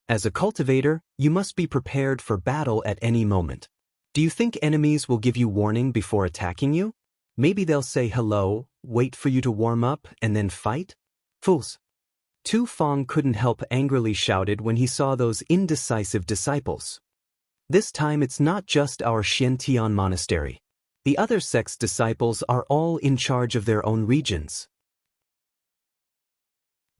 As a cultivator, you must be prepared for battle at any moment. Do you think enemies will give you warning before attacking you? Maybe they'll say hello, wait for you to warm up, and then fight? Fools. Tu Feng couldn't help angrily shouted when he saw those indecisive disciples. This time it's not just our Xiantian monastery. The other sect's disciples are all in charge of their own regions.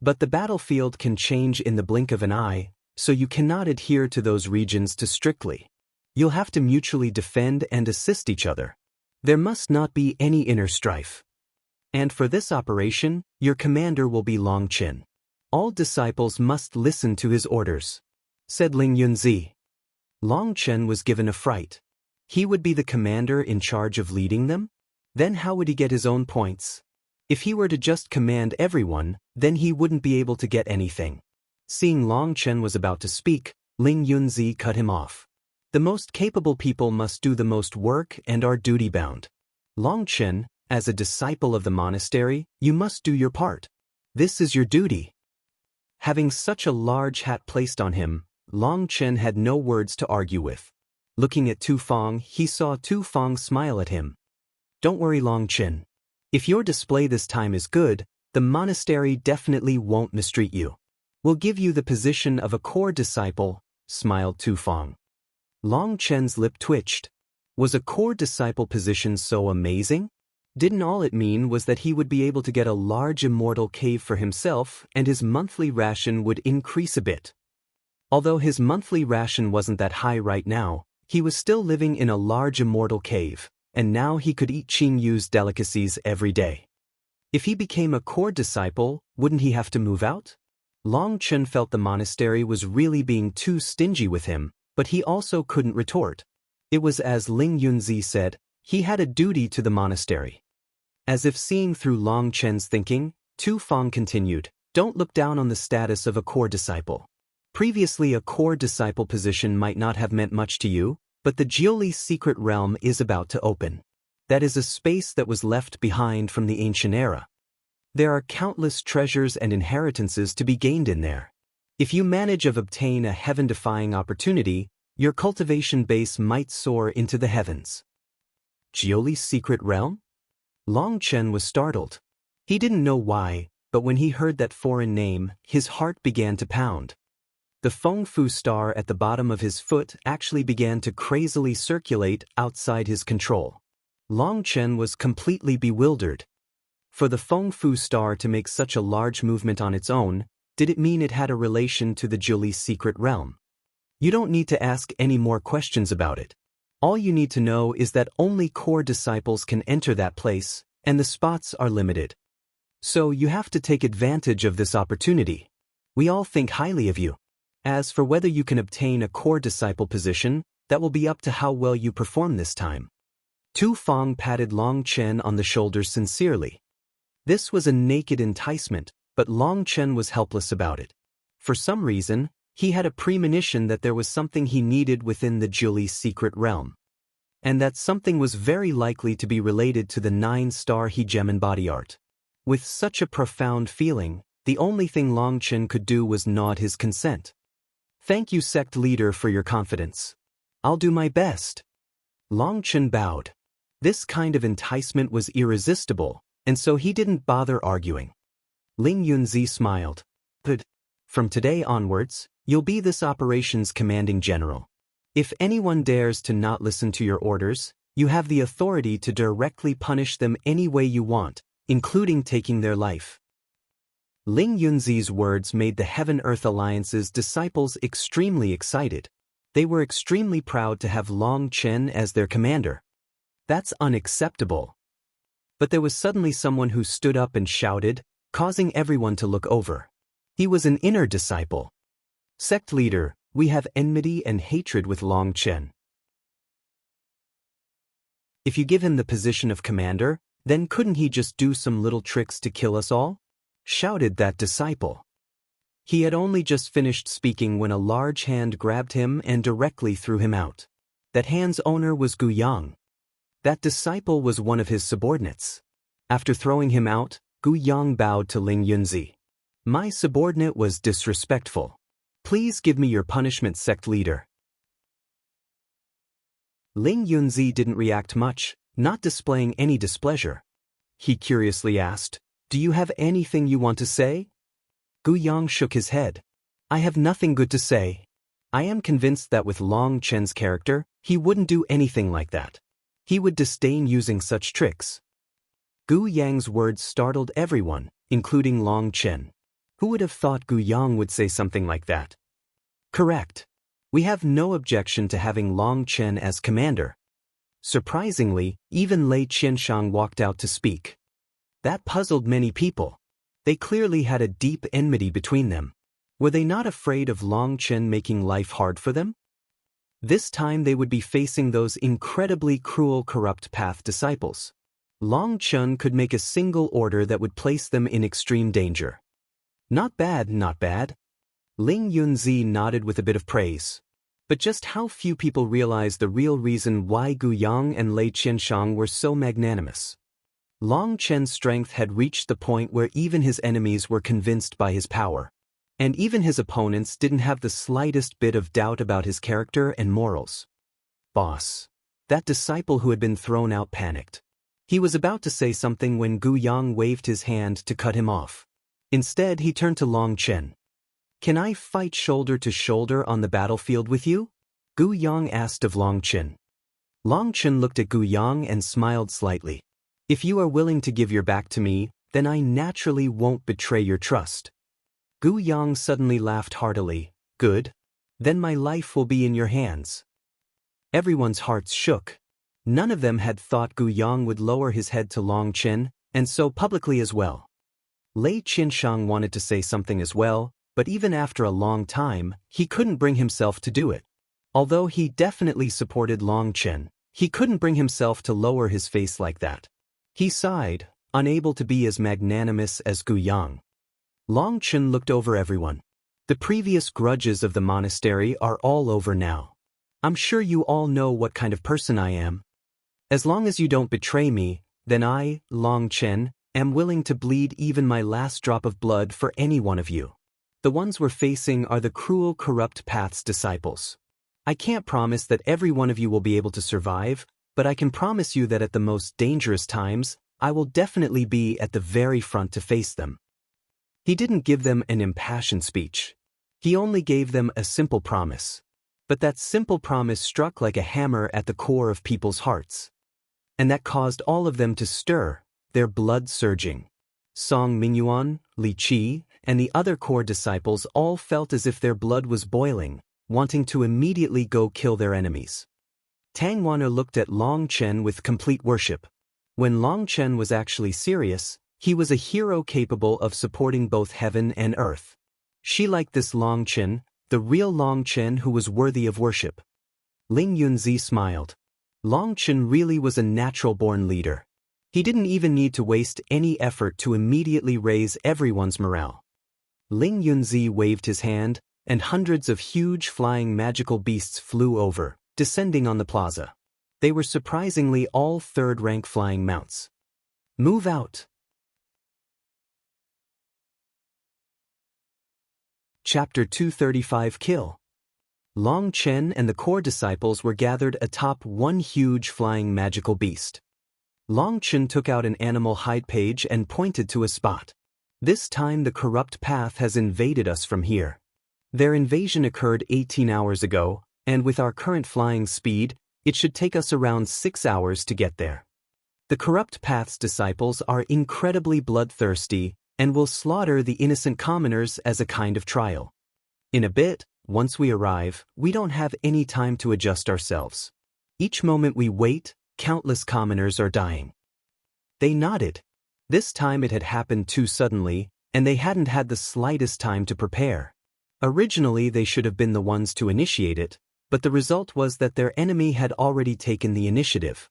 But the battlefield can change in the blink of an eye, so you cannot adhere to those regions too strictly. You'll have to mutually defend and assist each other. There must not be any inner strife. And for this operation, your commander will be Long Chen. All disciples must listen to his orders, said Ling Yunzi. Long Chen was given a fright. He would be the commander in charge of leading them? Then how would he get his own points? If he were to just command everyone, then he wouldn't be able to get anything. Seeing Long Chen was about to speak, Ling Yunzi cut him off. The most capable people must do the most work and are duty-bound. Long Chen, as a disciple of the monastery, you must do your part. This is your duty. Having such a large hat placed on him, Long Chen had no words to argue with. Looking at Tu Feng, he saw Tu Feng smile at him. Don't worry, Long Chen. If your display this time is good, the monastery definitely won't mistreat you. We'll give you the position of a core disciple, smiled Tu Feng. Long Chen's lip twitched. Was a core disciple position so amazing? Didn't all it mean was that he would be able to get a large immortal cave for himself and his monthly ration would increase a bit? Although his monthly ration wasn't that high right now, he was still living in a large immortal cave, and now he could eat Qing Yu's delicacies every day. If he became a core disciple, wouldn't he have to move out? Long Chen felt the monastery was really being too stingy with him, but he also couldn't retort. It was as Ling Yunzi said, he had a duty to the monastery. As if seeing through Long Chen's thinking, Tu Feng continued, don't look down on the status of a core disciple. Previously a core disciple position might not have meant much to you, but the Jioli's secret realm is about to open. That is a space that was left behind from the ancient era. There are countless treasures and inheritances to be gained in there. If you manage to obtain a heaven-defying opportunity, your cultivation base might soar into the heavens. Jioli's secret realm? Long Chen was startled. He didn't know why, but when he heard that foreign name, his heart began to pound. The Feng Fu star at the bottom of his foot actually began to crazily circulate outside his control. Long Chen was completely bewildered. For the Feng Fu star to make such a large movement on its own, did it mean it had a relation to the Jioli's secret realm? You don't need to ask any more questions about it. All you need to know is that only core disciples can enter that place, and the spots are limited. So you have to take advantage of this opportunity. We all think highly of you. As for whether you can obtain a core disciple position, that will be up to how well you perform this time. Tu Feng patted Long Chen on the shoulders sincerely. This was a naked enticement, but Long Chen was helpless about it. For some reason, he had a premonition that there was something he needed within the Jioli's secret realm. And that something was very likely to be related to the 9-star Hegemen body art. With such a profound feeling, the only thing Long Chen could do was nod his consent. Thank you, sect leader, for your confidence. I'll do my best. Long Chen bowed. This kind of enticement was irresistible, and so he didn't bother arguing. Ling Yunzi smiled. But from today onwards, you'll be this operation's commanding general. If anyone dares to not listen to your orders, you have the authority to directly punish them any way you want, including taking their life. Ling Yunzi's words made the Heaven-Earth Alliance's disciples extremely excited. They were extremely proud to have Long Chen as their commander. That's unacceptable. But there was suddenly someone who stood up and shouted, causing everyone to look over. He was an inner disciple. Sect leader, we have enmity and hatred with Long Chen. If you give him the position of commander, then couldn't he just do some little tricks to kill us all? Shouted that disciple. He had only just finished speaking when a large hand grabbed him and directly threw him out. That hand's owner was Gu Yang. That disciple was one of his subordinates. After throwing him out, Gu Yang bowed to Ling Yunzi. My subordinate was disrespectful. Please give me your punishment, sect leader. Ling Yunzi didn't react much, not displaying any displeasure. He curiously asked, do you have anything you want to say? Gu Yang shook his head. I have nothing good to say. I am convinced that with Long Chen's character, he wouldn't do anything like that. He would disdain using such tricks. Gu Yang's words startled everyone, including Long Chen. Who would have thought Gu Yang would say something like that? Correct. We have no objection to having Long Chen as commander. Surprisingly, even Lei Qianshang walked out to speak. That puzzled many people. They clearly had a deep enmity between them. Were they not afraid of Long Chen making life hard for them? This time they would be facing those incredibly cruel corrupt path disciples. Long Chun could make a single order that would place them in extreme danger. Not bad, not bad. Ling Yunzi nodded with a bit of praise. But just how few people realize the real reason why Gu Yang and Lei Qianshang were so magnanimous. Long Chen's strength had reached the point where even his enemies were convinced by his power. And even his opponents didn't have the slightest bit of doubt about his character and morals. Boss. That disciple who had been thrown out panicked. He was about to say something when Gu Yang waved his hand to cut him off. Instead, he turned to Long Chen. Can I fight shoulder to shoulder on the battlefield with you? Gu Yang asked of Long Chen. Long Chen looked at Gu Yang and smiled slightly. If you are willing to give your back to me, then I naturally won't betray your trust. Gu Yang suddenly laughed heartily. Good. Then my life will be in your hands. Everyone's hearts shook. None of them had thought Gu Yang would lower his head to Long Chen, and so publicly as well. Lei Qianshang wanted to say something as well, but even after a long time, he couldn't bring himself to do it. Although he definitely supported Long Chen, he couldn't bring himself to lower his face like that. He sighed, unable to be as magnanimous as Gu Yang. Long Chen looked over everyone. The previous grudges of the monastery are all over now. I'm sure you all know what kind of person I am. As long as you don't betray me, then I, Long Chen, am willing to bleed even my last drop of blood for any one of you. The ones we're facing are the cruel, corrupt path's disciples. I can't promise that every one of you will be able to survive, but I can promise you that at the most dangerous times, I will definitely be at the very front to face them. He didn't give them an impassioned speech. He only gave them a simple promise. But that simple promise struck like a hammer at the core of people's hearts. And that caused all of them to stir, their blood surging. Song Mingyuan, Li Qi, and the other core disciples all felt as if their blood was boiling, wanting to immediately go kill their enemies. Tang Wan'er looked at Long Chen with complete worship. When Long Chen was actually serious, he was a hero capable of supporting both heaven and earth. She liked this Long Chen, the real Long Chen who was worthy of worship. Ling Yunzi smiled. Long Chen really was a natural-born leader. He didn't even need to waste any effort to immediately raise everyone's morale. Ling Yunzi waved his hand, and hundreds of huge flying magical beasts flew over, descending on the plaza. They were surprisingly all third-rank flying mounts. Move out. Chapter 235 Kill. Long Chen and the core disciples were gathered atop one huge flying magical beast. Long Chen took out an animal hide page and pointed to a spot. This time the corrupt path has invaded us from here. Their invasion occurred 18 hours ago, and with our current flying speed, it should take us around 6 hours to get there. The corrupt path's disciples are incredibly bloodthirsty and will slaughter the innocent commoners as a kind of trial. In a bit, once we arrive, we don't have any time to adjust ourselves. Each moment we wait, countless commoners are dying. They nodded. This time it had happened too suddenly, and they hadn't had the slightest time to prepare. Originally they should have been the ones to initiate it, but the result was that their enemy had already taken the initiative.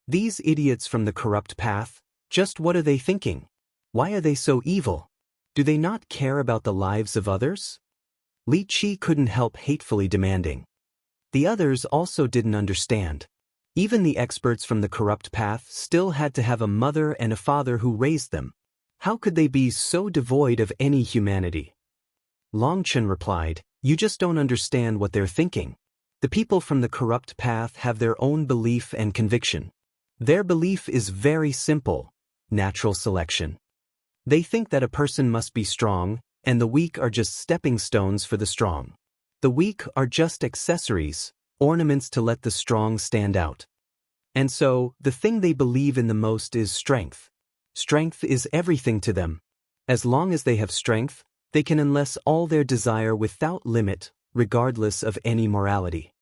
These idiots from the corrupt path, just what are they thinking? Why are they so evil? Do they not care about the lives of others? Li Qi couldn't help hatefully demanding. The others also didn't understand. Even the experts from the corrupt path still had to have a mother and a father who raised them. How could they be so devoid of any humanity? Long Chen replied, "You just don't understand what they're thinking. The people from the corrupt path have their own belief and conviction. Their belief is very simple: natural selection. They think that a person must be strong, and the weak are just stepping stones for the strong. The weak are just accessories, ornaments to let the strong stand out. And so, the thing they believe in the most is strength. Strength is everything to them. As long as they have strength, they can unleash all their desire without limit, regardless of any morality."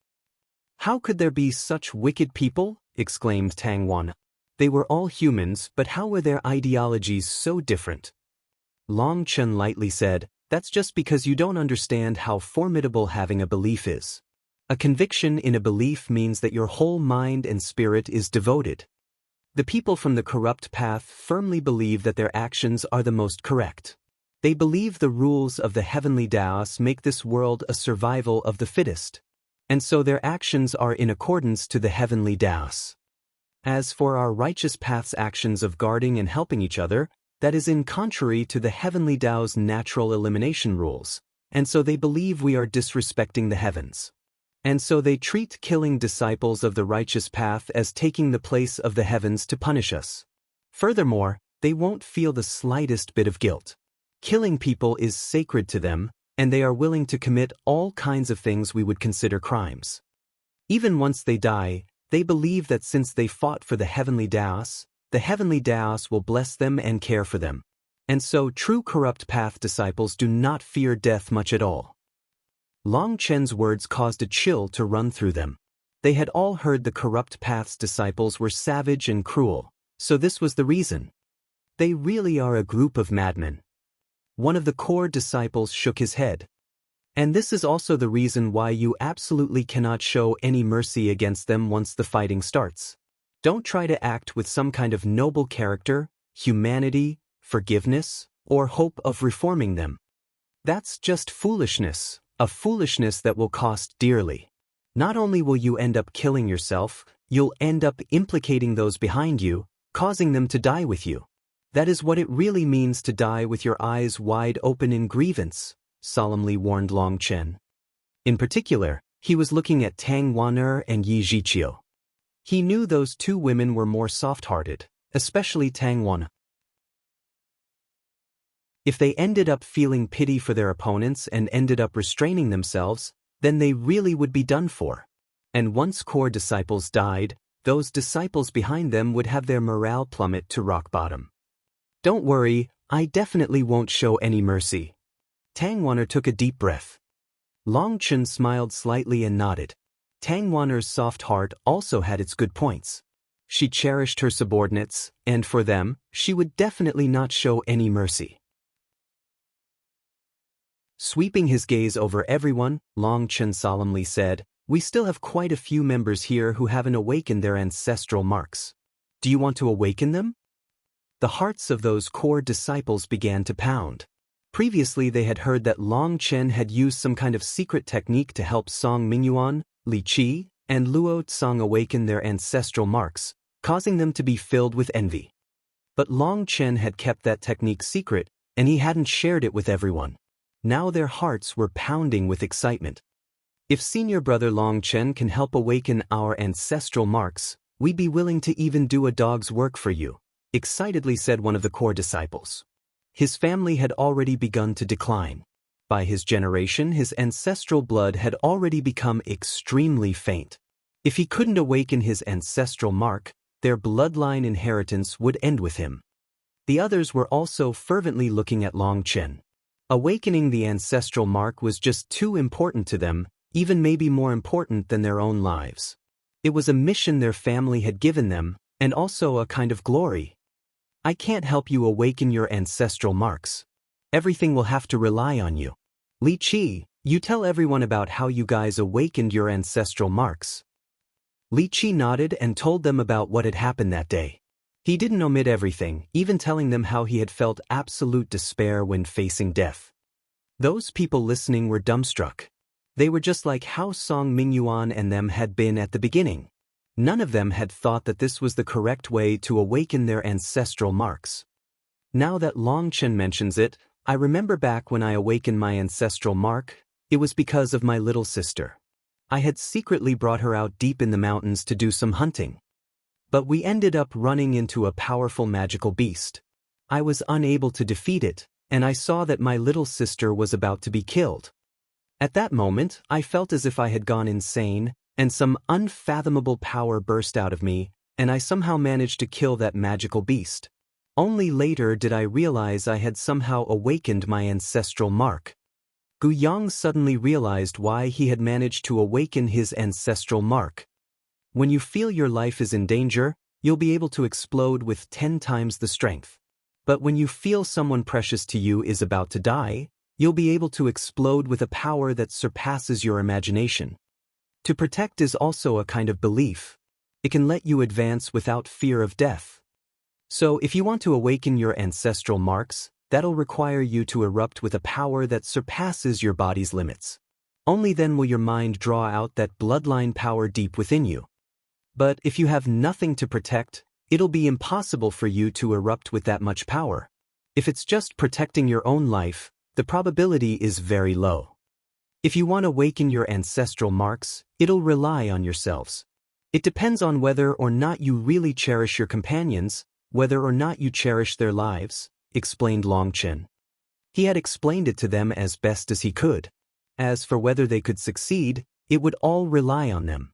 "How could there be such wicked people?" exclaimed Tang Wan. "They were all humans, but how were their ideologies so different?" Long Chen lightly said, "That's just because you don't understand how formidable having a belief is. A conviction in a belief means that your whole mind and spirit is devoted. The people from the corrupt path firmly believe that their actions are the most correct. They believe the rules of the heavenly Taos make this world a survival of the fittest, and so their actions are in accordance to the heavenly Taos. As for our righteous path's actions of guarding and helping each other, that is in contrary to the heavenly Tao's natural elimination rules, and so they believe we are disrespecting the heavens. And so they treat killing disciples of the righteous path as taking the place of the heavens to punish us. Furthermore, they won't feel the slightest bit of guilt. Killing people is sacred to them, and they are willing to commit all kinds of things we would consider crimes. Even once they die, they believe that since they fought for the heavenly Taos will bless them and care for them. And so true corrupt path disciples do not fear death much at all. Long Chen's words caused a chill to run through them. They had all heard the corrupt path's disciples were savage and cruel, so this was the reason. They really are a group of madmen. One of the core disciples shook his head. And this is also the reason why you absolutely cannot show any mercy against them once the fighting starts. Don't try to act with some kind of noble character, humanity, forgiveness, or hope of reforming them. That's just foolishness, a foolishness that will cost dearly. Not only will you end up killing yourself, you'll end up implicating those behind you, causing them to die with you. That is what it really means to die with your eyes wide open in grievance, solemnly warned Long Chen. In particular, he was looking at Tang Wan'er and Yi Zhiqiu. He knew those two women were more soft-hearted, especially Tang Wan'er. If they ended up feeling pity for their opponents and ended up restraining themselves, then they really would be done for. And once core disciples died, those disciples behind them would have their morale plummet to rock bottom. Don't worry, I definitely won't show any mercy. Tang Wan'er took a deep breath. Long Chen smiled slightly and nodded. Tang Wan'er's soft heart also had its good points. She cherished her subordinates, and for them, she would definitely not show any mercy. Sweeping his gaze over everyone, Long Chen solemnly said, "We still have quite a few members here who haven't awakened their ancestral marks. Do you want to awaken them?" The hearts of those core disciples began to pound. Previously they had heard that Long Chen had used some kind of secret technique to help Song Mingyuan, Li Qi, and Luo Tsang awaken their ancestral marks, causing them to be filled with envy. But Long Chen had kept that technique secret, and he hadn't shared it with everyone. Now their hearts were pounding with excitement. If senior brother Long Chen can help awaken our ancestral marks, we'd be willing to even do a dog's work for you, excitedly said one of the core disciples. His family had already begun to decline. By his generation, his ancestral blood had already become extremely faint. If he couldn't awaken his ancestral mark, their bloodline inheritance would end with him. The others were also fervently looking at Long Chen. Awakening the ancestral mark was just too important to them, even maybe more important than their own lives. It was a mission their family had given them, and also a kind of glory. I can't help you awaken your ancestral marks. Everything will have to rely on you. Li Qi, you tell everyone about how you guys awakened your ancestral marks. Li Qi nodded and told them about what had happened that day. He didn't omit everything, even telling them how he had felt absolute despair when facing death. Those people listening were dumbstruck. They were just like how Song Mingyuan and them had been at the beginning. None of them had thought that this was the correct way to awaken their ancestral marks. Now that Long Chen mentions it, I remember back when I awakened my ancestral mark, it was because of my little sister. I had secretly brought her out deep in the mountains to do some hunting. But we ended up running into a powerful magical beast. I was unable to defeat it, and I saw that my little sister was about to be killed. At that moment, I felt as if I had gone insane, and some unfathomable power burst out of me, and I somehow managed to kill that magical beast. Only later did I realize I had somehow awakened my ancestral mark. Gu Yang suddenly realized why he had managed to awaken his ancestral mark. When you feel your life is in danger, you'll be able to explode with 10 times the strength. But when you feel someone precious to you is about to die, you'll be able to explode with a power that surpasses your imagination. To protect is also a kind of belief. It can let you advance without fear of death. So if you want to awaken your ancestral marks, that'll require you to erupt with a power that surpasses your body's limits. Only then will your mind draw out that bloodline power deep within you. But if you have nothing to protect, it'll be impossible for you to erupt with that much power. If it's just protecting your own life, the probability is very low. If you want to awaken your ancestral marks, it'll rely on yourselves. It depends on whether or not you really cherish your companions, whether or not you cherish their lives, explained Long Chen. He had explained it to them as best as he could. As for whether they could succeed, it would all rely on them.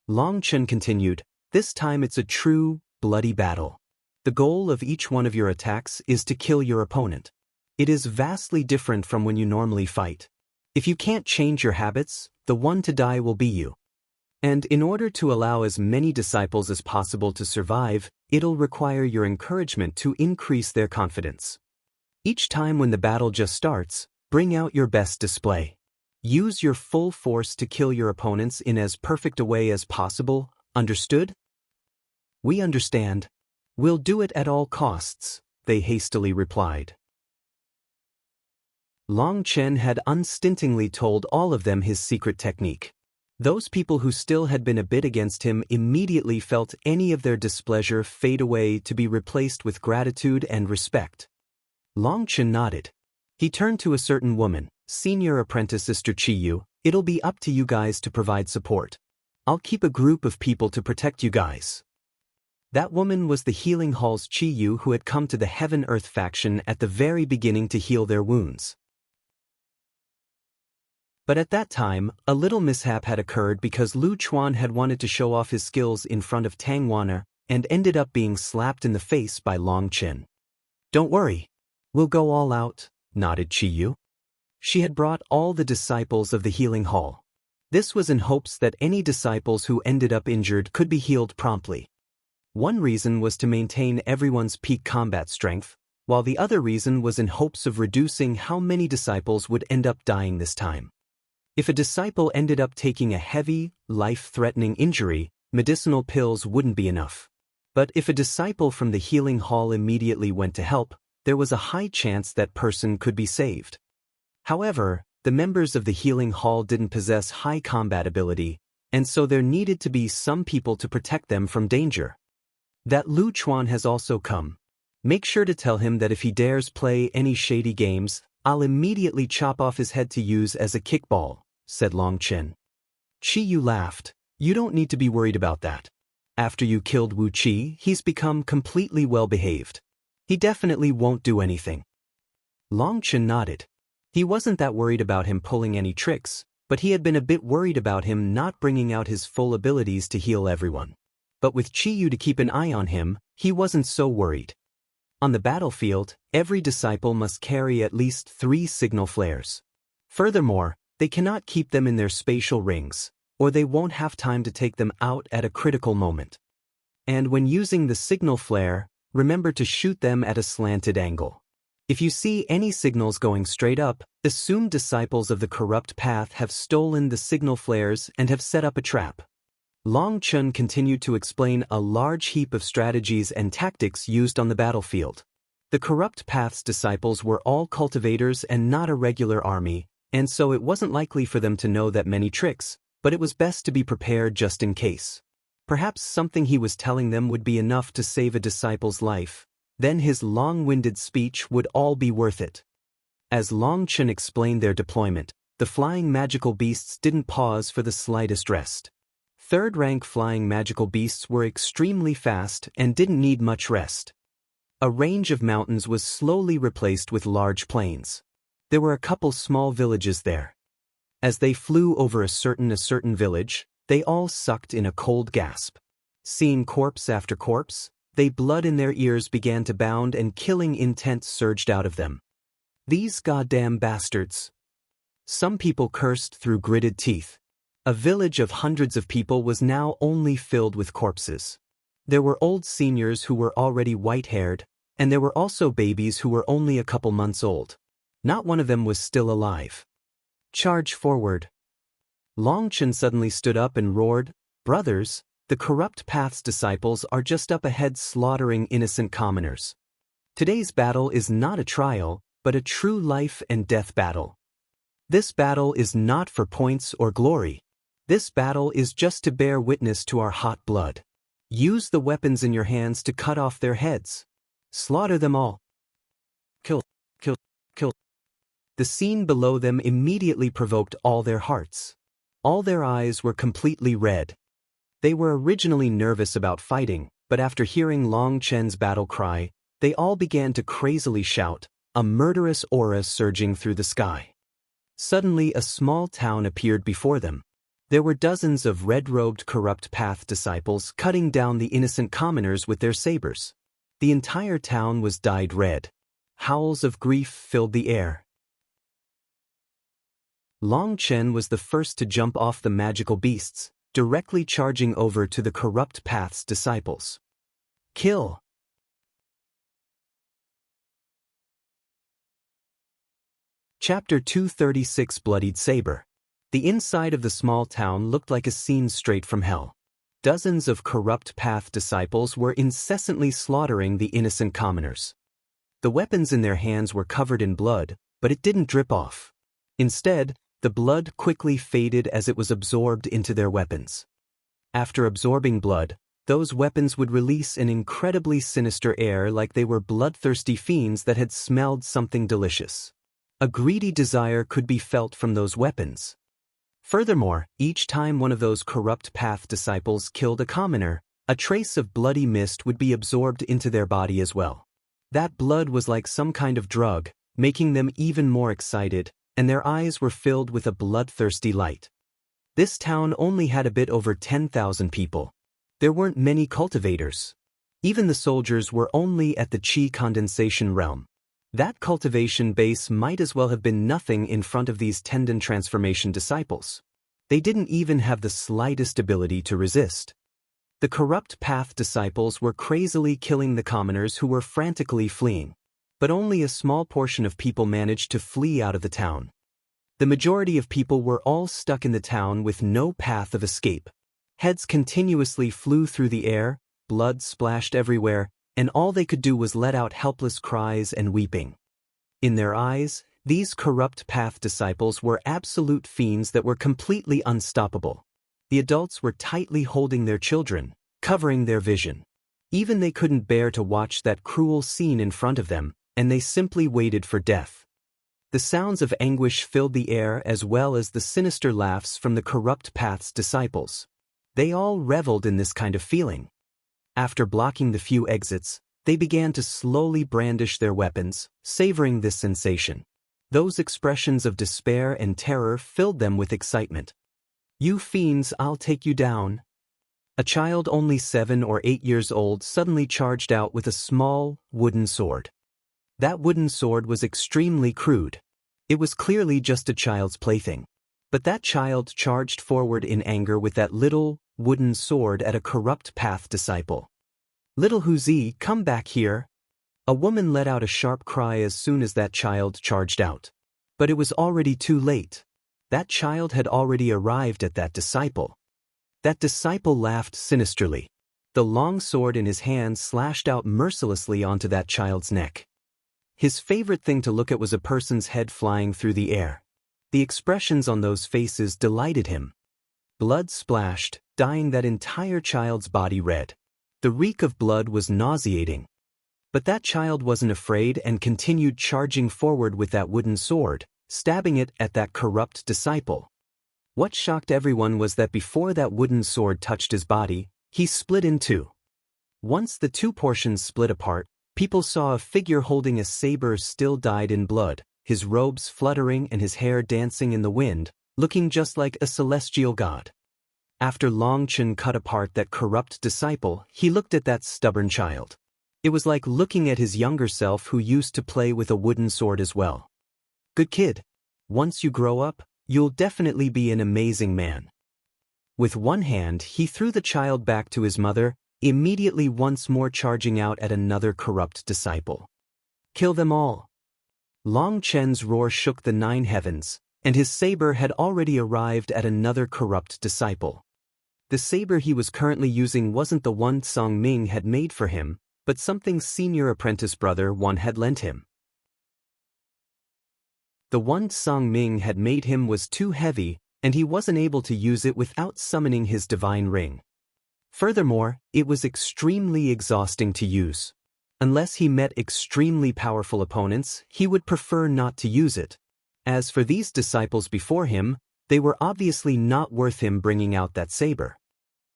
Long Chen continued, this time it's a true, bloody battle. The goal of each one of your attacks is to kill your opponent. It is vastly different from when you normally fight. If you can't change your habits, the one to die will be you. And in order to allow as many disciples as possible to survive, it'll require your encouragement to increase their confidence. Each time when the battle just starts, bring out your best display. Use your full force to kill your opponents in as perfect a way as possible, understood? We understand. We'll do it at all costs, they hastily replied. Long Chen had unstintingly told all of them his secret technique. Those people who still had been a bit against him immediately felt any of their displeasure fade away to be replaced with gratitude and respect. Long Chen nodded. He turned to a certain woman, Senior Apprentice Sister Chiyu, it'll be up to you guys to provide support. I'll keep a group of people to protect you guys. That woman was the Healing Hall's Chiyu who had come to the Heaven-Earth faction at the very beginning to heal their wounds. But at that time, a little mishap had occurred because Lu Chuan had wanted to show off his skills in front of Tang Wana and ended up being slapped in the face by Long Chen. Don't worry. We'll go all out, nodded Chiyu. She had brought all the disciples of the Healing Hall. This was in hopes that any disciples who ended up injured could be healed promptly. One reason was to maintain everyone's peak combat strength, while the other reason was in hopes of reducing how many disciples would end up dying this time. If a disciple ended up taking a heavy, life-threatening injury, medicinal pills wouldn't be enough. But if a disciple from the Healing Hall immediately went to help, there was a high chance that person could be saved. However, the members of the Healing Hall didn't possess high combat ability, and so there needed to be some people to protect them from danger. That Lu Chuan has also come. Make sure to tell him that if he dares play any shady games, I'll immediately chop off his head to use as a kickball, said Long Chen. Chiyu laughed. You don't need to be worried about that. After you killed Wu Qi, he's become completely well-behaved. He definitely won't do anything. Long Chen nodded. He wasn't that worried about him pulling any tricks, but he had been a bit worried about him not bringing out his full abilities to heal everyone. But with Chiyu to keep an eye on him, he wasn't so worried. On the battlefield, every disciple must carry at least 3 signal flares. Furthermore, they cannot keep them in their spatial rings, or they won't have time to take them out at a critical moment. And when using the signal flare, remember to shoot them at a slanted angle. If you see any signals going straight up, assume disciples of the corrupt path have stolen the signal flares and have set up a trap. Long Chen continued to explain a large heap of strategies and tactics used on the battlefield. The corrupt path's disciples were all cultivators and not a regular army, and so it wasn't likely for them to know that many tricks, but it was best to be prepared just in case. Perhaps something he was telling them would be enough to save a disciple's life. Then his long-winded speech would all be worth it. As Long Chen explained their deployment, the flying magical beasts didn't pause for the slightest rest. Third-rank flying magical beasts were extremely fast and didn't need much rest. A range of mountains was slowly replaced with large plains. There were a couple small villages there. As they flew over a certain village, they all sucked in a cold gasp. Seeing corpse after corpse, blood in their ears began to bound and killing intent surged out of them. These goddamn bastards. Some people cursed through gritted teeth. A village of hundreds of people was now only filled with corpses. There were old seniors who were already white-haired, and there were also babies who were only a couple months old. Not one of them was still alive. Charge forward. Long Chen suddenly stood up and roared, Brothers, The corrupt path's disciples are just up ahead slaughtering innocent commoners. Today's battle is not a trial, but a true life and death battle. This battle is not for points or glory. This battle is just to bear witness to our hot blood. Use the weapons in your hands to cut off their heads. Slaughter them all. Kill, kill, kill. The scene below them immediately provoked all their hearts. All their eyes were completely red. They were originally nervous about fighting, but after hearing Long Chen's battle cry, they all began to crazily shout, a murderous aura surging through the sky. Suddenly a small town appeared before them. There were dozens of red-robed corrupt path disciples cutting down the innocent commoners with their sabers. The entire town was dyed red. Howls of grief filled the air. Long Chen was the first to jump off the magical beasts, directly charging over to the corrupt path's disciples. Kill! Chapter 236 Bloodied Saber. The inside of the small town looked like a scene straight from hell. Dozens of corrupt path disciples were incessantly slaughtering the innocent commoners. The weapons in their hands were covered in blood, but it didn't drip off. Instead, the blood quickly faded as it was absorbed into their weapons. After absorbing blood, those weapons would release an incredibly sinister air like they were bloodthirsty fiends that had smelled something delicious. A greedy desire could be felt from those weapons. Furthermore, each time one of those corrupt path disciples killed a commoner, a trace of bloody mist would be absorbed into their body as well. That blood was like some kind of drug, making them even more excited, and their eyes were filled with a bloodthirsty light. This town only had a bit over 10,000 people. There weren't many cultivators. Even the soldiers were only at the chi condensation realm. That cultivation base might as well have been nothing in front of these tendon transformation disciples. They didn't even have the slightest ability to resist. The corrupt path disciples were crazily killing the commoners who were frantically fleeing. But only a small portion of people managed to flee out of the town. The majority of people were all stuck in the town with no path of escape. Heads continuously flew through the air, blood splashed everywhere, and all they could do was let out helpless cries and weeping. In their eyes, these corrupt path disciples were absolute fiends that were completely unstoppable. The adults were tightly holding their children, covering their vision. Even they couldn't bear to watch that cruel scene in front of them, and they simply waited for death. The sounds of anguish filled the air as well as the sinister laughs from the corrupt path's disciples. They all reveled in this kind of feeling. After blocking the few exits, they began to slowly brandish their weapons, savoring this sensation. Those expressions of despair and terror filled them with excitement. You fiends, I'll take you down. A child only 7 or 8 years old suddenly charged out with a small, wooden sword. That wooden sword was extremely crude. It was clearly just a child's plaything. But that child charged forward in anger with that little, wooden sword at a corrupt path disciple. Little Huzi, come back here. A woman let out a sharp cry as soon as that child charged out. But it was already too late. That child had already arrived at that disciple. That disciple laughed sinisterly. The long sword in his hand slashed out mercilessly onto that child's neck. His favorite thing to look at was a person's head flying through the air. The expressions on those faces delighted him. Blood splashed, dyeing that entire child's body red. The reek of blood was nauseating. But that child wasn't afraid and continued charging forward with that wooden sword, stabbing it at that corrupt disciple. What shocked everyone was that before that wooden sword touched his body, he split in two. Once the two portions split apart, people saw a figure holding a saber still dyed in blood, his robes fluttering and his hair dancing in the wind, looking just like a celestial god. After Long Chen cut apart that corrupt disciple, he looked at that stubborn child. It was like looking at his younger self who used to play with a wooden sword as well. Good kid. Once you grow up, you'll definitely be an amazing man. With one hand, he threw the child back to his mother, immediately once more charging out at another corrupt disciple. Kill them all. Long Chen's roar shook the 9 heavens, and his saber had already arrived at another corrupt disciple. The saber he was currently using wasn't the one Song Ming had made for him, but something senior apprentice brother Wan had lent him. The one Song Ming had made him was too heavy, and he wasn't able to use it without summoning his divine ring. Furthermore, it was extremely exhausting to use. Unless he met extremely powerful opponents, he would prefer not to use it. As for these disciples before him, they were obviously not worth him bringing out that saber.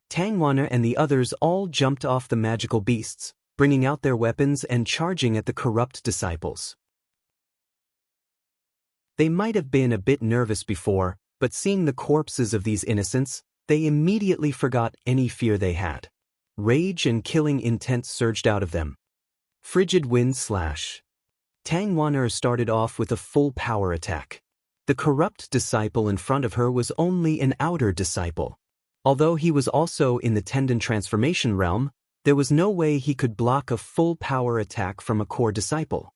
Tang Wanna and the others all jumped off the magical beasts, bringing out their weapons and charging at the corrupt disciples. They might have been a bit nervous before, but seeing the corpses of these innocents, they immediately forgot any fear they had. Rage and killing intent surged out of them. Frigid wind slash. Tang Wanna started off with a full power attack. The corrupt disciple in front of her was only an outer disciple. Although he was also in the tendon transformation realm, there was no way he could block a full power attack from a core disciple.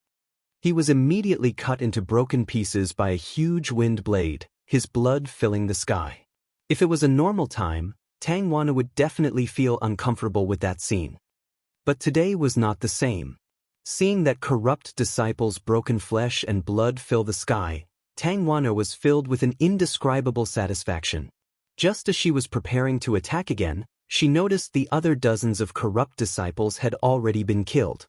He was immediately cut into broken pieces by a huge wind blade, his blood filling the sky. If it was a normal time, Tang Wanna would definitely feel uncomfortable with that scene. But today was not the same. Seeing that corrupt disciple's broken flesh and blood fill the sky, Tang Wanna was filled with an indescribable satisfaction. Just as she was preparing to attack again, she noticed the other dozens of corrupt disciples had already been killed.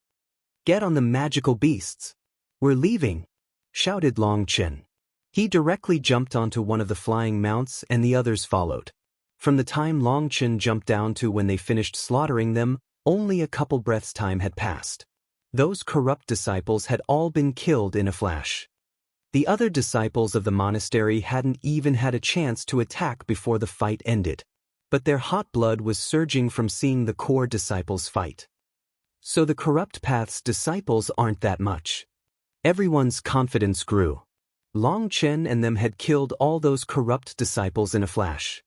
"Get on the magical beasts! We're leaving!" shouted Long Chen. He directly jumped onto one of the flying mounts and the others followed. From the time Long Chen jumped down to when they finished slaughtering them, only a couple breaths' time had passed. Those corrupt disciples had all been killed in a flash. The other disciples of the monastery hadn't even had a chance to attack before the fight ended. But their hot blood was surging from seeing the core disciples fight. So the corrupt path's disciples aren't that much. Everyone's confidence grew. Long Chen and them had killed all those corrupt disciples in a flash.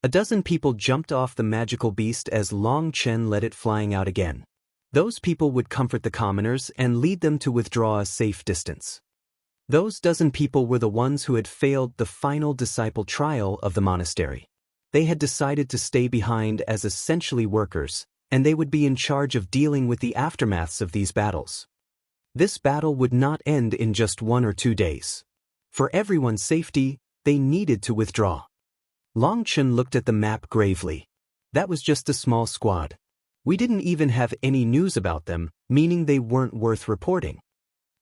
A dozen people jumped off the magical beast as Long Chen let it flying out again. Those people would comfort the commoners and lead them to withdraw a safe distance. Those dozen people were the ones who had failed the final disciple trial of the monastery. They had decided to stay behind as essentially workers, and they would be in charge of dealing with the aftermaths of these battles. This battle would not end in just 1 or 2 days. For everyone's safety, they needed to withdraw. Long Chen looked at the map gravely. That was just a small squad. We didn't even have any news about them, meaning they weren't worth reporting.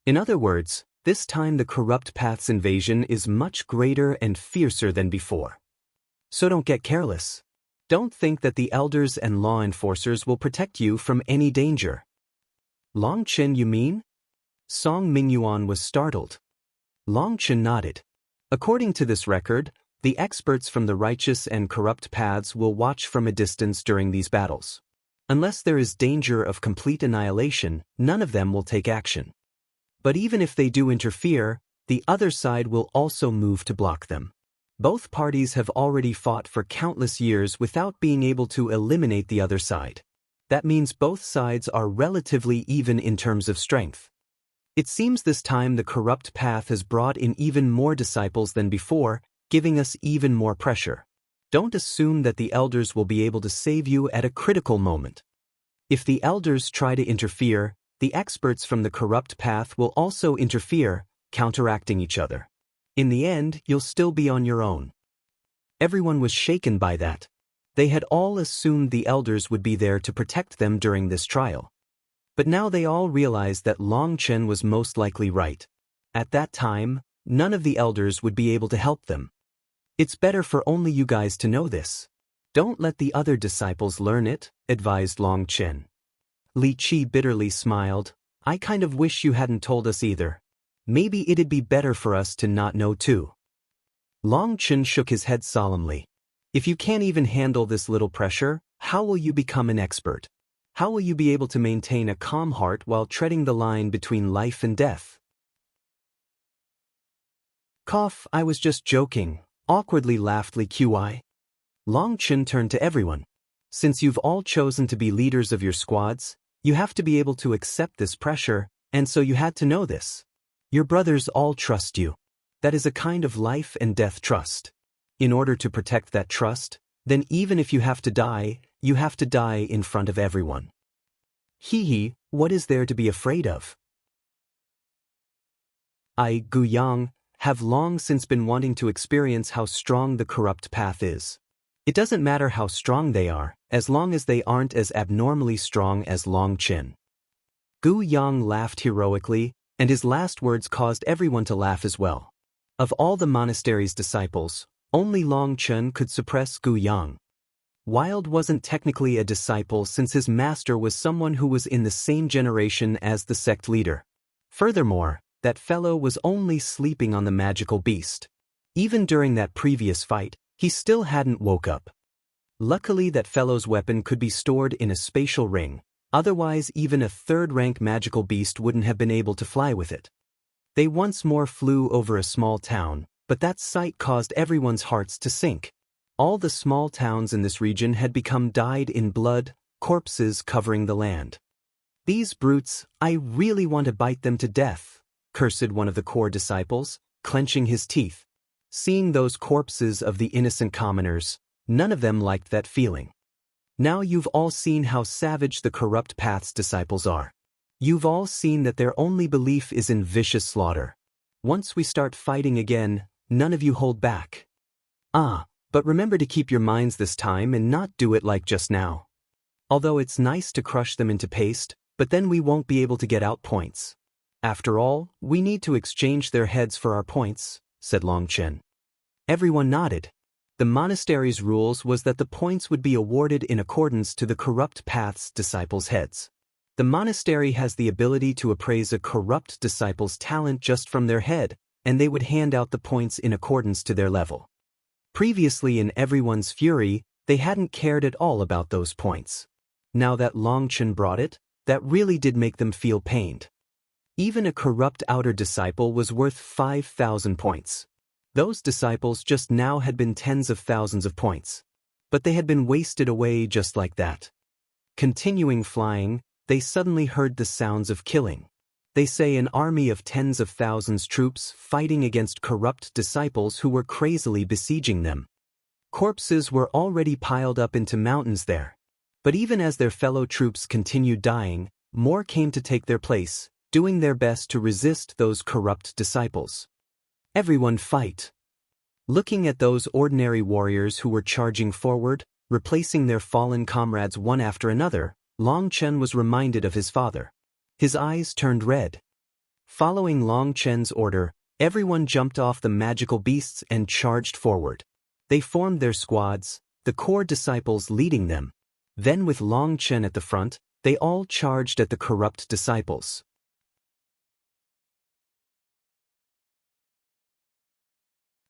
In other words, this time the corrupt path's invasion is much greater and fiercer than before. So don't get careless. Don't think that the elders and law enforcers will protect you from any danger. Long Chen, you mean? Song Mingyuan was startled. Long Chen nodded. According to this record, the experts from the righteous and corrupt paths will watch from a distance during these battles. Unless there is danger of complete annihilation, none of them will take action. But even if they do interfere, the other side will also move to block them. Both parties have already fought for countless years without being able to eliminate the other side. That means both sides are relatively even in terms of strength. It seems this time the corrupt path has brought in even more disciples than before, giving us even more pressure. Don't assume that the elders will be able to save you at a critical moment. If the elders try to interfere, the experts from the corrupt path will also interfere, counteracting each other. In the end, you'll still be on your own. Everyone was shaken by that. They had all assumed the elders would be there to protect them during this trial. But now they all realized that Long Chen was most likely right. At that time, none of the elders would be able to help them. It's better for only you guys to know this. Don't let the other disciples learn it, advised Long Chen. Li Qi bitterly smiled. I kind of wish you hadn't told us either. Maybe it'd be better for us to not know too. Long Chen shook his head solemnly. If you can't even handle this little pressure, how will you become an expert? How will you be able to maintain a calm heart while treading the line between life and death? Cough, I was just joking, awkwardly laughed Li Qi. Long Chen turned to everyone. Since you've all chosen to be leaders of your squads, you have to be able to accept this pressure, and so you had to know this. Your brothers all trust you. That is a kind of life and death trust. In order to protect that trust, Then even if you have to die in front of everyone. Hee, what is there to be afraid of? I, Gu Yang, have long since been wanting to experience how strong the corrupt path is. It doesn't matter how strong they are, as long as they aren't as abnormally strong as Long Chen. Gu Yang laughed heroically, and his last words caused everyone to laugh as well. Of all the monastery's disciples, only Long Chen could suppress Gu Yang. Wild wasn't technically a disciple since his master was someone who was in the same generation as the sect leader. Furthermore, that fellow was only sleeping on the magical beast. Even during that previous fight, he still hadn't woke up. Luckily that fellow's weapon could be stored in a spatial ring, otherwise even a third-rank magical beast wouldn't have been able to fly with it. They once more flew over a small town, but that sight caused everyone's hearts to sink. All the small towns in this region had become dyed in blood, corpses covering the land. These brutes, I really want to bite them to death, cursed one of the core disciples, clenching his teeth. Seeing those corpses of the innocent commoners, none of them liked that feeling. Now you've all seen how savage the corrupt path's disciples are. You've all seen that their only belief is in vicious slaughter. Once we start fighting again, none of you hold back. But remember to keep your minds this time and not do it like just now. Although it's nice to crush them into paste, but then we won't be able to get out points. After all, we need to exchange their heads for our points, said Long Chen. Everyone nodded. The monastery's rules was that the points would be awarded in accordance to the corrupt path's disciples' heads. The monastery has the ability to appraise a corrupt disciple's talent just from their head, and they would hand out the points in accordance to their level. Previously in everyone's fury, they hadn't cared at all about those points. Now that Long Chen brought it, that really did make them feel pained. Even a corrupt outer disciple was worth 5,000 points. Those disciples just now had been tens of thousands of points. But they had been wasted away just like that. Continuing flying, they suddenly heard the sounds of killing. They say an army of tens of thousands troops fighting against corrupt disciples who were crazily besieging them. Corpses were already piled up into mountains there. But even as their fellow troops continued dying, more came to take their place, doing their best to resist those corrupt disciples. Everyone fight. Looking at those ordinary warriors who were charging forward, replacing their fallen comrades one after another, Long Chen was reminded of his father. His eyes turned red. Following Long Chen's order, everyone jumped off the magical beasts and charged forward. They formed their squads, the core disciples leading them. Then with Long Chen at the front, they all charged at the corrupt disciples.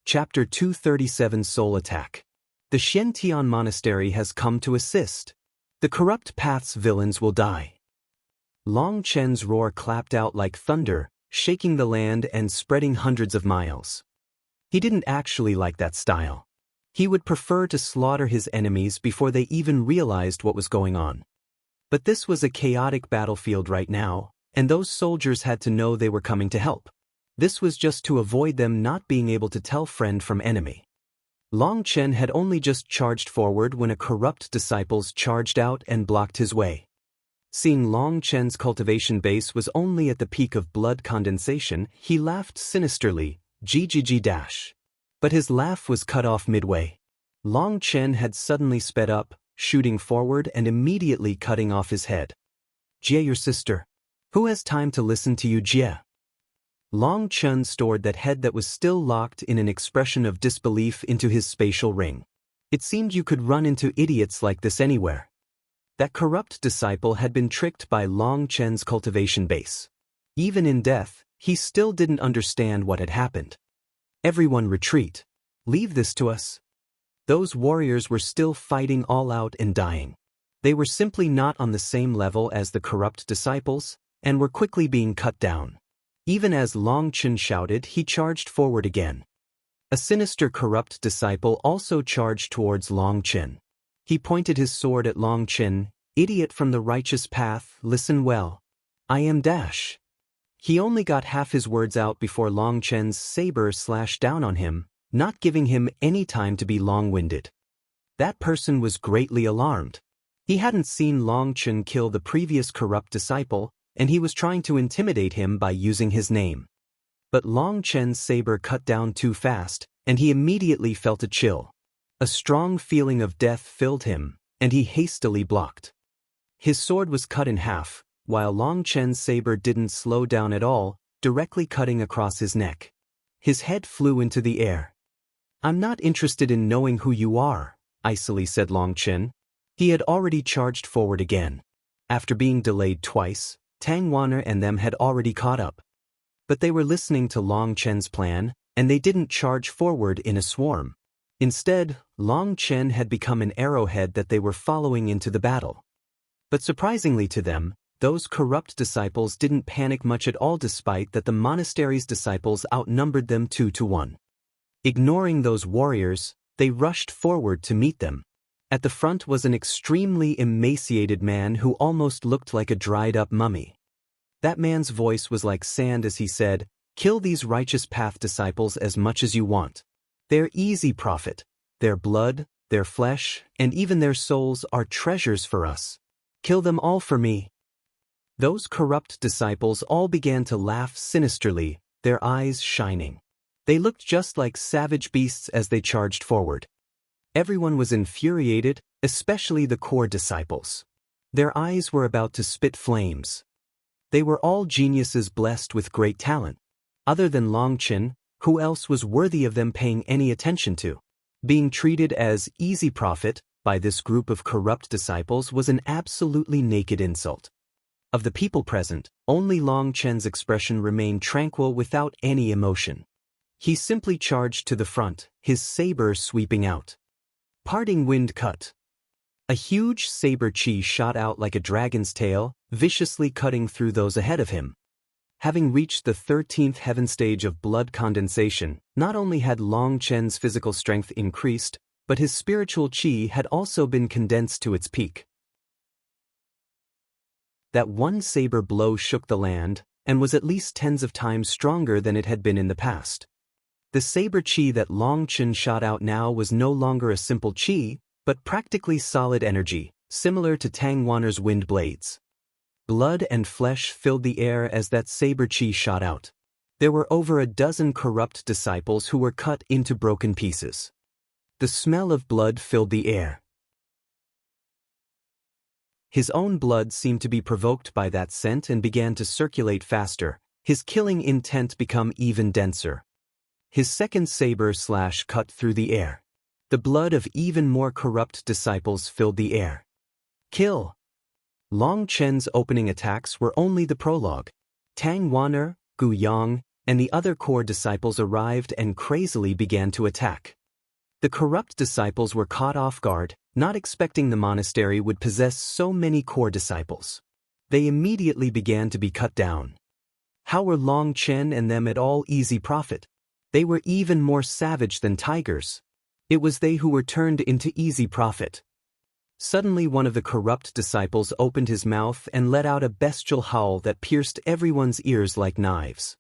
Chapter 237 Soul Attack. The Xiantian Monastery has come to assist. The corrupt path's villains will die. Long Chen's roar clapped out like thunder, shaking the land and spreading hundreds of miles. He didn't actually like that style. He would prefer to slaughter his enemies before they even realized what was going on. But this was a chaotic battlefield right now, and those soldiers had to know they were coming to help. This was just to avoid them not being able to tell friend from enemy. Long Chen had only just charged forward when a corrupt disciples charged out and blocked his way. Seeing Long Chen's cultivation base was only at the peak of blood condensation, he laughed sinisterly, GGG-. But his laugh was cut off midway. Long Chen had suddenly sped up, shooting forward and immediately cutting off his head. Jie, your sister. Who has time to listen to you, Jie? Long Chen stored that head that was still locked in an expression of disbelief into his spatial ring. It seemed you could run into idiots like this anywhere. That corrupt disciple had been tricked by Long Chen's cultivation base. Even in death, he still didn't understand what had happened. Everyone retreat. Leave this to us. Those warriors were still fighting all out and dying. They were simply not on the same level as the corrupt disciples, and were quickly being cut down. Even as Long Chen shouted, he charged forward again. A sinister corrupt disciple also charged towards Long Chen. He pointed his sword at Long Chen. Idiot from the righteous path, listen well. I am Dash. He only got half his words out before Long Chen's saber slashed down on him, not giving him any time to be long-winded. That person was greatly alarmed. He hadn't seen Long Chen kill the previous corrupt disciple, and he was trying to intimidate him by using his name. But Long Chen's saber cut down too fast, and he immediately felt a chill. A strong feeling of death filled him, and he hastily blocked. His sword was cut in half, while Long Chen's saber didn't slow down at all, directly cutting across his neck. His head flew into the air. "I'm not interested in knowing who you are," icily said Long Chen. He had already charged forward again. After being delayed twice, Tang Wanner and them had already caught up. But they were listening to Long Chen's plan, and they didn't charge forward in a swarm. Instead, Long Chen had become an arrowhead that they were following into the battle. But surprisingly to them, those corrupt disciples didn't panic much at all, despite that the monastery's disciples outnumbered them 2-1. Ignoring those warriors, they rushed forward to meet them. At the front was an extremely emaciated man who almost looked like a dried-up mummy. That man's voice was like sand as he said, "Kill these righteous path disciples as much as you want. They're easy profit. Their blood, their flesh, and even their souls are treasures for us. Kill them all for me." Those corrupt disciples all began to laugh sinisterly, their eyes shining. They looked just like savage beasts as they charged forward. Everyone was infuriated, especially the core disciples. Their eyes were about to spit flames. They were all geniuses blessed with great talent. Other than Long Chen, who else was worthy of them paying any attention to? Being treated as easy profit by this group of corrupt disciples was an absolutely naked insult. Of the people present, only Long Chen's expression remained tranquil without any emotion. He simply charged to the front, his saber sweeping out. Parting wind cut. A huge saber chi shot out like a dragon's tail, viciously cutting through those ahead of him. Having reached the 13th heaven stage of blood condensation, not only had Long Chen's physical strength increased, but his spiritual chi had also been condensed to its peak. That one saber blow shook the land, and was at least tens of times stronger than it had been in the past. The saber chi that Long Chen shot out now was no longer a simple chi, but practically solid energy, similar to Tang Wanner's wind blades. Blood and flesh filled the air as that saber chi shot out. There were over a dozen corrupt disciples who were cut into broken pieces. The smell of blood filled the air. His own blood seemed to be provoked by that scent and began to circulate faster, his killing intent become even denser. His second saber slash cut through the air. The blood of even more corrupt disciples filled the air. Kill! Long Chen's opening attacks were only the prologue. Tang Wanner, Gu Yang, and the other core disciples arrived and crazily began to attack. The corrupt disciples were caught off guard, not expecting the monastery would possess so many core disciples. They immediately began to be cut down. How were Long Chen and them at all easy profit? They were even more savage than tigers. It was they who were turned into easy profit. Suddenly one of the corrupt disciples opened his mouth and let out a bestial howl that pierced everyone's ears like knives.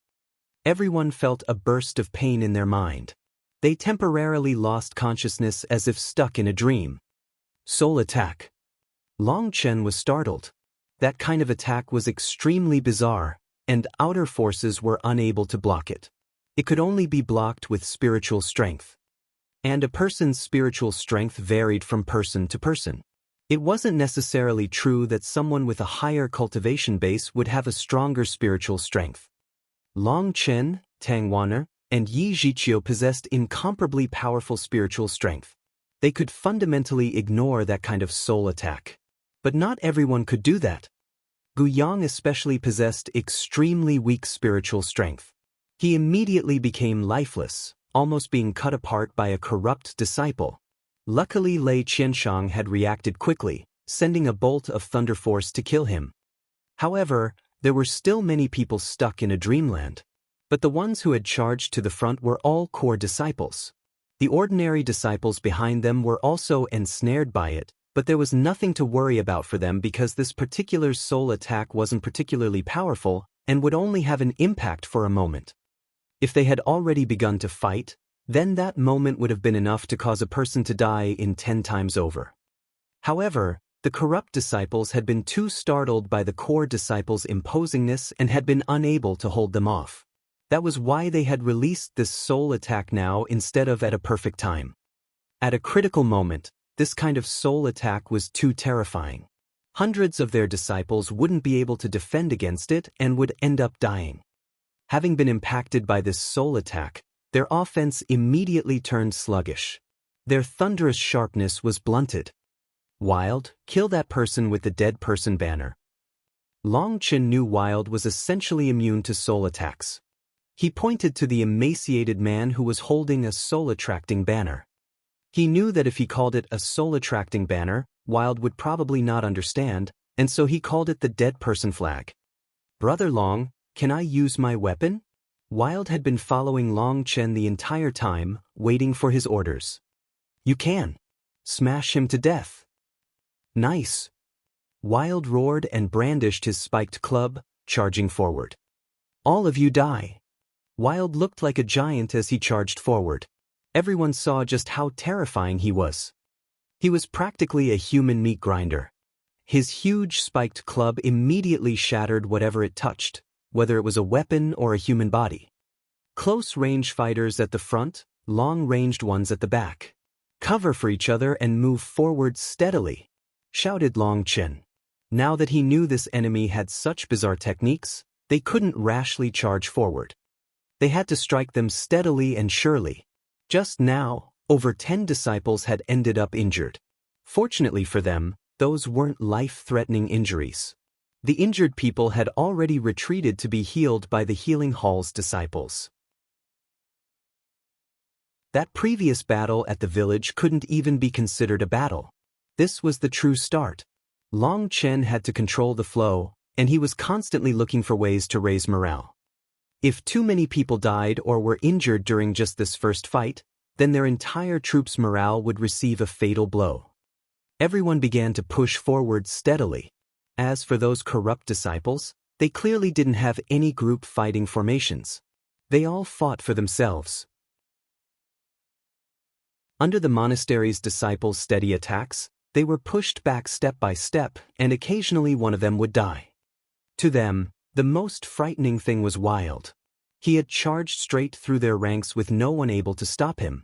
Everyone felt a burst of pain in their mind. They temporarily lost consciousness as if stuck in a dream. Soul attack. Long Chen was startled. That kind of attack was extremely bizarre, and outer forces were unable to block it. It could only be blocked with spiritual strength. And a person's spiritual strength varied from person to person. It wasn't necessarily true that someone with a higher cultivation base would have a stronger spiritual strength. Long Chen, Tang Wanner, and Yi Zhiqiu possessed incomparably powerful spiritual strength. They could fundamentally ignore that kind of soul attack. But not everyone could do that. Gu Yang especially possessed extremely weak spiritual strength. He immediately became lifeless, almost being cut apart by a corrupt disciple. Luckily Lei Qianshang had reacted quickly, sending a bolt of thunder force to kill him. However, there were still many people stuck in a dreamland. But the ones who had charged to the front were all core disciples. The ordinary disciples behind them were also ensnared by it, but there was nothing to worry about for them because this particular soul attack wasn't particularly powerful and would only have an impact for a moment. If they had already begun to fight, then that moment would have been enough to cause a person to die in 10 times over. However, the corrupt disciples had been too startled by the core disciples' imposingness and had been unable to hold them off. That was why they had released this soul attack now instead of at a perfect time. At a critical moment, this kind of soul attack was too terrifying. Hundreds of their disciples wouldn't be able to defend against it and would end up dying. Having been impacted by this soul attack, their offense immediately turned sluggish. Their thunderous sharpness was blunted. Wild, kill that person with the dead person banner. Long Chen knew Wild was essentially immune to soul attacks. He pointed to the emaciated man who was holding a soul-attracting banner. He knew that if he called it a soul-attracting banner, Wild would probably not understand, and so he called it the dead person flag. Brother Long, can I use my weapon? Wild had been following Long Chen the entire time, waiting for his orders. You can. Smash him to death. Nice. Wild roared and brandished his spiked club, charging forward. All of you die. Wild looked like a giant as he charged forward. Everyone saw just how terrifying he was. He was practically a human meat grinder. His huge spiked club immediately shattered whatever it touched, whether it was a weapon or a human body. Close-range fighters at the front, long-ranged ones at the back. Cover for each other and move forward steadily, shouted Long Chen. Now that he knew this enemy had such bizarre techniques, they couldn't rashly charge forward. They had to strike them steadily and surely. Just now, over 10 disciples had ended up injured. Fortunately for them, those weren't life-threatening injuries. The injured people had already retreated to be healed by the healing hall's disciples. That previous battle at the village couldn't even be considered a battle. This was the true start. Long Chen had to control the flow, and he was constantly looking for ways to raise morale. If too many people died or were injured during just this first fight, then their entire troop's morale would receive a fatal blow. Everyone began to push forward steadily. As for those corrupt disciples, they clearly didn't have any group fighting formations. They all fought for themselves. Under the monastery's disciples' steady attacks, they were pushed back step by step, and occasionally one of them would die. To them, the most frightening thing was Wild. He had charged straight through their ranks with no one able to stop him.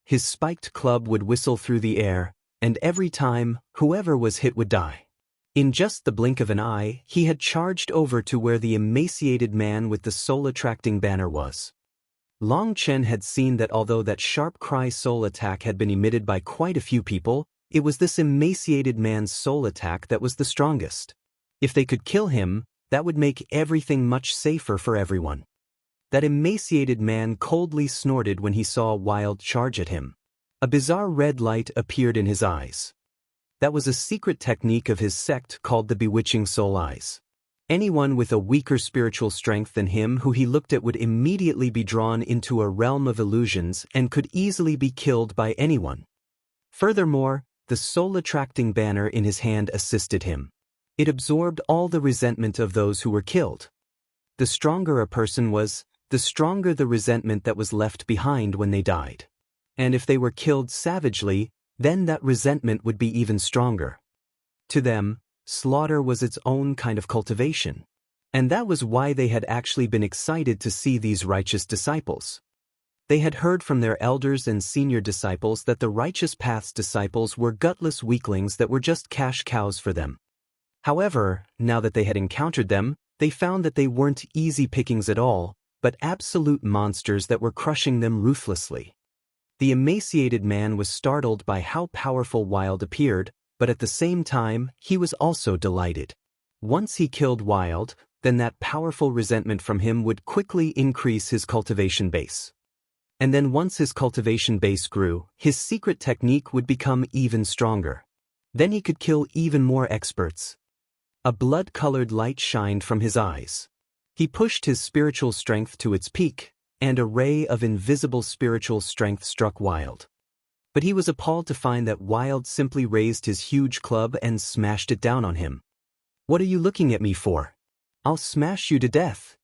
His spiked club would whistle through the air, and every time, whoever was hit would die. In just the blink of an eye, he had charged over to where the emaciated man with the soul-attracting banner was. Long Chen had seen that although that sharp cry soul attack had been emitted by quite a few people, it was this emaciated man's soul attack that was the strongest. If they could kill him, that would make everything much safer for everyone. That emaciated man coldly snorted when he saw Wild charge at him. A bizarre red light appeared in his eyes. That was a secret technique of his sect called the bewitching soul eyes. Anyone with a weaker spiritual strength than him who he looked at would immediately be drawn into a realm of illusions and could easily be killed by anyone. Furthermore, the soul-attracting banner in his hand assisted him. It absorbed all the resentment of those who were killed. The stronger a person was, the stronger the resentment that was left behind when they died. And if they were killed savagely, then that resentment would be even stronger. To them, slaughter was its own kind of cultivation. And that was why they had actually been excited to see these righteous disciples. They had heard from their elders and senior disciples that the Righteous Path's disciples were gutless weaklings that were just cash cows for them. However, now that they had encountered them, they found that they weren't easy pickings at all, but absolute monsters that were crushing them ruthlessly. The emaciated man was startled by how powerful Wild appeared, but at the same time, he was also delighted. Once he killed Wild, then that powerful resentment from him would quickly increase his cultivation base. And then once his cultivation base grew, his secret technique would become even stronger. Then he could kill even more experts. A blood-colored light shined from his eyes. He pushed his spiritual strength to its peak, and a ray of invisible spiritual strength struck Wild. But he was appalled to find that Wild simply raised his huge club and smashed it down on him. "What are you looking at me for? I'll smash you to death."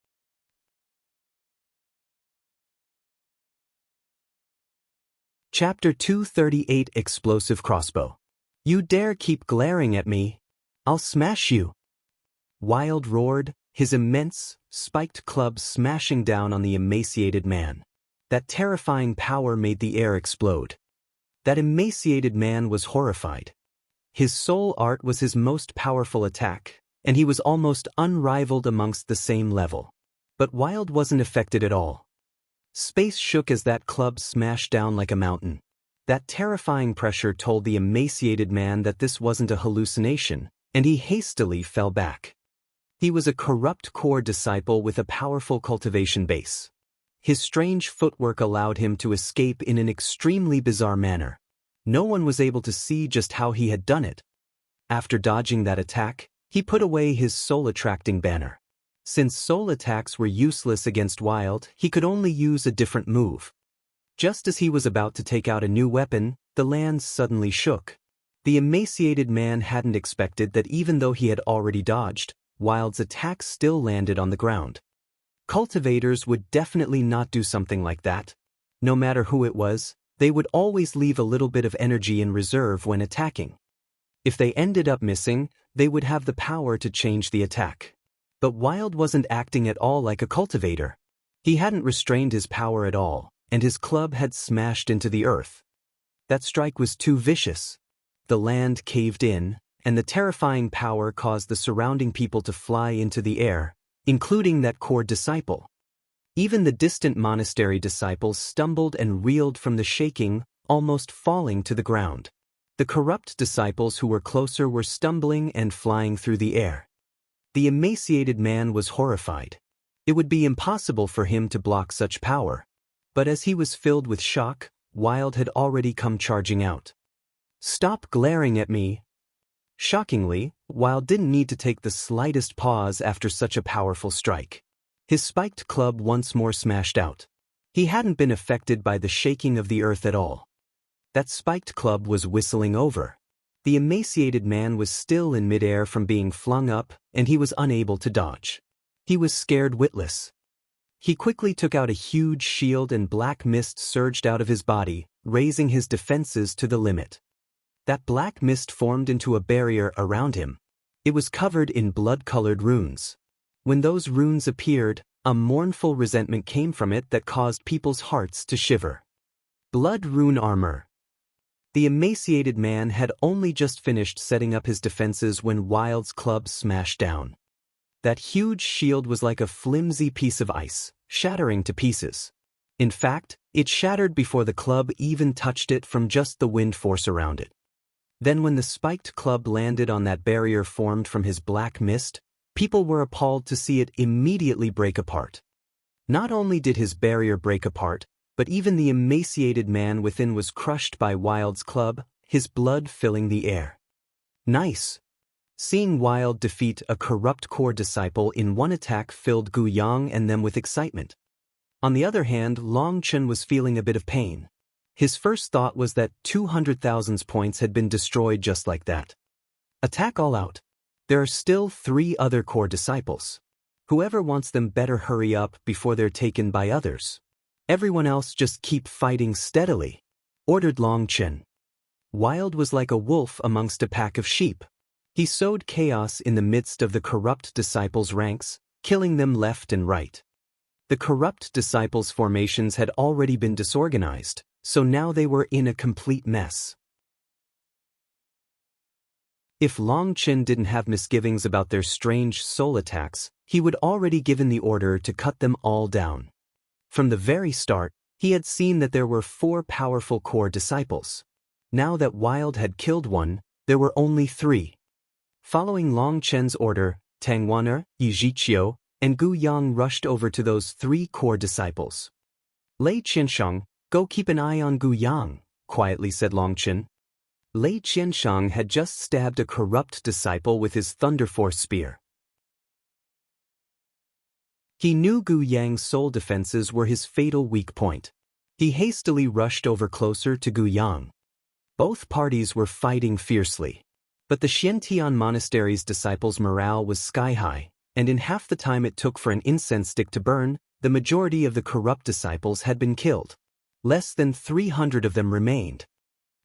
Chapter 238 Explosive Crossbow. You dare keep glaring at me? I'll smash you. Wild roared, his immense, spiked club smashing down on the emaciated man. That terrifying power made the air explode. That emaciated man was horrified. His soul art was his most powerful attack, and he was almost unrivaled amongst the same level. But Wild wasn't affected at all. Space shook as that club smashed down like a mountain. That terrifying pressure told the emaciated man that this wasn't a hallucination, and he hastily fell back. He was a corrupt core disciple with a powerful cultivation base. His strange footwork allowed him to escape in an extremely bizarre manner. No one was able to see just how he had done it. After dodging that attack, he put away his soul-attracting banner. Since soul attacks were useless against Wild, he could only use a different move. Just as he was about to take out a new weapon, the land suddenly shook. The emaciated man hadn't expected that even though he had already dodged, Wild's attack still landed on the ground. Cultivators would definitely not do something like that. No matter who it was, they would always leave a little bit of energy in reserve when attacking. If they ended up missing, they would have the power to change the attack. But Wild wasn't acting at all like a cultivator. He hadn't restrained his power at all, and his club had smashed into the earth. That strike was too vicious. The land caved in, and the terrifying power caused the surrounding people to fly into the air, including that core disciple. Even the distant monastery disciples stumbled and reeled from the shaking, almost falling to the ground. The corrupt disciples who were closer were stumbling and flying through the air. The emaciated man was horrified. It would be impossible for him to block such power. But as he was filled with shock, Wild had already come charging out. "Stop glaring at me." Shockingly, Wild didn't need to take the slightest pause after such a powerful strike. His spiked club once more smashed out. He hadn't been affected by the shaking of the earth at all. That spiked club was whistling over. The emaciated man was still in midair from being flung up, and he was unable to dodge. He was scared witless. He quickly took out a huge shield and black mist surged out of his body, raising his defenses to the limit. That black mist formed into a barrier around him. It was covered in blood-colored runes. When those runes appeared, a mournful resentment came from it that caused people's hearts to shiver. Blood rune armor. The emaciated man had only just finished setting up his defenses when Wild's club smashed down. That huge shield was like a flimsy piece of ice, shattering to pieces. In fact, it shattered before the club even touched it from just the wind force around it. Then when the spiked club landed on that barrier formed from his black mist, people were appalled to see it immediately break apart. Not only did his barrier break apart, but even the emaciated man within was crushed by Wild's club, his blood filling the air. Nice. Seeing Wild defeat a corrupt core disciple in one attack filled Gu Yang and them with excitement. On the other hand, Long Chen was feeling a bit of pain. His first thought was that 200,000 points had been destroyed just like that. Attack all out. There are still 3 other core disciples. Whoever wants them better hurry up before they're taken by others. Everyone else just keep fighting steadily, ordered Long Chen. Wild was like a wolf amongst a pack of sheep. He sowed chaos in the midst of the corrupt disciples' ranks, killing them left and right. The corrupt disciples' formations had already been disorganized, so now they were in a complete mess. If Long Chen didn't have misgivings about their strange soul attacks, he would already given the order to cut them all down. From the very start, he had seen that there were 4 powerful core disciples. Now that Wild had killed one, there were only 3. Following Long Chen's order, Tang Wan'er, Yi Zhiqiu, and Gu Yang rushed over to those 3 core disciples. Lei Qiansheng, go keep an eye on Gu Yang, quietly said Long Chen. Lei Qiansheng had just stabbed a corrupt disciple with his Thunder Force spear. He knew Gu Yang's soul defenses were his fatal weak point. He hastily rushed over closer to Gu Yang. Both parties were fighting fiercely. But the Xiantian Monastery's disciples' morale was sky-high, and in half the time it took for an incense stick to burn, the majority of the corrupt disciples had been killed. Less than 300 of them remained.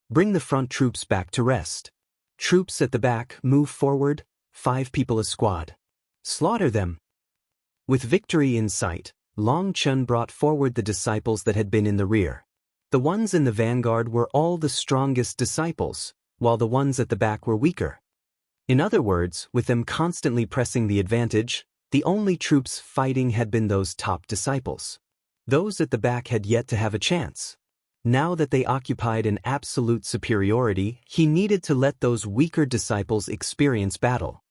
Bring the front troops back to rest. Troops at the back, move forward, 5 people a squad. Slaughter them. With victory in sight, Long Chen brought forward the disciples that had been in the rear. The ones in the vanguard were all the strongest disciples, while the ones at the back were weaker. In other words, with them constantly pressing the advantage, the only troops fighting had been those top disciples. Those at the back had yet to have a chance. Now that they occupied an absolute superiority, he needed to let those weaker disciples experience battle.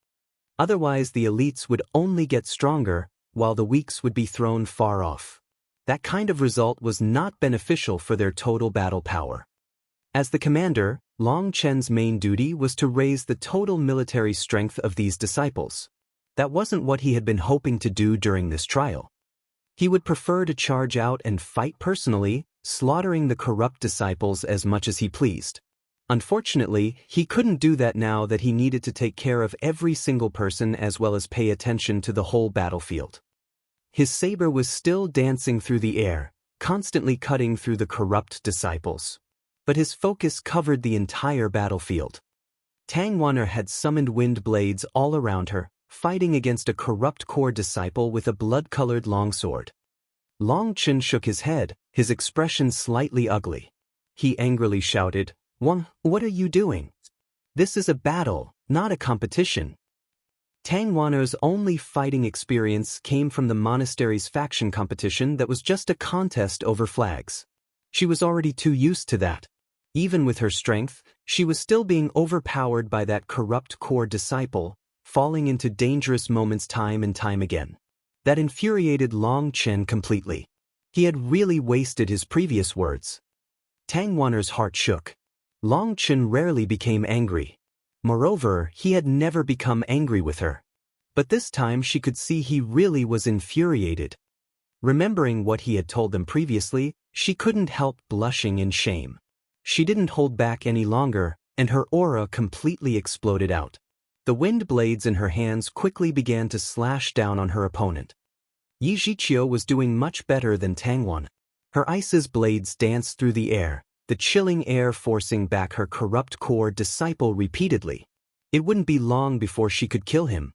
Otherwise, the elites would only get stronger, while the weaks would be thrown far off. That kind of result was not beneficial for their total battle power. As the commander, Long Chen's main duty was to raise the total military strength of these disciples. That wasn't what he had been hoping to do during this trial. He would prefer to charge out and fight personally, slaughtering the corrupt disciples as much as he pleased. Unfortunately, he couldn't do that now that he needed to take care of every single person as well as pay attention to the whole battlefield. His saber was still dancing through the air, constantly cutting through the corrupt disciples. But his focus covered the entire battlefield. Tang Wanner had summoned wind blades all around her, fighting against a corrupt core disciple with a blood-colored longsword. Long Chen shook his head, his expression slightly ugly. He angrily shouted, "Wang, what are you doing? This is a battle, not a competition." Tang Wanner's only fighting experience came from the monastery's faction competition that was just a contest over flags. She was already too used to that. Even with her strength, she was still being overpowered by that corrupt core disciple, falling into dangerous moments time and time again. That infuriated Long Chen completely. He had really wasted his previous words. Tang Wanner's heart shook. Long Chen rarely became angry. Moreover, he had never become angry with her. But this time she could see he really was infuriated. Remembering what he had told them previously, she couldn't help blushing in shame. She didn't hold back any longer, and her aura completely exploded out. The wind blades in her hands quickly began to slash down on her opponent. Yi Zhiqiu was doing much better than Tang Wan. Her ice's blades danced through the air, the chilling air forcing back her corrupt core disciple repeatedly. It wouldn't be long before she could kill him.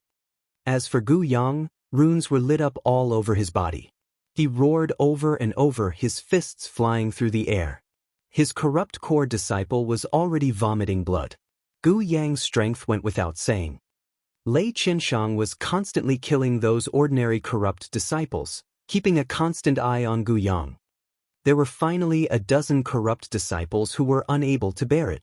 As for Gu Yang, runes were lit up all over his body. He roared over and over, his fists flying through the air. His corrupt core disciple was already vomiting blood. Gu Yang's strength went without saying. Lei Qinshang was constantly killing those ordinary corrupt disciples, keeping a constant eye on Gu Yang. There were finally a dozen corrupt disciples who were unable to bear it.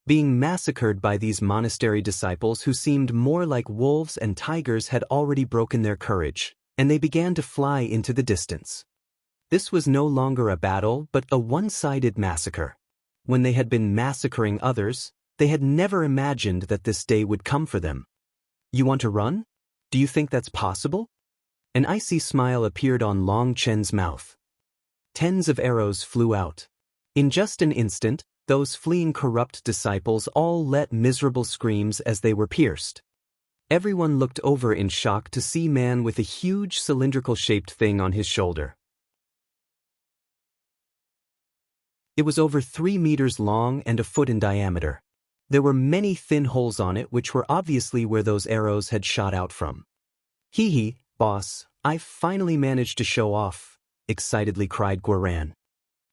Being massacred by these monastery disciples who seemed more like wolves and tigers had already broken their courage, and they began to fly into the distance. This was no longer a battle but a one-sided massacre. When they had been massacring others, they had never imagined that this day would come for them. "You want to run? Do you think that's possible?" An icy smile appeared on Long Chen's mouth. Tens of arrows flew out. In just an instant, those fleeing corrupt disciples all let miserable screams as they were pierced. Everyone looked over in shock to see man with a huge cylindrical-shaped thing on his shoulder. It was over 3 meters long and a foot in diameter. There were many thin holes on it which were obviously where those arrows had shot out from. "Hee hee, boss, I've finally managed to show off," excitedly cried Guoran.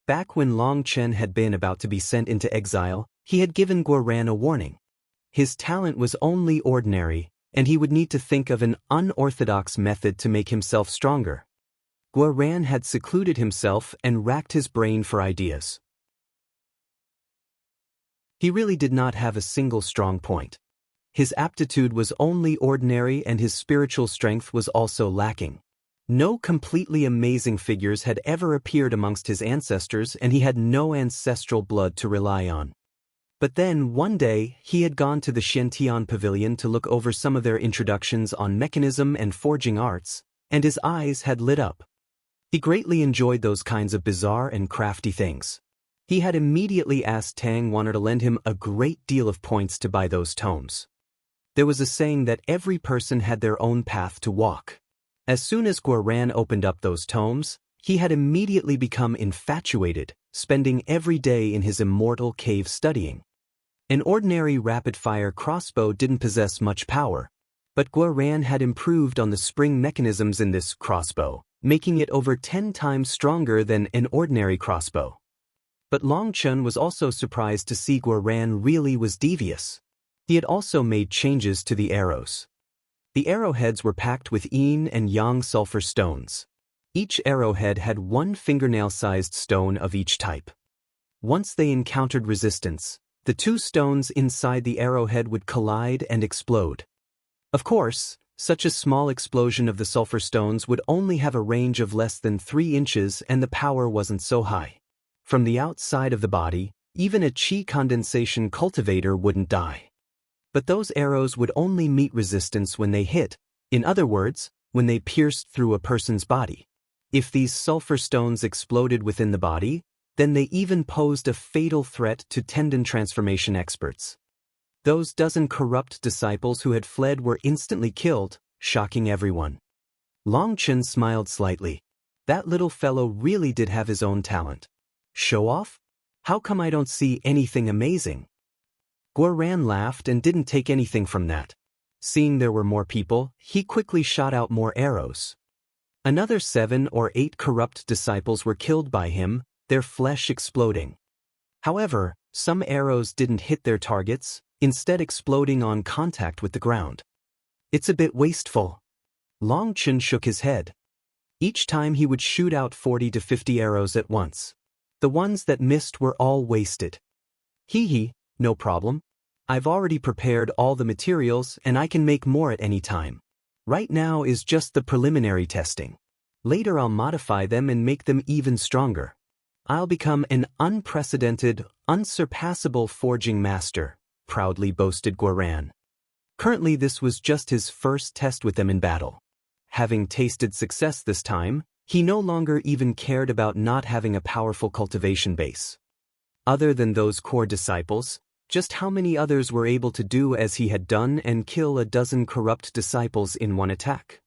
Back when Long Chen had been about to be sent into exile, he had given Guoran a warning. His talent was only ordinary, and he would need to think of an unorthodox method to make himself stronger. Guoran had secluded himself and racked his brain for ideas. He really did not have a single strong point. His aptitude was only ordinary and his spiritual strength was also lacking. No completely amazing figures had ever appeared amongst his ancestors and he had no ancestral blood to rely on. But then, one day, he had gone to the Xiantian Pavilion to look over some of their introductions on mechanism and forging arts, and his eyes had lit up. He greatly enjoyed those kinds of bizarre and crafty things. He had immediately asked Tang Wanner to lend him a great deal of points to buy those tomes. There was a saying that every person had their own path to walk. As soon as Guoran opened up those tomes, he had immediately become infatuated, spending every day in his immortal cave studying. An ordinary rapid-fire crossbow didn't possess much power, but Guoran had improved on the spring mechanisms in this crossbow, making it over 10 times stronger than an ordinary crossbow. But Long Chen was also surprised to see Guoran really was devious. He had also made changes to the arrows. The arrowheads were packed with yin and yang sulfur stones. Each arrowhead had one fingernail-sized stone of each type. Once they encountered resistance, the two stones inside the arrowhead would collide and explode. Of course, such a small explosion of the sulfur stones would only have a range of less than 3 inches and the power wasn't so high. From the outside of the body, even a qi condensation cultivator wouldn't die. But those arrows would only meet resistance when they hit, in other words, when they pierced through a person's body. If these sulfur stones exploded within the body, then they even posed a fatal threat to tendon transformation experts. Those dozen corrupt disciples who had fled were instantly killed, shocking everyone. Long Chen smiled slightly. That little fellow really did have his own talent. Show off? How come I don't see anything amazing? Guoran laughed and didn't take anything from that. Seeing there were more people, he quickly shot out more arrows. Another 7 or 8 corrupt disciples were killed by him, their flesh exploding. However, some arrows didn't hit their targets, instead exploding on contact with the ground. It's a bit wasteful. Long Chen shook his head. Each time he would shoot out 40 to 50 arrows at once. The ones that missed were all wasted. Hee, no problem. I've already prepared all the materials and I can make more at any time. Right now is just the preliminary testing. Later I'll modify them and make them even stronger. I'll become an unprecedented, unsurpassable forging master, proudly boasted Guoran. Currently this was just his first test with them in battle. Having tasted success this time, he no longer even cared about not having a powerful cultivation base. Other than those core disciples, just how many others were able to do as he had done and kill a dozen corrupt disciples in one attack?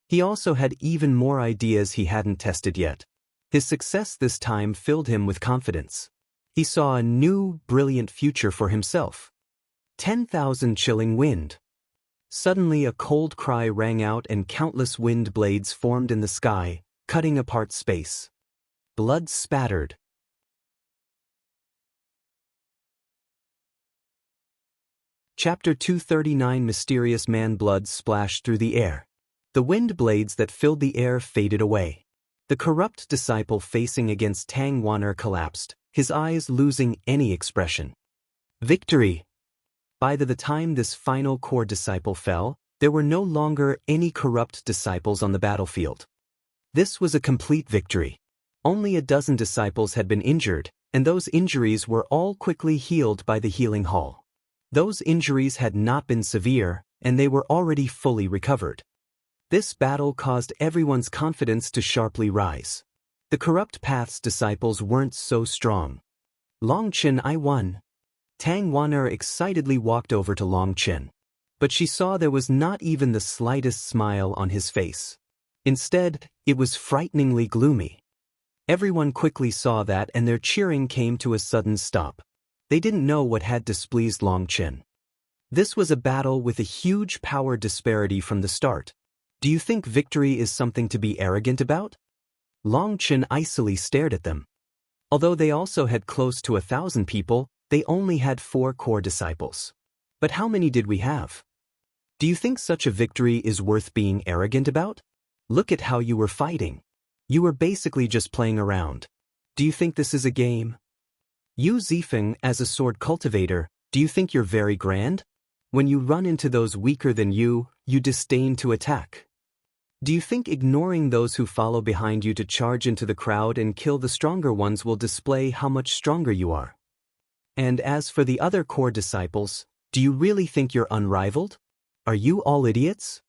He also had even more ideas he hadn't tested yet. His success this time filled him with confidence. He saw a new, brilliant future for himself. 10,000 chilling wind. Suddenly a cold cry rang out and countless wind blades formed in the sky, cutting apart space. Blood spattered. Chapter 239 Mysterious Man. Blood splashed through the air. The wind blades that filled the air faded away. The corrupt disciple facing against Tang Wan'er collapsed, his eyes losing any expression. Victory! By the time this final core disciple fell, there were no longer any corrupt disciples on the battlefield. This was a complete victory. Only a dozen disciples had been injured, and those injuries were all quickly healed by the healing hall. Those injuries had not been severe, and they were already fully recovered. This battle caused everyone's confidence to sharply rise. The corrupt path's disciples weren't so strong. Long Chen, I won. Tang Wan'er excitedly walked over to Long Chen. But she saw there was not even the slightest smile on his face. Instead, it was frighteningly gloomy. Everyone quickly saw that and their cheering came to a sudden stop. They didn't know what had displeased Long Chen. This was a battle with a huge power disparity from the start. Do you think victory is something to be arrogant about? Long Chen icily stared at them. Although they also had close to 1,000 people, they only had 4 core disciples. But how many did we have? Do you think such a victory is worth being arrogant about? Look at how you were fighting. You were basically just playing around. Do you think this is a game? You Zifeng, as a sword cultivator, do you think you're very grand? When you run into those weaker than you disdain to attack. Do you think ignoring those who follow behind you to charge into the crowd and kill the stronger ones will display how much stronger you are? And as for the other core disciples, do you really think you're unrivaled? Are you all idiots?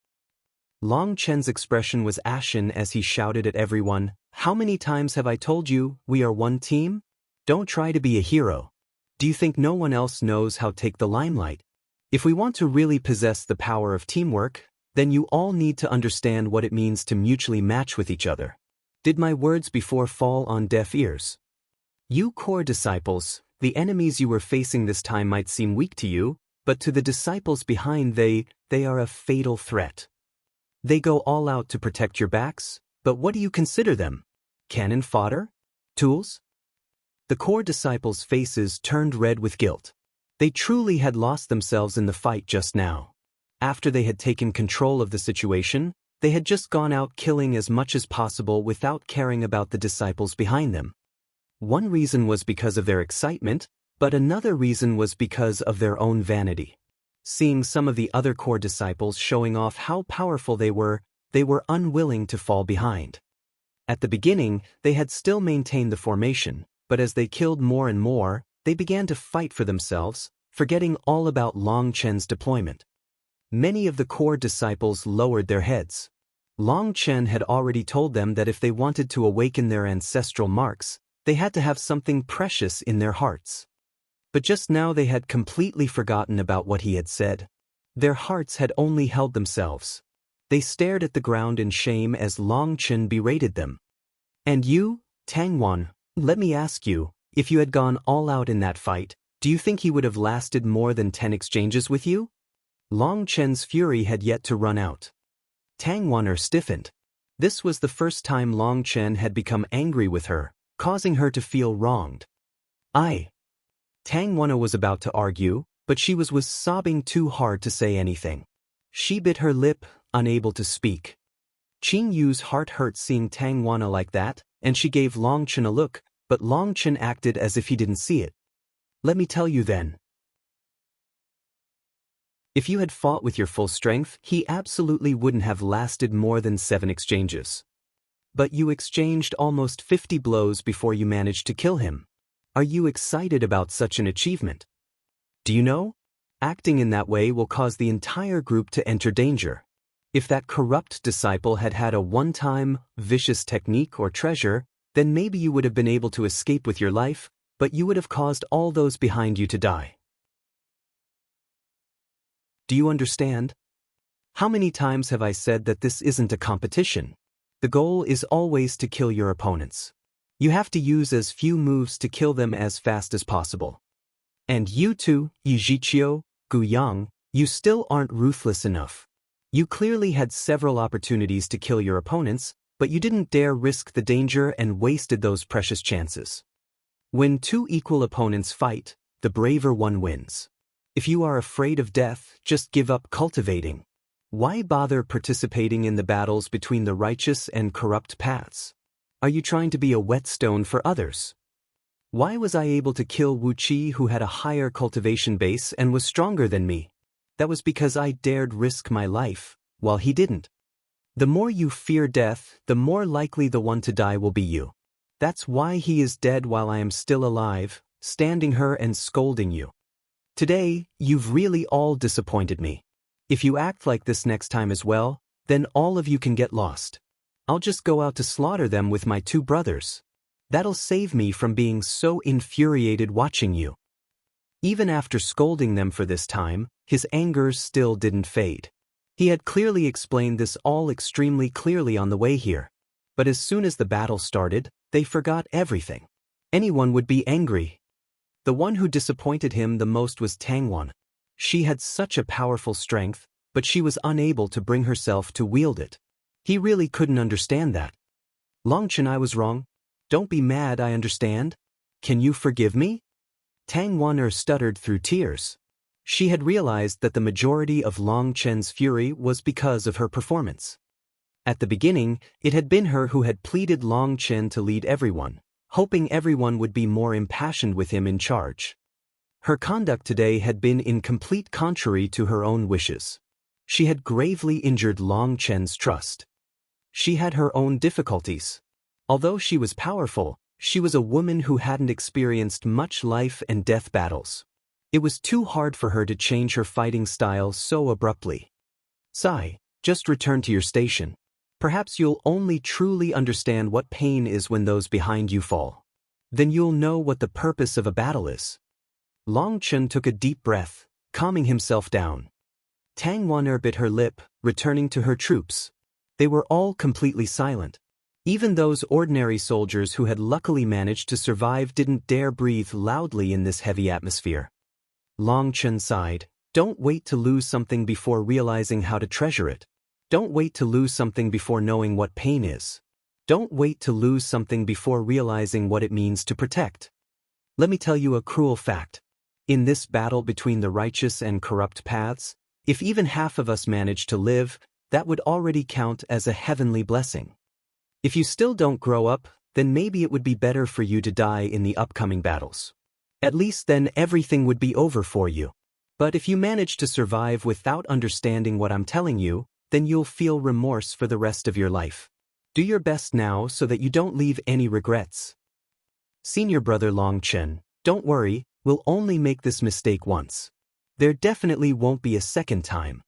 Long Chen's expression was ashen as he shouted at everyone, "How many times have I told you, we are one team? Don't try to be a hero. Do you think no one else knows how to take the limelight? If we want to really possess the power of teamwork, then you all need to understand what it means to mutually match with each other." Did my words before fall on deaf ears? You core disciples, the enemies you were facing this time might seem weak to you, but to the disciples behind they are a fatal threat. They go all out to protect your backs, but what do you consider them? Cannon fodder? Tools? The core disciples' faces turned red with guilt. They truly had lost themselves in the fight just now. After they had taken control of the situation, they had just gone out killing as much as possible without caring about the disciples behind them. One reason was because of their excitement, but another reason was because of their own vanity. Seeing some of the other core disciples showing off how powerful they were unwilling to fall behind. At the beginning, they had still maintained the formation, but as they killed more and more, they began to fight for themselves, forgetting all about Long Chen's deployment. Many of the core disciples lowered their heads. Long Chen had already told them that if they wanted to awaken their ancestral marks, they had to have something precious in their hearts. But just now they had completely forgotten about what he had said. Their hearts had only held themselves. They stared at the ground in shame as Long Chen berated them. And you, Tangwan, let me ask you, if you had gone all out in that fight, do you think he would have lasted more than 10 exchanges with you? Long Chen's fury had yet to run out. Tangwaner stiffened. This was the first time Long Chen had become angry with her, causing her to feel wronged. Tangwana was about to argue, but she was sobbing too hard to say anything. She bit her lip, unable to speak. Qing Yu's heart hurt seeing Tangwana like that, and she gave Long Chen a look, but Long Chen acted as if he didn't see it. Let me tell you then. If you had fought with your full strength, he absolutely wouldn't have lasted more than 7 exchanges. But you exchanged almost 50 blows before you managed to kill him. Are you excited about such an achievement? Do you know? Acting in that way will cause the entire group to enter danger. If that corrupt disciple had had a one-time, vicious technique or treasure, then maybe you would have been able to escape with your life, but you would have caused all those behind you to die. Do you understand? How many times have I said that this isn't a competition? The goal is always to kill your opponents. You have to use as few moves to kill them as fast as possible. And you too, Yijiqiu, Guyang, you still aren't ruthless enough. You clearly had several opportunities to kill your opponents, but you didn't dare risk the danger and wasted those precious chances. When 2 equal opponents fight, the braver one wins. If you are afraid of death, just give up cultivating. Why bother participating in the battles between the righteous and corrupt paths? Are you trying to be a whetstone for others? Why was I able to kill Wu Qi, who had a higher cultivation base and was stronger than me? That was because I dared risk my life, while he didn't. The more you fear death, the more likely the one to die will be you. That's why he is dead while I am still alive, standing her and scolding you. Today, you've really all disappointed me. If you act like this next time as well, then all of you can get lost. I'll just go out to slaughter them with my 2 brothers. That'll save me from being so infuriated watching you. Even after scolding them for this time, his anger still didn't fade. He had clearly explained this all extremely clearly on the way here. But as soon as the battle started, they forgot everything. Anyone would be angry. The one who disappointed him the most was Tangwan. She had such a powerful strength, but she was unable to bring herself to wield it. He really couldn't understand that. Long Chen, I was wrong. Don't be mad, I understand. Can you forgive me? Tangwan stuttered through tears. She had realized that the majority of Long Chen's fury was because of her performance. At the beginning, it had been her who had pleaded Long Chen to lead everyone, hoping everyone would be more impassioned with him in charge. Her conduct today had been in complete contrary to her own wishes. She had gravely injured Long Chen's trust. She had her own difficulties. Although she was powerful, she was a woman who hadn't experienced much life and death battles. It was too hard for her to change her fighting style so abruptly. Sai, just return to your station. Perhaps you'll only truly understand what pain is when those behind you fall. Then you'll know what the purpose of a battle is. Long Chen took a deep breath, calming himself down. Tangwan bit her lip, returning to her troops. They were all completely silent. Even those ordinary soldiers who had luckily managed to survive didn't dare breathe loudly in this heavy atmosphere. Long Chen sighed. Don't wait to lose something before realizing how to treasure it. Don't wait to lose something before knowing what pain is. Don't wait to lose something before realizing what it means to protect. Let me tell you a cruel fact. In this battle between the righteous and corrupt paths, if even half of us manage to live, that would already count as a heavenly blessing. If you still don't grow up, then maybe it would be better for you to die in the upcoming battles. At least then everything would be over for you. But if you manage to survive without understanding what I'm telling you, then you'll feel remorse for the rest of your life. Do your best now so that you don't leave any regrets. Senior brother Long Chen, don't worry, we'll only make this mistake once. There definitely won't be a second time.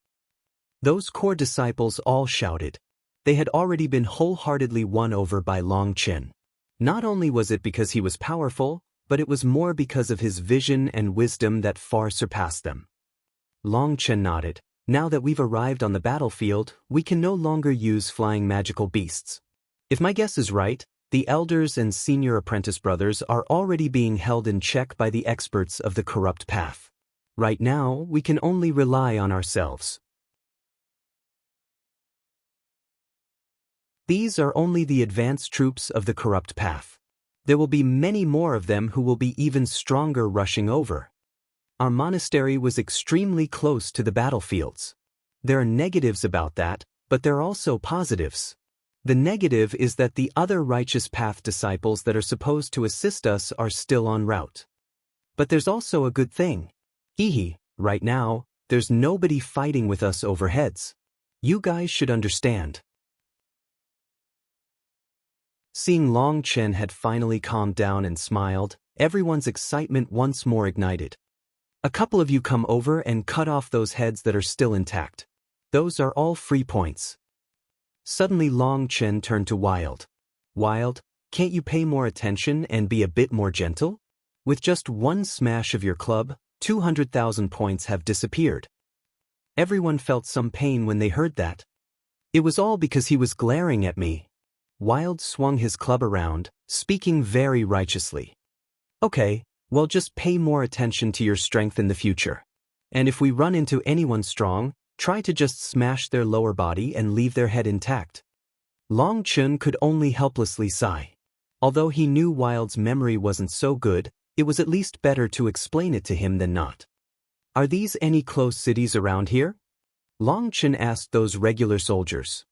Those core disciples all shouted. They had already been wholeheartedly won over by Long Chen. Not only was it because he was powerful, but it was more because of his vision and wisdom that far surpassed them. Long Chen nodded. Now that we've arrived on the battlefield, we can no longer use flying magical beasts. If my guess is right, the elders and senior apprentice brothers are already being held in check by the experts of the corrupt path. Right now, we can only rely on ourselves. These are only the advanced troops of the corrupt path. There will be many more of them who will be even stronger rushing over. Our monastery was extremely close to the battlefields. There are negatives about that, but there are also positives. The negative is that the other righteous path disciples that are supposed to assist us are still en route. But there's also a good thing. Right now, there's nobody fighting with us over heads. You guys should understand. Seeing Long Chen had finally calmed down and smiled, everyone's excitement once more ignited. A couple of you come over and cut off those heads that are still intact. Those are all free points. Suddenly Long Chen turned to Wild. Wild, can't you pay more attention and be a bit more gentle? With just one smash of your club, 200,000 points have disappeared. Everyone felt some pain when they heard that. It was all because he was glaring at me. Wild swung his club around, speaking very righteously. Okay, well just pay more attention to your strength in the future. And if we run into anyone strong, try to just smash their lower body and leave their head intact. Long Chen could only helplessly sigh. Although he knew Wild's memory wasn't so good, it was at least better to explain it to him than not. Are these any close cities around here? Long Chen asked those regular soldiers.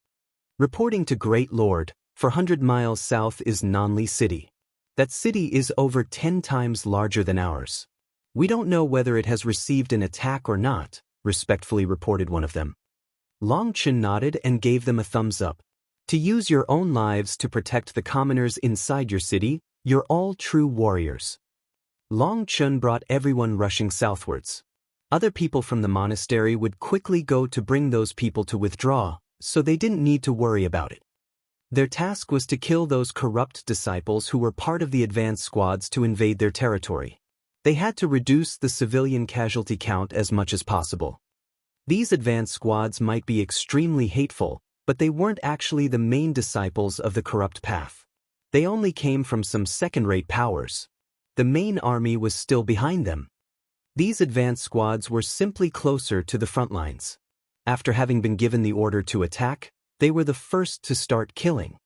Reporting to Great Lord, 400 miles south is Nanli City. That city is over 10 times larger than ours. We don't know whether it has received an attack or not, respectfully reported one of them. Long Chen nodded and gave them a thumbs up. To use your own lives to protect the commoners inside your city, you're all true warriors. Long Chen brought everyone rushing southwards. Other people from the monastery would quickly go to bring those people to withdraw, so they didn't need to worry about it. Their task was to kill those corrupt disciples who were part of the advance squads to invade their territory. They had to reduce the civilian casualty count as much as possible. These advance squads might be extremely hateful, but they weren't actually the main disciples of the corrupt path. They only came from some second-rate powers. The main army was still behind them. These advance squads were simply closer to the front lines. After having been given the order to attack, they were the first to start killing.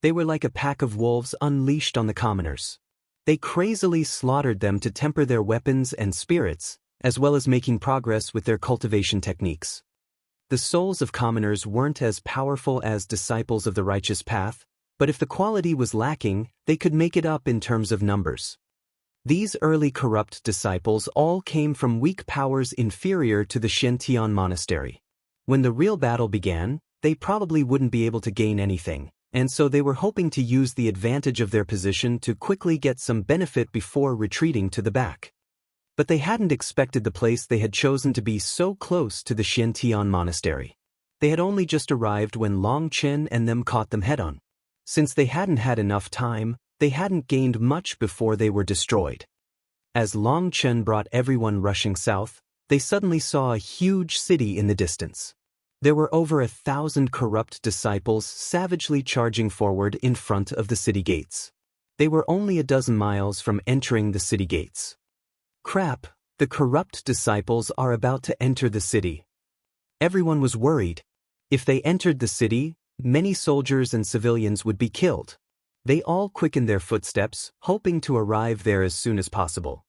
They were like a pack of wolves unleashed on the commoners. They crazily slaughtered them to temper their weapons and spirits, as well as making progress with their cultivation techniques. The souls of commoners weren't as powerful as disciples of the righteous path, but if the quality was lacking, they could make it up in terms of numbers. These early corrupt disciples all came from weak powers inferior to the Shen monastery. When the real battle began, they probably wouldn't be able to gain anything, and so they were hoping to use the advantage of their position to quickly get some benefit before retreating to the back. But they hadn't expected the place they had chosen to be so close to the Shen monastery. They had only just arrived when Long Chen and them caught them head-on. Since they hadn't had enough time, they hadn't gained much before they were destroyed. As Long Chen brought everyone rushing south, they suddenly saw a huge city in the distance. There were over 1,000 corrupt disciples savagely charging forward in front of the city gates. They were only a dozen miles from entering the city gates. Crap, the corrupt disciples are about to enter the city. Everyone was worried. If they entered the city, many soldiers and civilians would be killed. They all quickened their footsteps, hoping to arrive there as soon as possible.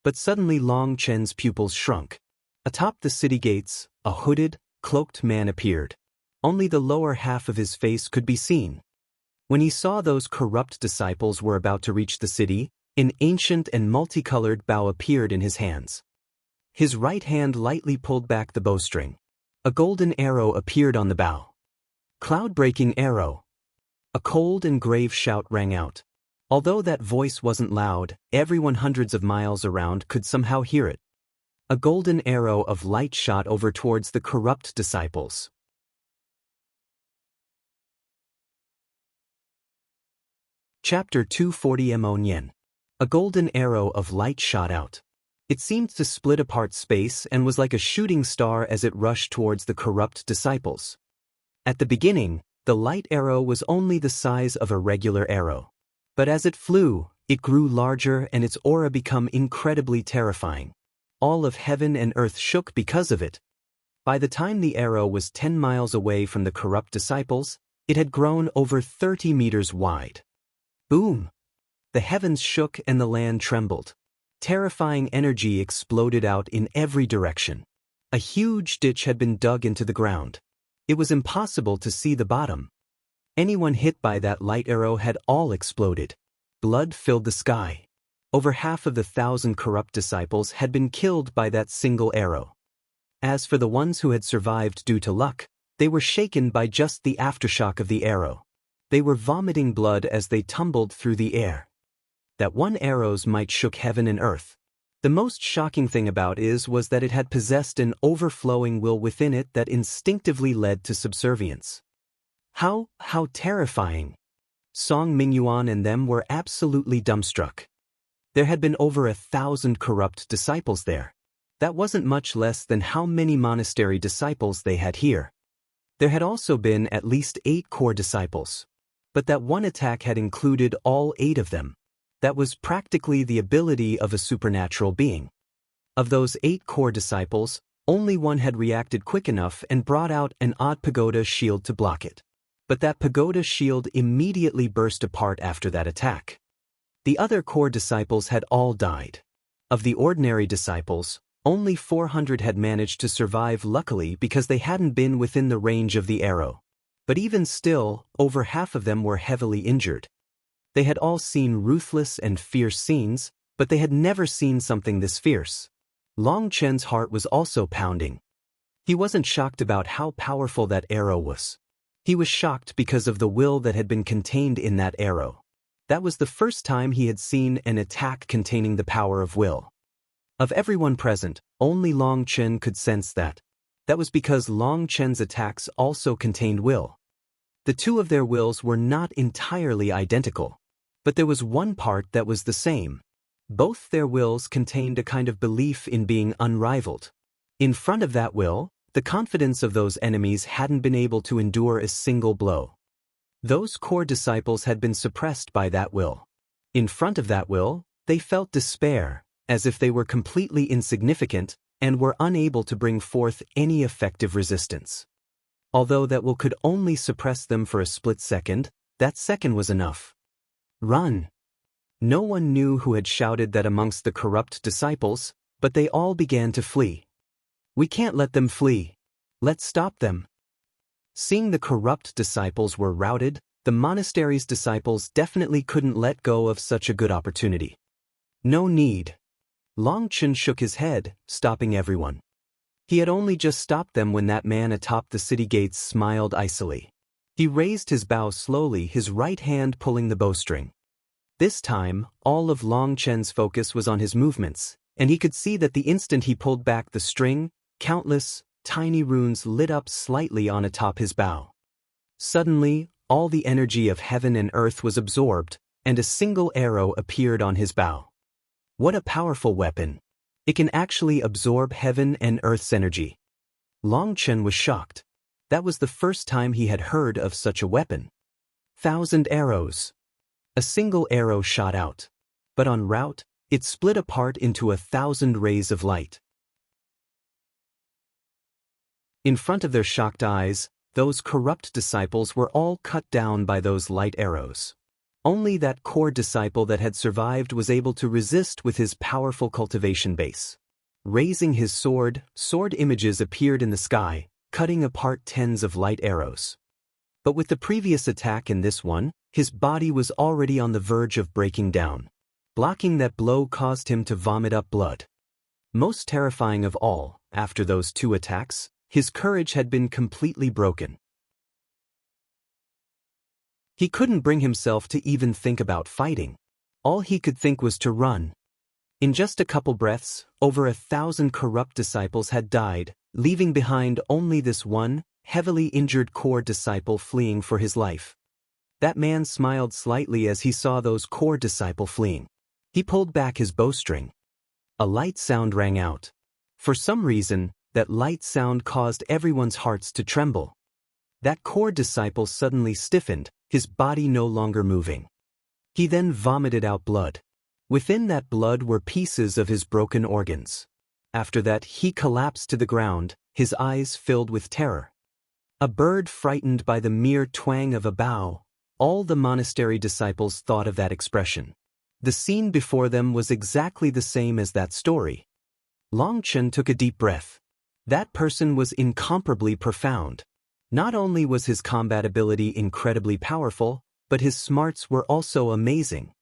But suddenly Long Chen's pupils shrunk. Atop the city gates, a hooded, cloaked man appeared. Only the lower half of his face could be seen. When he saw those corrupt disciples were about to reach the city, an ancient and multicolored bow appeared in his hands. His right hand lightly pulled back the bowstring. A golden arrow appeared on the bow. Cloud-breaking arrow. A cold and grave shout rang out. Although that voice wasn't loud, everyone hundreds of miles around could somehow hear it. A golden arrow of light shot over towards the corrupt disciples. Chapter 240 Mo. A golden arrow of light shot out. It seemed to split apart space and was like a shooting star as it rushed towards the corrupt disciples. At the beginning, the light arrow was only the size of a regular arrow. But as it flew, it grew larger and its aura became incredibly terrifying. All of heaven and earth shook because of it. By the time the arrow was 10 miles away from the corrupt disciples, it had grown over 30 meters wide. Boom! The heavens shook and the land trembled. Terrifying energy exploded out in every direction. A huge ditch had been dug into the ground. It was impossible to see the bottom. Anyone hit by that light arrow had all exploded. Blood filled the sky. Over half of the 1,000 corrupt disciples had been killed by that single arrow. As for the ones who had survived due to luck, they were shaken by just the aftershock of the arrow. They were vomiting blood as they tumbled through the air. That one arrow's might shook heaven and earth. The most shocking thing about it was that it had possessed an overflowing will within it that instinctively led to subservience. How terrifying! Song Mingyuan and them were absolutely dumbstruck. There had been over 1,000 corrupt disciples there. That wasn't much less than how many monastery disciples they had here. There had also been at least 8 core disciples. But that one attack had included all 8 of them. That was practically the ability of a supernatural being. Of those 8 core disciples, only one had reacted quick enough and brought out an odd pagoda shield to block it. But that pagoda shield immediately burst apart after that attack. The other core disciples had all died. Of the ordinary disciples, only 400 had managed to survive luckily because they hadn't been within the range of the arrow. But even still, over half of them were heavily injured. They had all seen ruthless and fierce scenes, but they had never seen something this fierce. Long Chen's heart was also pounding. He wasn't shocked about how powerful that arrow was. He was shocked because of the will that had been contained in that arrow. That was the first time he had seen an attack containing the power of will. Of everyone present, only Long Chen could sense that. That was because Long Chen's attacks also contained will. The two of their wills were not entirely identical. But there was one part that was the same. Both their wills contained a kind of belief in being unrivaled. In front of that will, the confidence of those enemies hadn't been able to endure a single blow. Those core disciples had been suppressed by that will. In front of that will, they felt despair, as if they were completely insignificant and were unable to bring forth any effective resistance. Although that will could only suppress them for a split second, that second was enough. Run! No one knew who had shouted that amongst the corrupt disciples, but they all began to flee. We can't let them flee. Let's stop them. Seeing the corrupt disciples were routed, the monastery's disciples definitely couldn't let go of such a good opportunity. No need. Long Chen shook his head, stopping everyone. He had only just stopped them when that man atop the city gates smiled icily. He raised his bow slowly, his right hand pulling the bowstring. This time, all of Long Chen's focus was on his movements, and he could see that the instant he pulled back the string, countless, tiny runes lit up slightly on atop his bow. Suddenly, all the energy of heaven and earth was absorbed, and a single arrow appeared on his bow. What a powerful weapon! It can actually absorb heaven and earth's energy. Long Chen was shocked. That was the first time he had heard of such a weapon. 1,000 arrows. A single arrow shot out. But en route, it split apart into 1,000 rays of light. In front of their shocked eyes, those corrupt disciples were all cut down by those light arrows. Only that core disciple that had survived was able to resist with his powerful cultivation base. Raising his sword, sword images appeared in the sky, cutting apart tens of light arrows. But with the previous attack and this one, his body was already on the verge of breaking down. Blocking that blow caused him to vomit up blood. Most terrifying of all, after those two attacks, his courage had been completely broken. He couldn't bring himself to even think about fighting. All he could think was to run. In just a couple breaths, over 1,000 corrupt disciples had died, leaving behind only this one, heavily injured core disciple fleeing for his life. That man smiled slightly as he saw those core disciple fleeing. He pulled back his bowstring. A light sound rang out. For some reason, that light sound caused everyone's hearts to tremble. That core disciple suddenly stiffened, his body no longer moving. He then vomited out blood. Within that blood were pieces of his broken organs. After that, he collapsed to the ground, his eyes filled with terror. A bird frightened by the mere twang of a bow. All the monastery disciples thought of that expression. The scene before them was exactly the same as that story. Long Chen took a deep breath. That person was incomparably profound. Not only was his combat ability incredibly powerful, but his smarts were also amazing.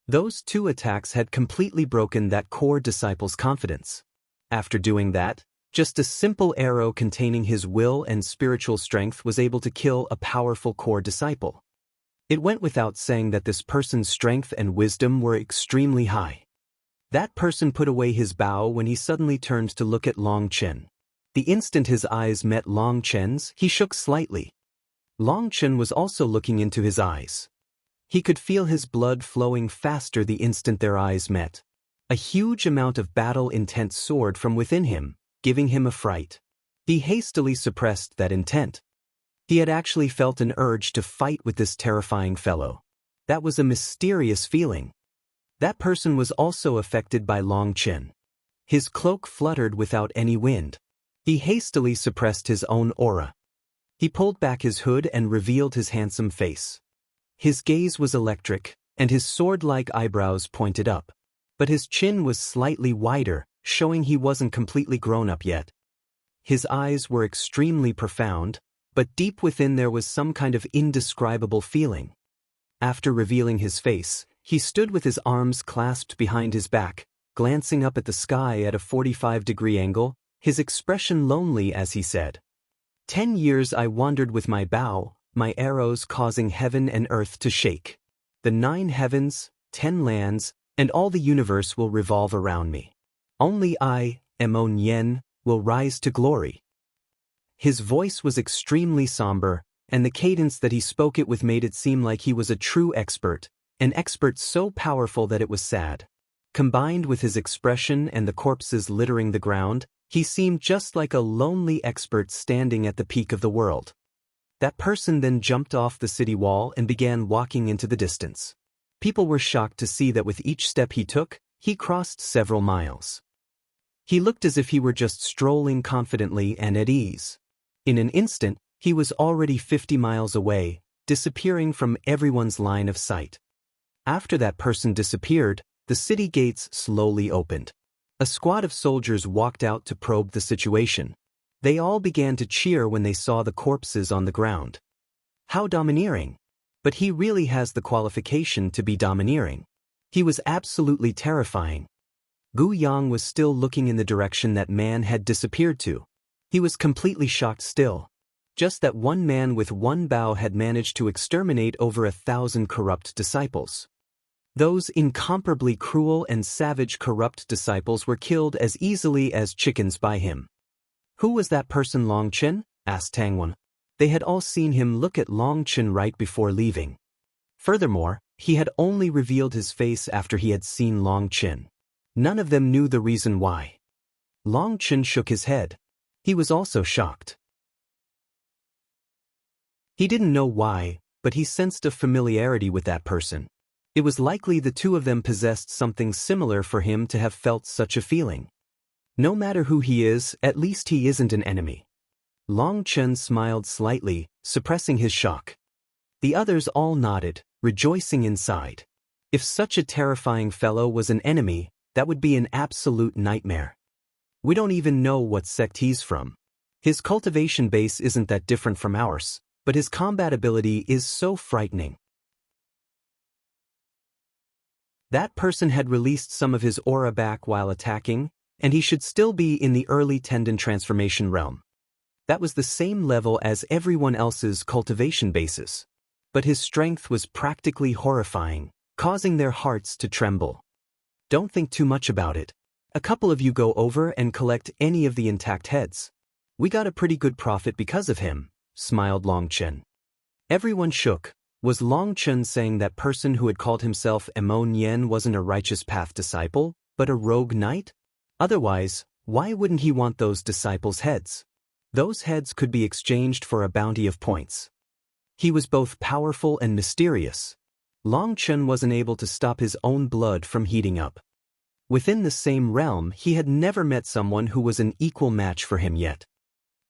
Those two attacks had completely broken that core disciple's confidence. After doing that, just a simple arrow containing his will and spiritual strength was able to kill a powerful core disciple. It went without saying that this person's strength and wisdom were extremely high. That person put away his bow when he suddenly turned to look at Long Chen. The instant his eyes met Long Chen's, he shook slightly. Long Chen was also looking into his eyes. He could feel his blood flowing faster the instant their eyes met. A huge amount of battle-intent soared from within him, giving him a fright. He hastily suppressed that intent. He had actually felt an urge to fight with this terrifying fellow. That was a mysterious feeling. That person was also affected by Long Chen. His cloak fluttered without any wind. He hastily suppressed his own aura. He pulled back his hood and revealed his handsome face. His gaze was electric, and his sword-like eyebrows pointed up. But his chin was slightly wider, showing he wasn't completely grown up yet. His eyes were extremely profound, but deep within there was some kind of indescribable feeling. After revealing his face, he stood with his arms clasped behind his back, glancing up at the sky at a 45-degree angle, his expression lonely as he said, 10 years I wandered with my bow, my arrows causing heaven and earth to shake. The 9 heavens, 10 lands, and all the universe will revolve around me. Only I, Mo Yen, will rise to glory. His voice was extremely somber, and the cadence that he spoke it with made it seem like he was a true expert, an expert so powerful that it was sad. Combined with his expression and the corpses littering the ground, he seemed just like a lonely expert standing at the peak of the world. That person then jumped off the city wall and began walking into the distance. People were shocked to see that with each step he took, he crossed several miles. He looked as if he were just strolling confidently and at ease. In an instant, he was already 50 miles away, disappearing from everyone's line of sight. After that person disappeared, the city gates slowly opened. A squad of soldiers walked out to probe the situation. They all began to cheer when they saw the corpses on the ground. How domineering! But he really has the qualification to be domineering. He was absolutely terrifying. Gu Yang was still looking in the direction that man had disappeared to. He was completely shocked still. Just that one man with one bow had managed to exterminate over 1,000 corrupt disciples. Those incomparably cruel and savage corrupt disciples were killed as easily as chickens by him. Who was that person Long Chen? Asked Tangwan. They had all seen him look at Long Chen right before leaving. Furthermore, he had only revealed his face after he had seen Long Chen. None of them knew the reason why. Long Chen shook his head. He was also shocked. He didn't know why, but he sensed a familiarity with that person. It was likely the two of them possessed something similar for him to have felt such a feeling. No matter who he is, at least he isn't an enemy. Long Chen smiled slightly, suppressing his shock. The others all nodded, rejoicing inside. If such a terrifying fellow was an enemy, that would be an absolute nightmare. We don't even know what sect he's from. His cultivation base isn't that different from ours, but his combat ability is so frightening. That person had released some of his aura back while attacking, and he should still be in the early tendon transformation realm. That was the same level as everyone else's cultivation bases. But his strength was practically horrifying, causing their hearts to tremble. Don't think too much about it. A couple of you go over and collect any of the intact heads. We got a pretty good profit because of him, smiled Long Chen. Everyone shook. Was Long Chen saying that person who had called himself Emo Nien wasn't a righteous path disciple, but a rogue knight? Otherwise, why wouldn't he want those disciples' heads? Those heads could be exchanged for a bounty of points. He was both powerful and mysterious. Long Chen wasn't able to stop his own blood from heating up. Within the same realm, he had never met someone who was an equal match for him yet.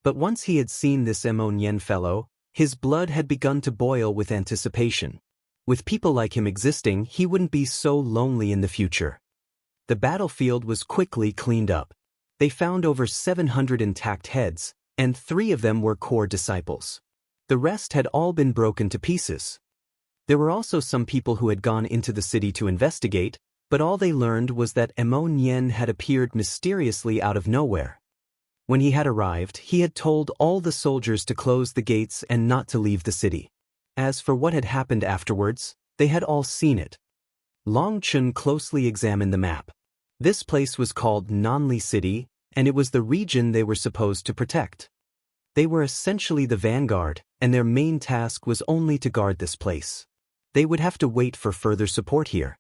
But once he had seen this Emo Nien fellow, his blood had begun to boil with anticipation. With people like him existing, he wouldn't be so lonely in the future. The battlefield was quickly cleaned up. They found over 700 intact heads, and 3 of them were core disciples. The rest had all been broken to pieces. There were also some people who had gone into the city to investigate, but all they learned was that Emo Nien had appeared mysteriously out of nowhere. When he had arrived, he had told all the soldiers to close the gates and not to leave the city. As for what had happened afterwards, they had all seen it. Long Chen closely examined the map. This place was called Nanli City, and it was the region they were supposed to protect. They were essentially the vanguard, and their main task was only to guard this place. They would have to wait for further support here.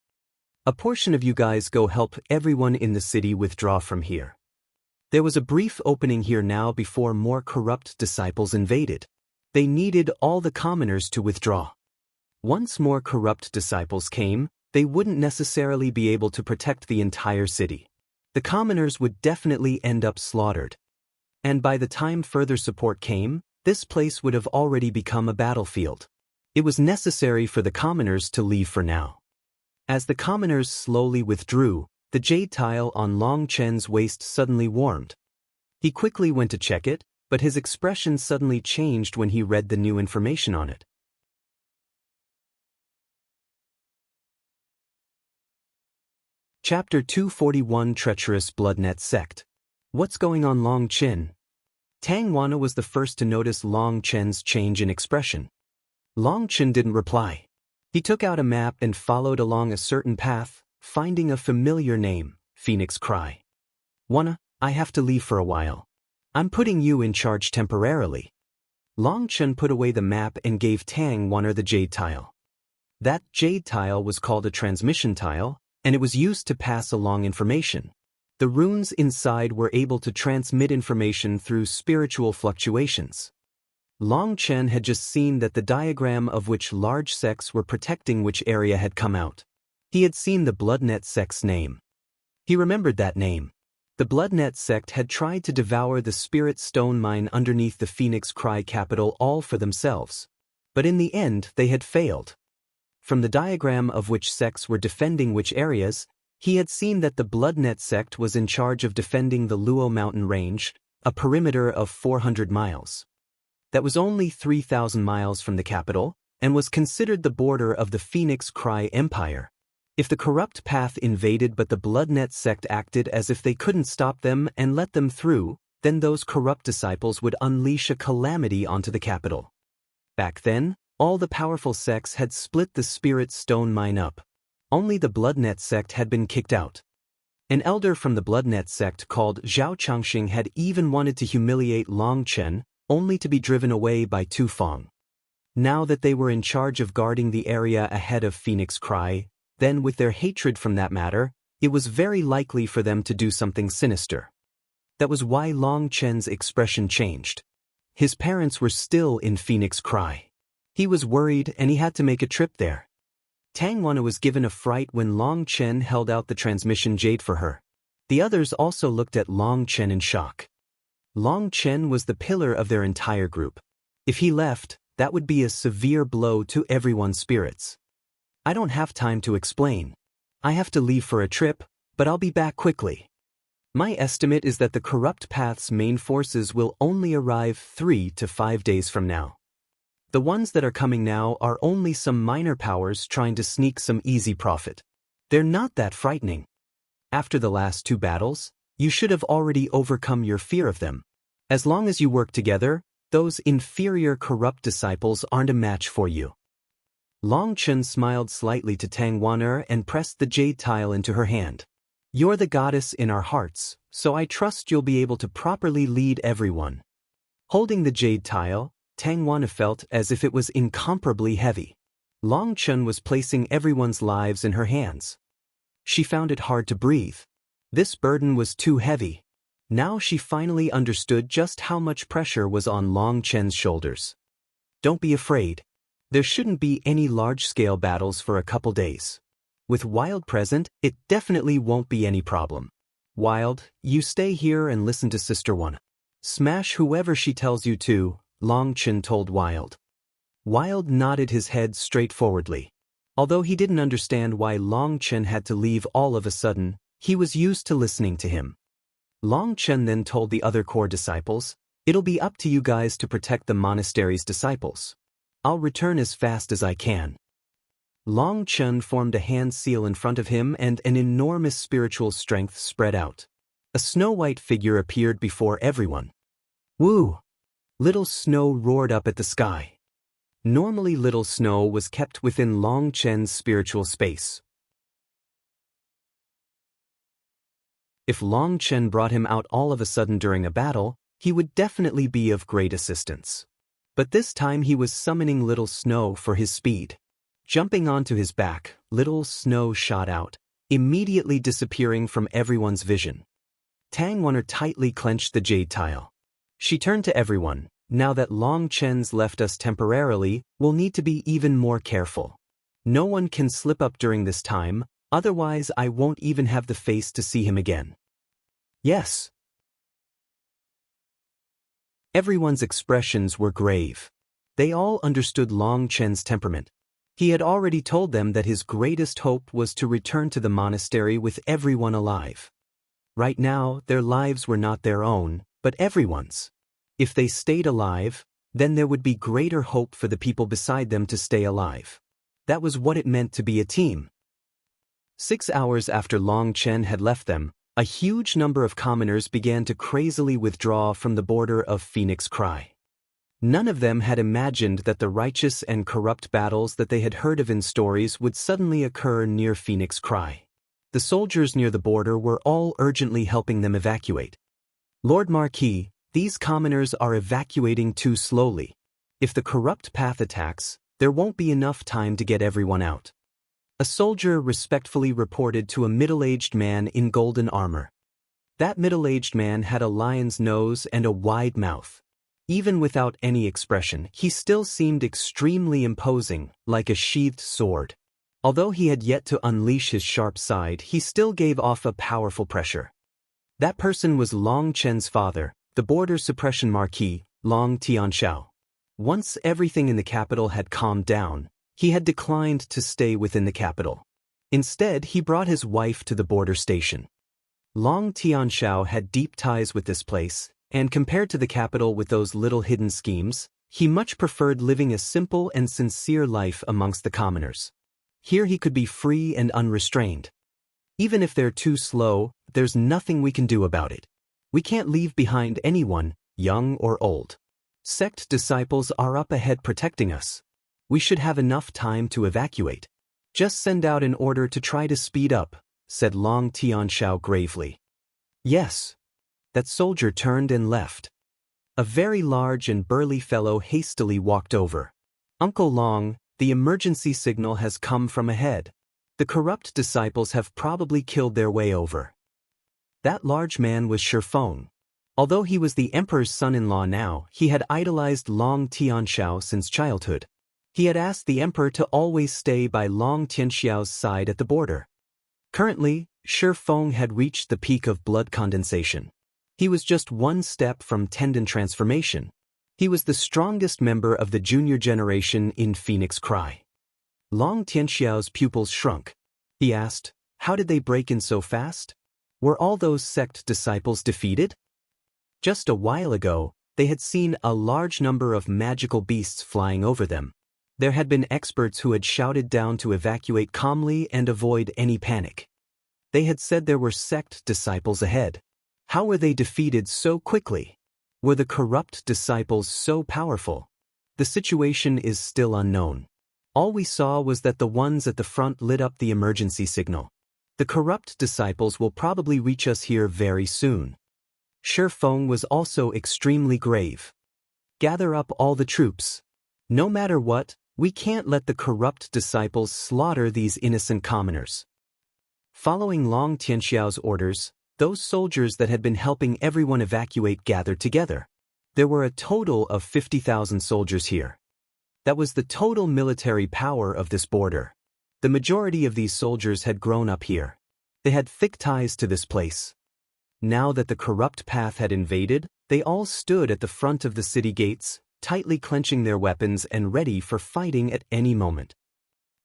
A portion of you guys go help everyone in the city withdraw from here. There was a brief opening here now before more corrupt disciples invaded. They needed all the commoners to withdraw. Once more corrupt disciples came, they wouldn't necessarily be able to protect the entire city. The commoners would definitely end up slaughtered. And by the time further support came, this place would have already become a battlefield. It was necessary for the commoners to leave for now. As the commoners slowly withdrew, the jade tile on Long Chen's waist suddenly warmed. He quickly went to check it, but his expression suddenly changed when he read the new information on it. Chapter 241 Treacherous Bloodnet Sect. What's going on, Long Chen? Tang Wana was the first to notice Long Chen's change in expression. Long Chen didn't reply. He took out a map and followed along a certain path, finding a familiar name, Phoenix Cry. Wana, I have to leave for a while. I'm putting you in charge temporarily. Long Chen put away the map and gave Tang Wana the jade tile. That jade tile was called a transmission tile, and it was used to pass along information. The runes inside were able to transmit information through spiritual fluctuations. Long Chen had just seen that the diagram of which large sects were protecting which area had come out. He had seen the Bloodnet sect's name. He remembered that name. The Bloodnet sect had tried to devour the spirit stone mine underneath the Phoenix Cry capital all for themselves. But in the end, they had failed. From the diagram of which sects were defending which areas, he had seen that the Bloodnet sect was in charge of defending the Luo mountain range, a perimeter of 400 miles. That was only 3,000 miles from the capital, and was considered the border of the Phoenix Cry Empire. If the corrupt path invaded but the Bloodnet sect acted as if they couldn't stop them and let them through, then those corrupt disciples would unleash a calamity onto the capital. Back then, all the powerful sects had split the spirit stone mine up. Only the Bloodnet sect had been kicked out. An elder from the Bloodnet sect called Zhao Changxing had even wanted to humiliate Long Chen, only to be driven away by Tu Feng. Now that they were in charge of guarding the area ahead of Phoenix Cry, then with their hatred from that matter, it was very likely for them to do something sinister. That was why Long Chen's expression changed. His parents were still in Phoenix Cry. He was worried and he had to make a trip there. Tang Wana was given a fright when Long Chen held out the transmission jade for her. The others also looked at Long Chen in shock. Long Chen was the pillar of their entire group. If he left, that would be a severe blow to everyone's spirits. I don't have time to explain. I have to leave for a trip, but I'll be back quickly. My estimate is that the corrupt path's main forces will only arrive 3 to 5 days from now. The ones that are coming now are only some minor powers trying to sneak some easy profit. They're not that frightening. After the last 2 battles, you should have already overcome your fear of them. As long as you work together, those inferior corrupt disciples aren't a match for you. Long Chen smiled slightly to Tang Wana and pressed the jade tile into her hand. You're the goddess in our hearts, so I trust you'll be able to properly lead everyone. Holding the jade tile, Tang Wana felt as if it was incomparably heavy. Long Chen was placing everyone's lives in her hands. She found it hard to breathe. This burden was too heavy. Now she finally understood just how much pressure was on Long Chen's shoulders. Don't be afraid. There shouldn't be any large-scale battles for a couple days. With Wild present, it definitely won't be any problem. Wild, you stay here and listen to Sister Wana. Smash whoever she tells you to, Long Chen told Wild. Wild nodded his head straightforwardly. Although he didn't understand why Long Chen had to leave all of a sudden, he was used to listening to him. Long Chen then told the other core disciples, "It'll be up to you guys to protect the monastery's disciples. I'll return as fast as I can." Long Chen formed a hand seal in front of him and an enormous spiritual strength spread out. A snow-white figure appeared before everyone. Woo! Little Snow roared up at the sky. Normally Little Snow was kept within Long Chen's spiritual space. If Long Chen brought him out all of a sudden during a battle, he would definitely be of great assistance. But this time he was summoning Little Snow for his speed. Jumping onto his back, Little Snow shot out, immediately disappearing from everyone's vision. Tang Wana tightly clenched the jade tile. She turned to everyone. Now that Long Chen's left us temporarily, we'll need to be even more careful. No one can slip up during this time, otherwise I won't even have the face to see him again. Yes. Everyone's expressions were grave. They all understood Long Chen's temperament. He had already told them that his greatest hope was to return to the monastery with everyone alive. Right now, their lives were not their own, but everyone's. If they stayed alive, then there would be greater hope for the people beside them to stay alive. That was what it meant to be a team. 6 hours after Long Chen had left them, a huge number of commoners began to crazily withdraw from the border of Phoenix Cry. None of them had imagined that the righteous and corrupt battles that they had heard of in stories would suddenly occur near Phoenix Cry. The soldiers near the border were all urgently helping them evacuate. Lord Marquis, these commoners are evacuating too slowly. If the corrupt path attacks, there won't be enough time to get everyone out. A soldier respectfully reported to a middle-aged man in golden armor. That middle-aged man had a lion's nose and a wide mouth. Even without any expression, he still seemed extremely imposing, like a sheathed sword. Although he had yet to unleash his sharp side, he still gave off a powerful pressure. That person was Long Chen's father, the border suppression marquis, Long Tianxiao. Once everything in the capital had calmed down, he had declined to stay within the capital. Instead, he brought his wife to the border station. Long Tianxiao had deep ties with this place, and compared to the capital with those little hidden schemes, he much preferred living a simple and sincere life amongst the commoners. Here he could be free and unrestrained. Even if they're too slow, there's nothing we can do about it. We can't leave behind anyone, young or old. Sect disciples are up ahead protecting us. We should have enough time to evacuate. Just send out an order to try to speed up, said Long Tianxiao gravely. Yes. That soldier turned and left. A very large and burly fellow hastily walked over. Uncle Long, the emergency signal has come from ahead. The corrupt disciples have probably killed their way over. That large man was Shifeng. Although he was the emperor's son-in-law now, he had idolized Long Tianxiao since childhood. He had asked the emperor to always stay by Long Tianxiao's side at the border. Currently, Shi Feng had reached the peak of blood condensation. He was just one step from tendon transformation. He was the strongest member of the junior generation in Phoenix Cry. Long Tianxiao's pupils shrunk. He asked, how did they break in so fast? Were all those sect disciples defeated? Just a while ago, they had seen a large number of magical beasts flying over them. There had been experts who had shouted down to evacuate calmly and avoid any panic. They had said there were sect disciples ahead. How were they defeated so quickly? Were the corrupt disciples so powerful? The situation is still unknown. All we saw was that the ones at the front lit up the emergency signal. The corrupt disciples will probably reach us here very soon. Shi Feng was also extremely grave. Gather up all the troops. No matter what, we can't let the corrupt disciples slaughter these innocent commoners. Following Long Tianxiao's orders, those soldiers that had been helping everyone evacuate gathered together. There were a total of 50,000 soldiers here. That was the total military power of this border. The majority of these soldiers had grown up here. They had thick ties to this place. Now that the corrupt path had invaded, they all stood at the front of the city gates, tightly clenching their weapons and ready for fighting at any moment.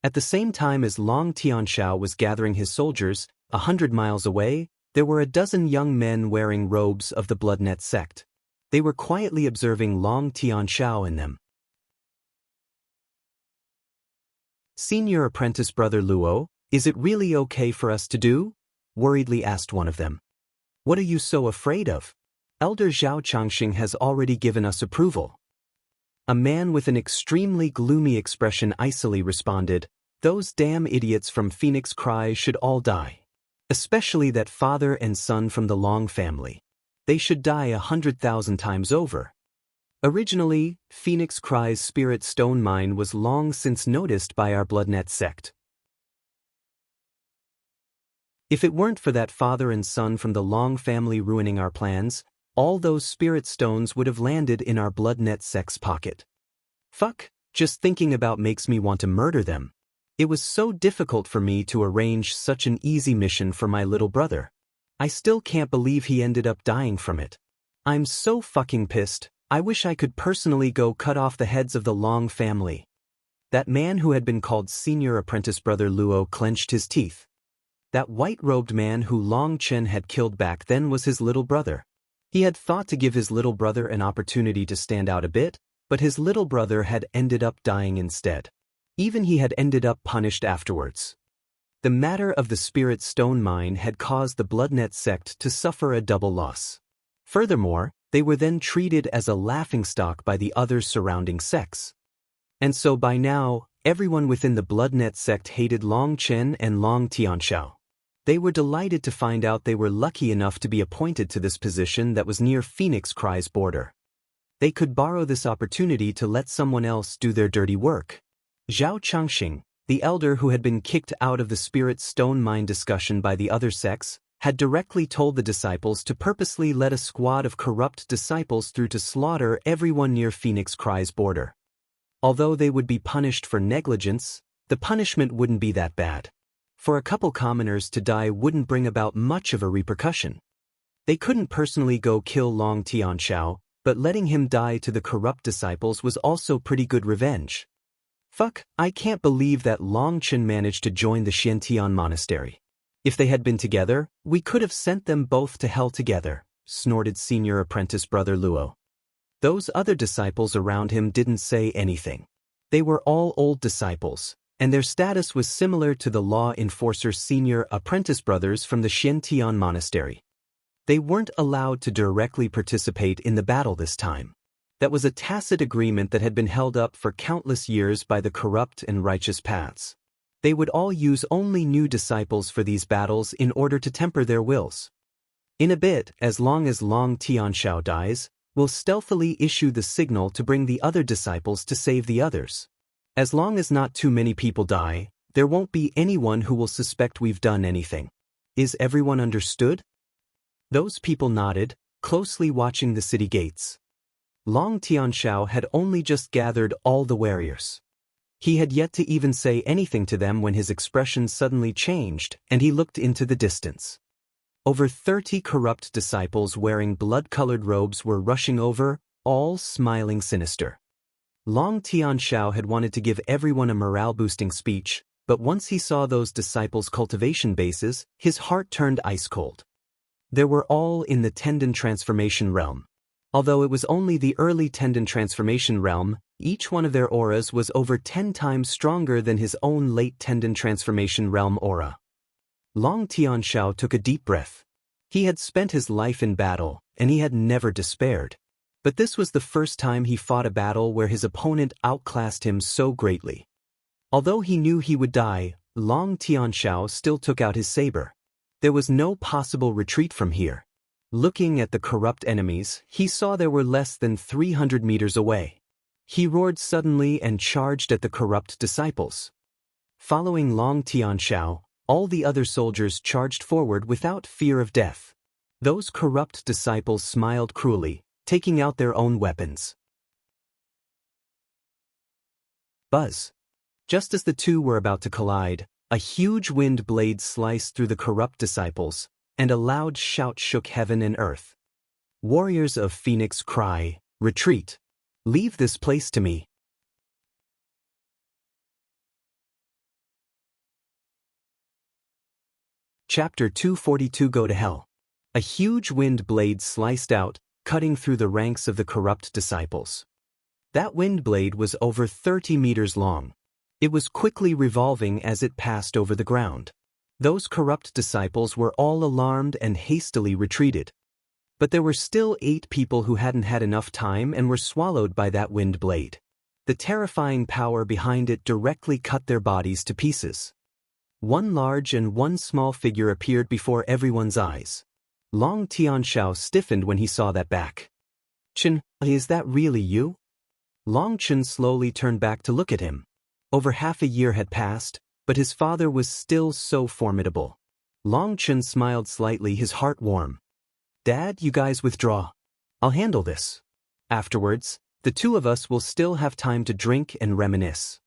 At the same time as Long Tianxiao was gathering his soldiers, 100 miles away, there were a dozen young men wearing robes of the Bloodnet sect. They were quietly observing Long Tianxiao and them. Senior apprentice brother Luo, is it really okay for us to do? Worriedly asked one of them. What are you so afraid of? Elder Zhao Changxing has already given us approval. A man with an extremely gloomy expression icily responded, those damn idiots from Phoenix Cry should all die. Especially that father and son from the Long family. They should die 100,000 times over. Originally, Phoenix Cry's spirit stone mine was long since noticed by our Bloodnet sect. If it weren't for that father and son from the Long family ruining our plans, all those spirit stones would have landed in our Bloodnet sect's pocket. Fuck, just thinking about makes me want to murder them. It was so difficult for me to arrange such an easy mission for my little brother. I still can't believe he ended up dying from it. I'm so fucking pissed. I wish I could personally go cut off the heads of the Long family. That man who had been called Senior Apprentice Brother Luo clenched his teeth. That white-robed man who Long Chen had killed back then was his little brother. He had thought to give his little brother an opportunity to stand out a bit, but his little brother had ended up dying instead. Even he had ended up punished afterwards. The matter of the spirit stone mine had caused the Bloodnet sect to suffer a double loss. Furthermore, they were then treated as a laughingstock by the other surrounding sects. And so by now, everyone within the Bloodnet sect hated Long Chen and Long Tianxiao. They were delighted to find out they were lucky enough to be appointed to this position that was near Phoenix Cry's border. They could borrow this opportunity to let someone else do their dirty work. Zhao Changxing, the elder who had been kicked out of the spirit stone mine discussion by the other sects, had directly told the disciples to purposely let a squad of corrupt disciples through to slaughter everyone near Phoenix Cry's border. Although they would be punished for negligence, the punishment wouldn't be that bad. For a couple commoners to die wouldn't bring about much of a repercussion. They couldn't personally go kill Long Tianxiao, but letting him die to the corrupt disciples was also pretty good revenge. Fuck, I can't believe that Long Chen managed to join the Xiantian monastery. If they had been together, we could have sent them both to hell together, snorted Senior Apprentice Brother Luo. Those other disciples around him didn't say anything. They were all old disciples, and their status was similar to the law enforcer Senior Apprentice brothers from the Xiantian monastery. They weren't allowed to directly participate in the battle this time. That was a tacit agreement that had been held up for countless years by the corrupt and righteous paths. They would all use only new disciples for these battles in order to temper their wills. In a bit, as long as Long Tianxiao dies, we'll stealthily issue the signal to bring the other disciples to save the others. As long as not too many people die, there won't be anyone who will suspect we've done anything. Is everyone understood? Those people nodded, closely watching the city gates. Long Tianxiao had only just gathered all the warriors. He had yet to even say anything to them when his expression suddenly changed and he looked into the distance. Over 30 corrupt disciples wearing blood-colored robes were rushing over, all smiling sinister. Long Tianxiao had wanted to give everyone a morale-boosting speech, but once he saw those disciples' cultivation bases, his heart turned ice-cold. They were all in the tendon transformation realm. Although it was only the early tendon transformation realm, each one of their auras was over 10 times stronger than his own late tendon transformation realm aura. Long Tianxiao took a deep breath. He had spent his life in battle, and he had never despaired. But this was the first time he fought a battle where his opponent outclassed him so greatly. Although he knew he would die, Long Tianxiao still took out his saber. There was no possible retreat from here. Looking at the corrupt enemies, he saw they were less than 300 meters away. He roared suddenly and charged at the corrupt disciples. Following Long Tianxiao, all the other soldiers charged forward without fear of death. Those corrupt disciples smiled cruelly, taking out their own weapons. Buzz. Just as the two were about to collide, a huge wind blade sliced through the corrupt disciples, and a loud shout shook heaven and earth. Warriors of Phoenix cry, "Retreat! Leave this place to me!" Chapter 242 Go to Hell. A huge wind blade sliced out, cutting through the ranks of the corrupt disciples. That wind blade was over 30 meters long. It was quickly revolving as it passed over the ground. Those corrupt disciples were all alarmed and hastily retreated. But there were still 8 people who hadn't had enough time and were swallowed by that wind blade. The terrifying power behind it directly cut their bodies to pieces. One large and one small figure appeared before everyone's eyes. Long Tianxiao stiffened when he saw that back. "Chen, is that really you?" Long Chen slowly turned back to look at him. Over half a year had passed, but his father was still so formidable. Long Chen smiled slightly, his heart warm. "Dad, you guys withdraw. I'll handle this. Afterwards, the two of us will still have time to drink and reminisce."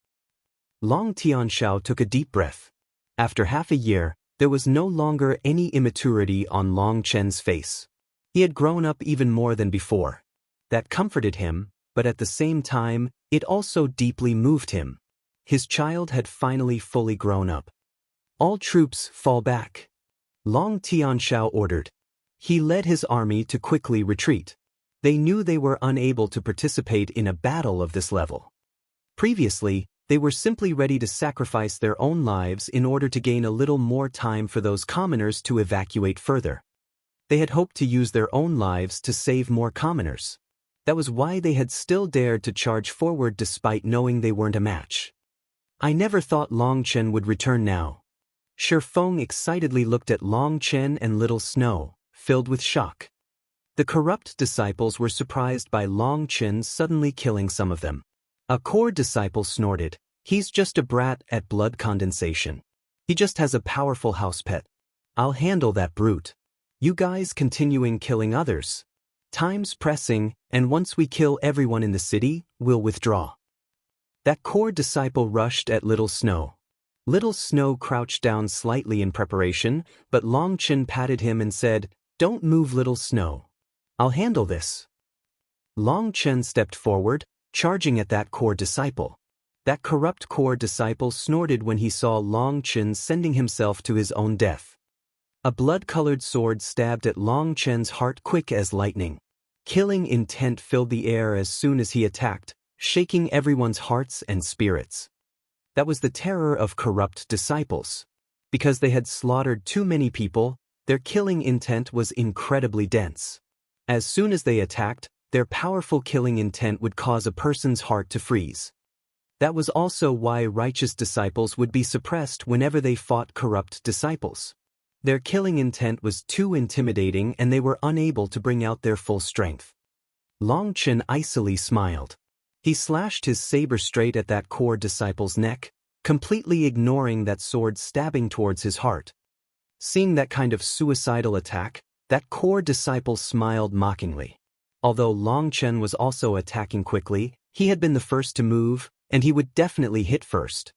Long Tianxiao took a deep breath. After half a year, there was no longer any immaturity on Long Chen's face. He had grown up even more than before. That comforted him, but at the same time, it also deeply moved him. His child had finally fully grown up. "All troops fall back," Long Tianxiao ordered. He led his army to quickly retreat. They knew they were unable to participate in a battle of this level. Previously, they were simply ready to sacrifice their own lives in order to gain a little more time for those commoners to evacuate further. They had hoped to use their own lives to save more commoners. That was why they had still dared to charge forward despite knowing they weren't a match. "I never thought Long Chen would return now." Shi Feng excitedly looked at Long Chen and Little Snow, filled with shock. The corrupt disciples were surprised by Long Chen suddenly killing some of them. A core disciple snorted, "He's just a brat at blood condensation. He just has a powerful house pet. I'll handle that brute. You guys continuing killing others. Time's pressing, and once we kill everyone in the city, we'll withdraw." That core disciple rushed at Little Snow. Little Snow crouched down slightly in preparation, but Long Chen patted him and said, "Don't move, Little Snow. I'll handle this." Long Chen stepped forward, charging at that core disciple. That corrupt core disciple snorted when he saw Long Chen sending himself to his own death. A blood-colored sword stabbed at Long Chen's heart quick as lightning. Killing intent filled the air as soon as he attacked, shaking everyone's hearts and spirits. That was the terror of corrupt disciples. Because they had slaughtered too many people, their killing intent was incredibly dense. As soon as they attacked, their powerful killing intent would cause a person's heart to freeze. That was also why righteous disciples would be suppressed whenever they fought corrupt disciples. Their killing intent was too intimidating and they were unable to bring out their full strength. Long Chen icily smiled. He slashed his saber straight at that core disciple's neck, completely ignoring that sword stabbing towards his heart. Seeing that kind of suicidal attack, that core disciple smiled mockingly. Although Long Chen was also attacking quickly, he had been the first to move, and he would definitely hit first.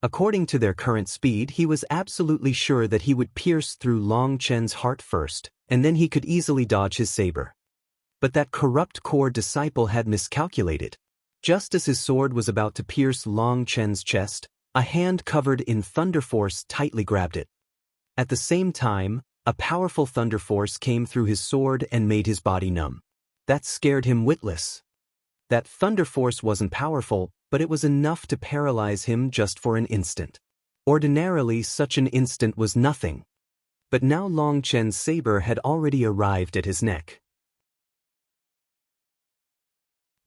According to their current speed, he was absolutely sure that he would pierce through Long Chen's heart first, and then he could easily dodge his saber. But that corrupt core disciple had miscalculated. Just as his sword was about to pierce Long Chen's chest, a hand covered in thunder force tightly grabbed it. At the same time, a powerful thunder force came through his sword and made his body numb. That scared him witless. That thunder force wasn't powerful, but it was enough to paralyze him just for an instant. Ordinarily, such an instant was nothing. But now Long Chen's saber had already arrived at his neck.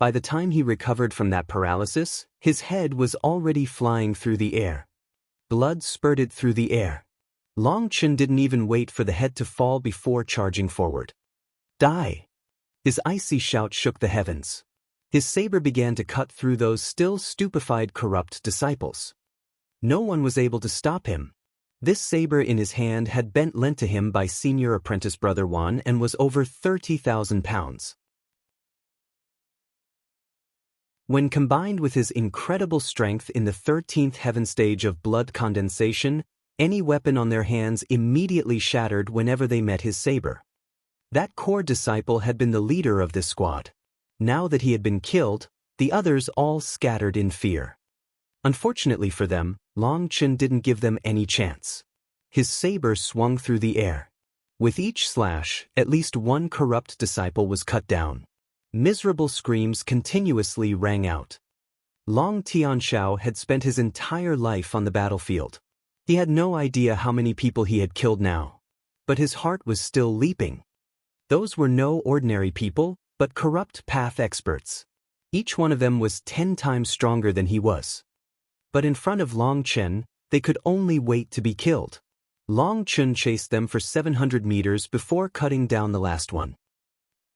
By the time he recovered from that paralysis, his head was already flying through the air. Blood spurted through the air. Long Chen didn't even wait for the head to fall before charging forward. Die! His icy shout shook the heavens. His saber began to cut through those still stupefied corrupt disciples. No one was able to stop him. This saber in his hand had been lent to him by senior apprentice brother Wan and was over 30,000 pounds. When combined with his incredible strength in the 13th heaven stage of blood condensation, any weapon on their hands immediately shattered whenever they met his saber. That core disciple had been the leader of this squad. Now that he had been killed, the others all scattered in fear. Unfortunately for them, Long Chen didn't give them any chance. His saber swung through the air. With each slash, at least one corrupt disciple was cut down. Miserable screams continuously rang out. Long Tianxiao had spent his entire life on the battlefield. He had no idea how many people he had killed now. But his heart was still leaping. Those were no ordinary people, but corrupt path experts. Each one of them was 10 times stronger than he was. But in front of Long Chen, they could only wait to be killed. Long Chen chased them for 700 meters before cutting down the last one.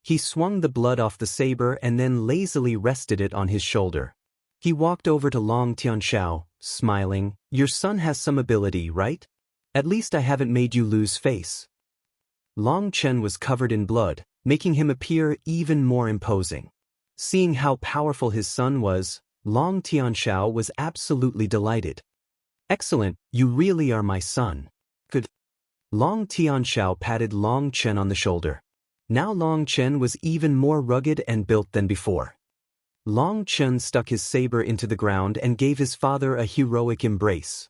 He swung the blood off the saber and then lazily rested it on his shoulder. He walked over to Long Tianxiao, smiling. "Your son has some ability, right? At least I haven't made you lose face." Long Chen was covered in blood, making him appear even more imposing. Seeing how powerful his son was, Long Tianxiao was absolutely delighted. "Excellent, you really are my son." "Good." Long Tianxiao patted Long Chen on the shoulder. Now Long Chen was even more rugged and built than before. Long Chen stuck his saber into the ground and gave his father a heroic embrace.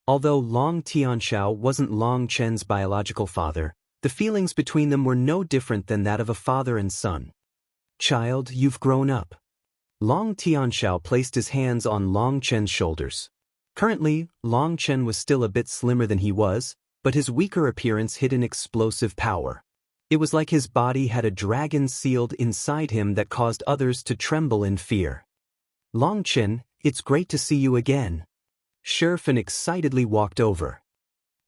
Although Long Tianxiao wasn't Long Chen's biological father, the feelings between them were no different than that of a father and son. "Child, you've grown up." Long Tianxiao placed his hands on Long Chen's shoulders. Currently, Long Chen was still a bit slimmer than he was, but his weaker appearance hid an explosive power. It was like his body had a dragon sealed inside him that caused others to tremble in fear. "Long Chen, it's great to see you again." Shifeng excitedly walked over.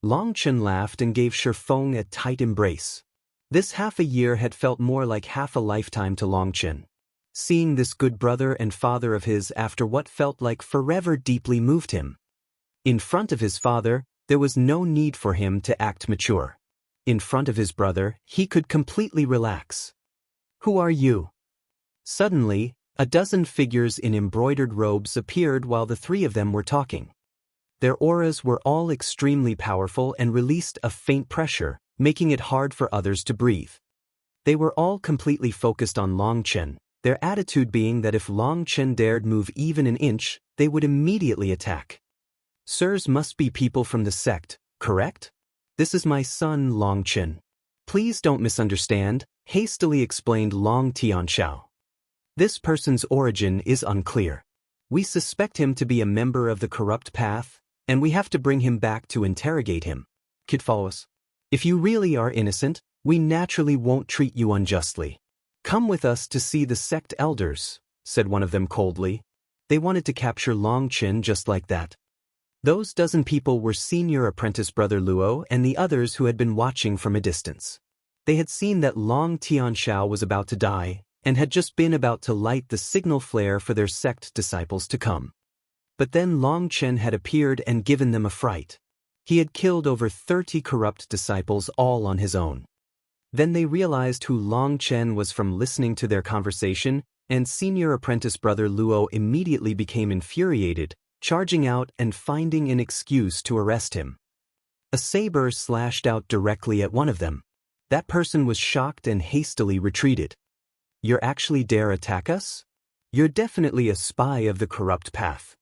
Long Chen laughed and gave Shifeng a tight embrace. This half a year had felt more like half a lifetime to Long Chen. Seeing this good brother and father of his after what felt like forever deeply moved him. In front of his father, there was no need for him to act mature. In front of his brother, he could completely relax. "Who are you?" Suddenly, a dozen figures in embroidered robes appeared while the three of them were talking. Their auras were all extremely powerful and released a faint pressure, making it hard for others to breathe. They were all completely focused on Long Chen, their attitude being that if Long Chen dared move even an inch, they would immediately attack. "Sirs must be people from the sect, correct? This is my son Long Chen. Please don't misunderstand," hastily explained Long Tianxiao. "This person's origin is unclear. We suspect him to be a member of the corrupt path, and we have to bring him back to interrogate him. Kid, follow us. If you really are innocent, we naturally won't treat you unjustly. Come with us to see the sect elders," said one of them coldly. They wanted to capture Long Chen just like that. Those dozen people were senior apprentice brother Luo and the others who had been watching from a distance. They had seen that Long Tianxiao was about to die, and had just been about to light the signal flare for their sect disciples to come. But then Long Chen had appeared and given them a fright. He had killed over 30 corrupt disciples all on his own. Then they realized who Long Chen was from listening to their conversation, and senior apprentice brother Luo immediately became infuriated, charging out and finding an excuse to arrest him. A saber slashed out directly at one of them. That person was shocked and hastily retreated. "You actually dare attack us? You're definitely a spy of the corrupt path.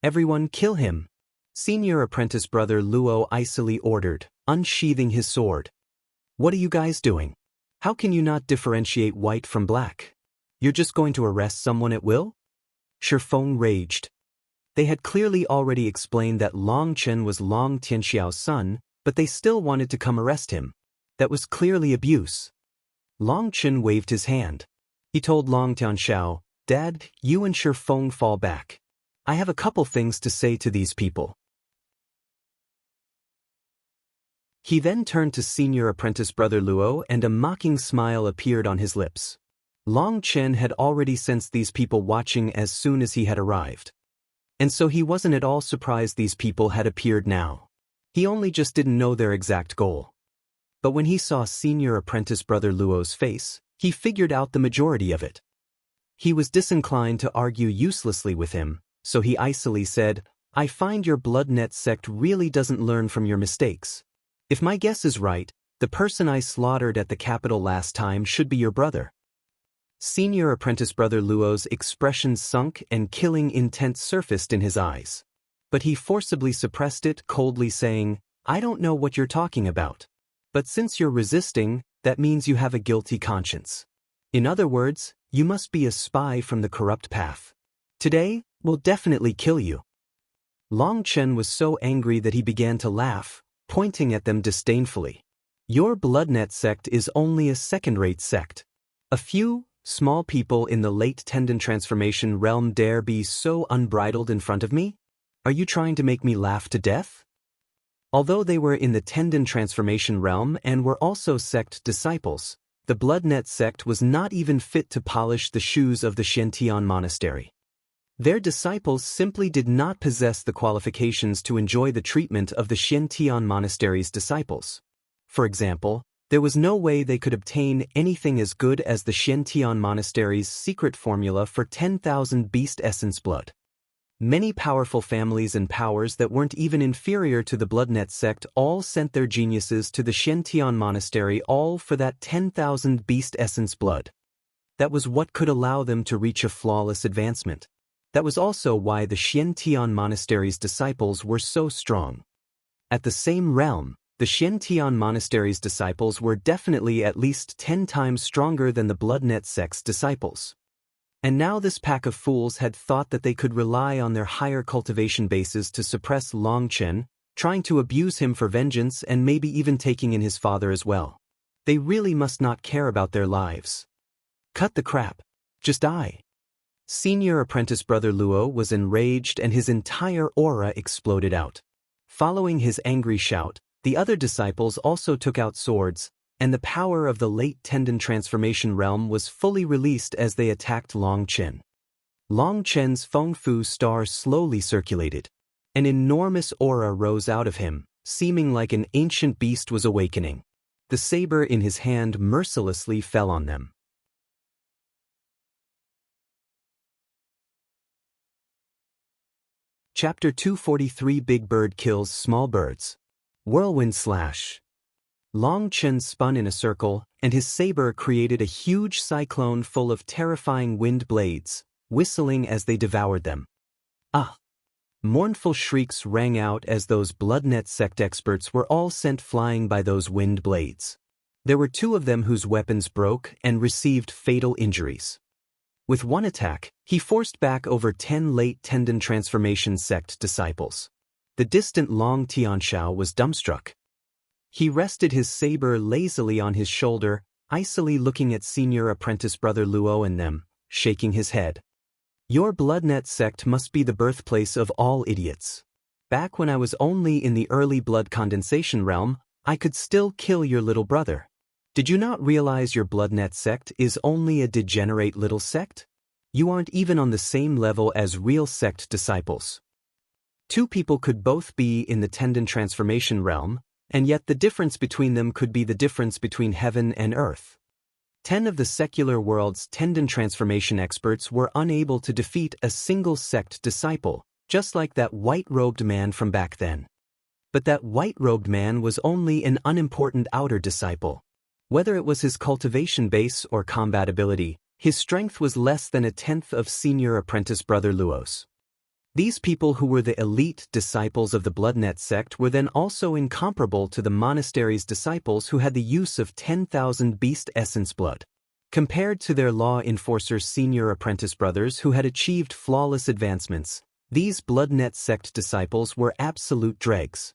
Everyone kill him," senior apprentice brother Luo icily ordered, unsheathing his sword. "What are you guys doing? How can you not differentiate white from black? You're just going to arrest someone at will?" Shifeng raged. They had clearly already explained that Long Chen was Long Tianxiao's son, but they still wanted to come arrest him. That was clearly abuse. Long Chen waved his hand. He told Long Tianxiao, "Dad, you and Shifeng fall back. I have a couple things to say to these people." He then turned to senior apprentice brother Luo and a mocking smile appeared on his lips. Long Chen had already sensed these people watching as soon as he had arrived. And so he wasn't at all surprised these people had appeared now. He only just didn't know their exact goal. But when he saw senior apprentice brother Luo's face, he figured out the majority of it. He was disinclined to argue uselessly with him, so he icily said, "I find your bloodnet sect really doesn't learn from your mistakes. If my guess is right, the person I slaughtered at the capital last time should be your brother." Senior apprentice brother Luo's expression sunk and killing intent surfaced in his eyes. But he forcibly suppressed it, coldly saying, "I don't know what you're talking about. But since you're resisting, that means you have a guilty conscience. In other words, you must be a spy from the corrupt path. Today, we'll definitely kill you." Long Chen was so angry that he began to laugh, pointing at them disdainfully. "Your bloodnet sect is only a second-rate sect. A few small people in the late tendon transformation realm dare be so unbridled in front of me? Are you trying to make me laugh to death?" Although they were in the tendon transformation realm and were also sect disciples, the bloodnet sect was not even fit to polish the shoes of the Xiantian monastery. Their disciples simply did not possess the qualifications to enjoy the treatment of the Xiantian monastery's disciples. For example, there was no way they could obtain anything as good as the Xiantian monastery's secret formula for 10,000 beast essence blood. Many powerful families and powers that weren't even inferior to the bloodnet sect all sent their geniuses to the Xiantian monastery, all for that 10,000 beast essence blood. That was what could allow them to reach a flawless advancement. That was also why the Xiantian monastery's disciples were so strong. At the same realm, the Xiantian monastery's disciples were definitely at least 10 times stronger than the bloodnet sect's disciples. And now this pack of fools had thought that they could rely on their higher cultivation bases to suppress Long Chen, trying to abuse him for vengeance and maybe even taking in his father as well. They really must not care about their lives. Cut the crap. Just die. Senior apprentice brother Luo was enraged and his entire aura exploded out. Following his angry shout, the other disciples also took out swords, and the power of the late tendon transformation realm was fully released as they attacked Long Chen. Long Chen's Feng Fu star slowly circulated. An enormous aura rose out of him, seeming like an ancient beast was awakening. The saber in his hand mercilessly fell on them. Chapter 243 Big Bird Kills Small Birds. Whirlwind Slash. Long Chen spun in a circle, and his saber created a huge cyclone full of terrifying wind blades, whistling as they devoured them. Ah! Mournful shrieks rang out as those bloodnet sect experts were all sent flying by those wind blades. There were 2 of them whose weapons broke and received fatal injuries. With one attack, he forced back over 10 late tendon transformation sect disciples. The distant Long Tianxiao was dumbstruck. He rested his saber lazily on his shoulder, icily looking at senior apprentice brother Luo and them, shaking his head. "Your bloodnet sect must be the birthplace of all idiots. Back when I was only in the early blood condensation realm, I could still kill your little brother. Did you not realize your bloodnet sect is only a degenerate little sect? You aren't even on the same level as real sect disciples. 2 people could both be in the tendon transformation realm, and yet the difference between them could be the difference between heaven and earth. 10 of the secular world's tendon transformation experts were unable to defeat a single sect disciple, just like that white-robed man from back then. But that white-robed man was only an unimportant outer disciple. Whether it was his cultivation base or combat ability, his strength was less than a tenth of senior apprentice brother Luo's. These people who were the elite disciples of the Bloodnet sect were then also incomparable to the monastery's disciples who had the use of 10,000 beast essence blood. Compared to their law enforcer senior apprentice brothers who had achieved flawless advancements, these Bloodnet sect disciples were absolute dregs.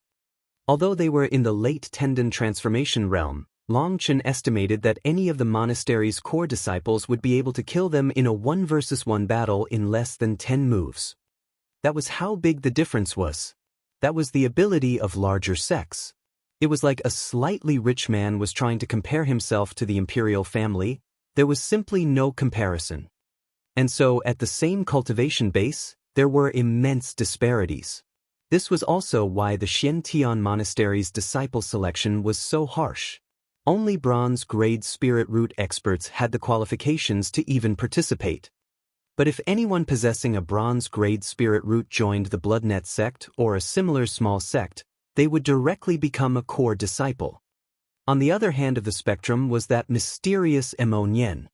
Although they were in the late tendon transformation realm, Longchen estimated that any of the monastery's core disciples would be able to kill them in a 1 versus 1 battle in less than 10 moves. That was how big the difference was. That was the ability of larger sects. It was like a slightly rich man was trying to compare himself to the imperial family. There was simply no comparison. And so, at the same cultivation base, there were immense disparities. This was also why the Xiantian Monastery's disciple selection was so harsh. Only bronze-grade spirit root experts had the qualifications to even participate. But if anyone possessing a bronze-grade spirit root joined the Bloodnet sect or a similar small sect, they would directly become a core disciple. On the other hand of the spectrum was that mysterious Mo Nian.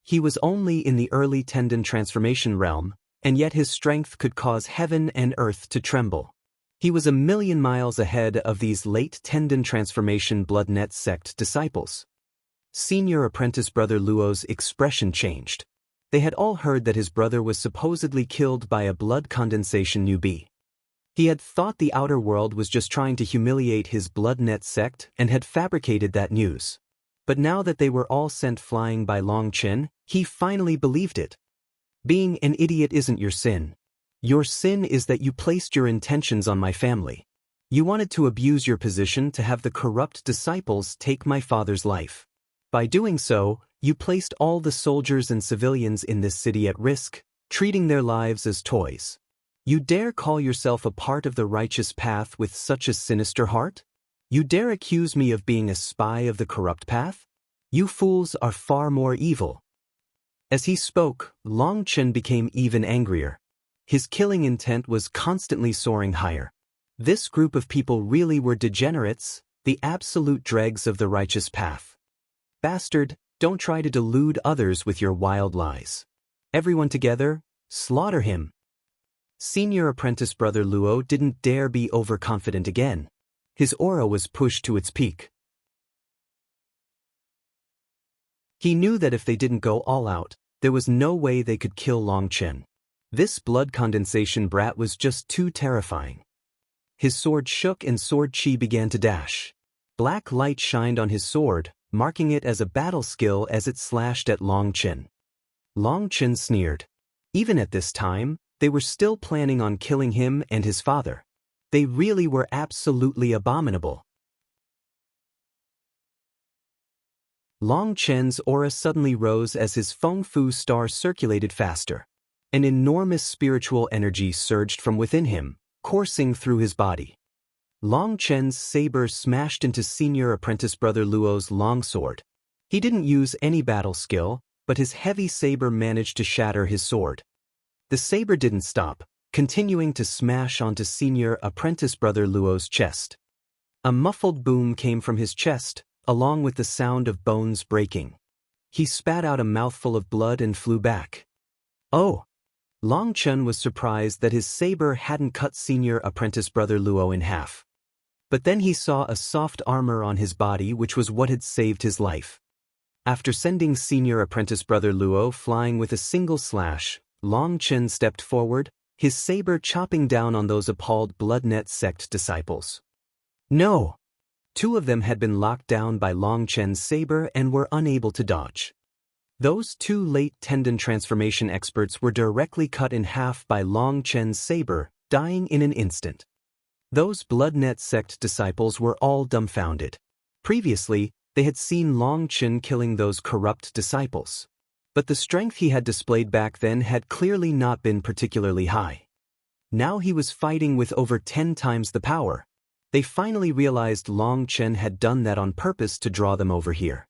He was only in the early tendon transformation realm, and yet his strength could cause heaven and earth to tremble. He was a million miles ahead of these late tendon transformation Bloodnet sect disciples. Senior apprentice brother Luo's expression changed. They had all heard that his brother was supposedly killed by a blood condensation newbie. He had thought the outer world was just trying to humiliate his Bloodnet sect and had fabricated that news. But now that they were all sent flying by Longchen, he finally believed it. Being an idiot isn't your sin. Your sin is that you placed your intentions on my family. You wanted to abuse your position to have the corrupt disciples take my father's life. By doing so, you placed all the soldiers and civilians in this city at risk, treating their lives as toys. You dare call yourself a part of the righteous path with such a sinister heart? You dare accuse me of being a spy of the corrupt path? You fools are far more evil. As he spoke, Longchen became even angrier. His killing intent was constantly soaring higher. This group of people really were degenerates, the absolute dregs of the righteous path. Bastard, don't try to delude others with your wild lies. Everyone together, slaughter him. Senior apprentice brother Luo didn't dare be overconfident again. His aura was pushed to its peak. He knew that if they didn't go all out, there was no way they could kill Longchen. This blood condensation brat was just too terrifying. His sword shook and sword chi began to dash. Black light shined on his sword, marking it as a battle skill as it slashed at Longchen. Longchen sneered. Even at this time, they were still planning on killing him and his father. They really were absolutely abominable. Longchen's aura suddenly rose as his Feng Fu star circulated faster. An enormous spiritual energy surged from within him, coursing through his body. Longchen's saber smashed into senior apprentice brother Luo's longsword. He didn't use any battle skill, but his heavy saber managed to shatter his sword. The saber didn't stop, continuing to smash onto senior apprentice brother Luo's chest. A muffled boom came from his chest, along with the sound of bones breaking. He spat out a mouthful of blood and flew back. Oh! Longchen was surprised that his saber hadn't cut senior apprentice brother Luo in half. But then he saw a soft armor on his body which was what had saved his life. After sending senior apprentice brother Luo flying with a single slash, Longchen stepped forward, his saber chopping down on those appalled Bloodnet sect disciples. No! 2 of them had been locked down by Longchen's saber and were unable to dodge. Those 2 late tendon transformation experts were directly cut in half by Longchen's saber, dying in an instant. Those Bloodnet sect disciples were all dumbfounded. Previously, they had seen Longchen killing those corrupt disciples. But the strength he had displayed back then had clearly not been particularly high. Now he was fighting with over 10 times the power. They finally realized Longchen had done that on purpose to draw them over here.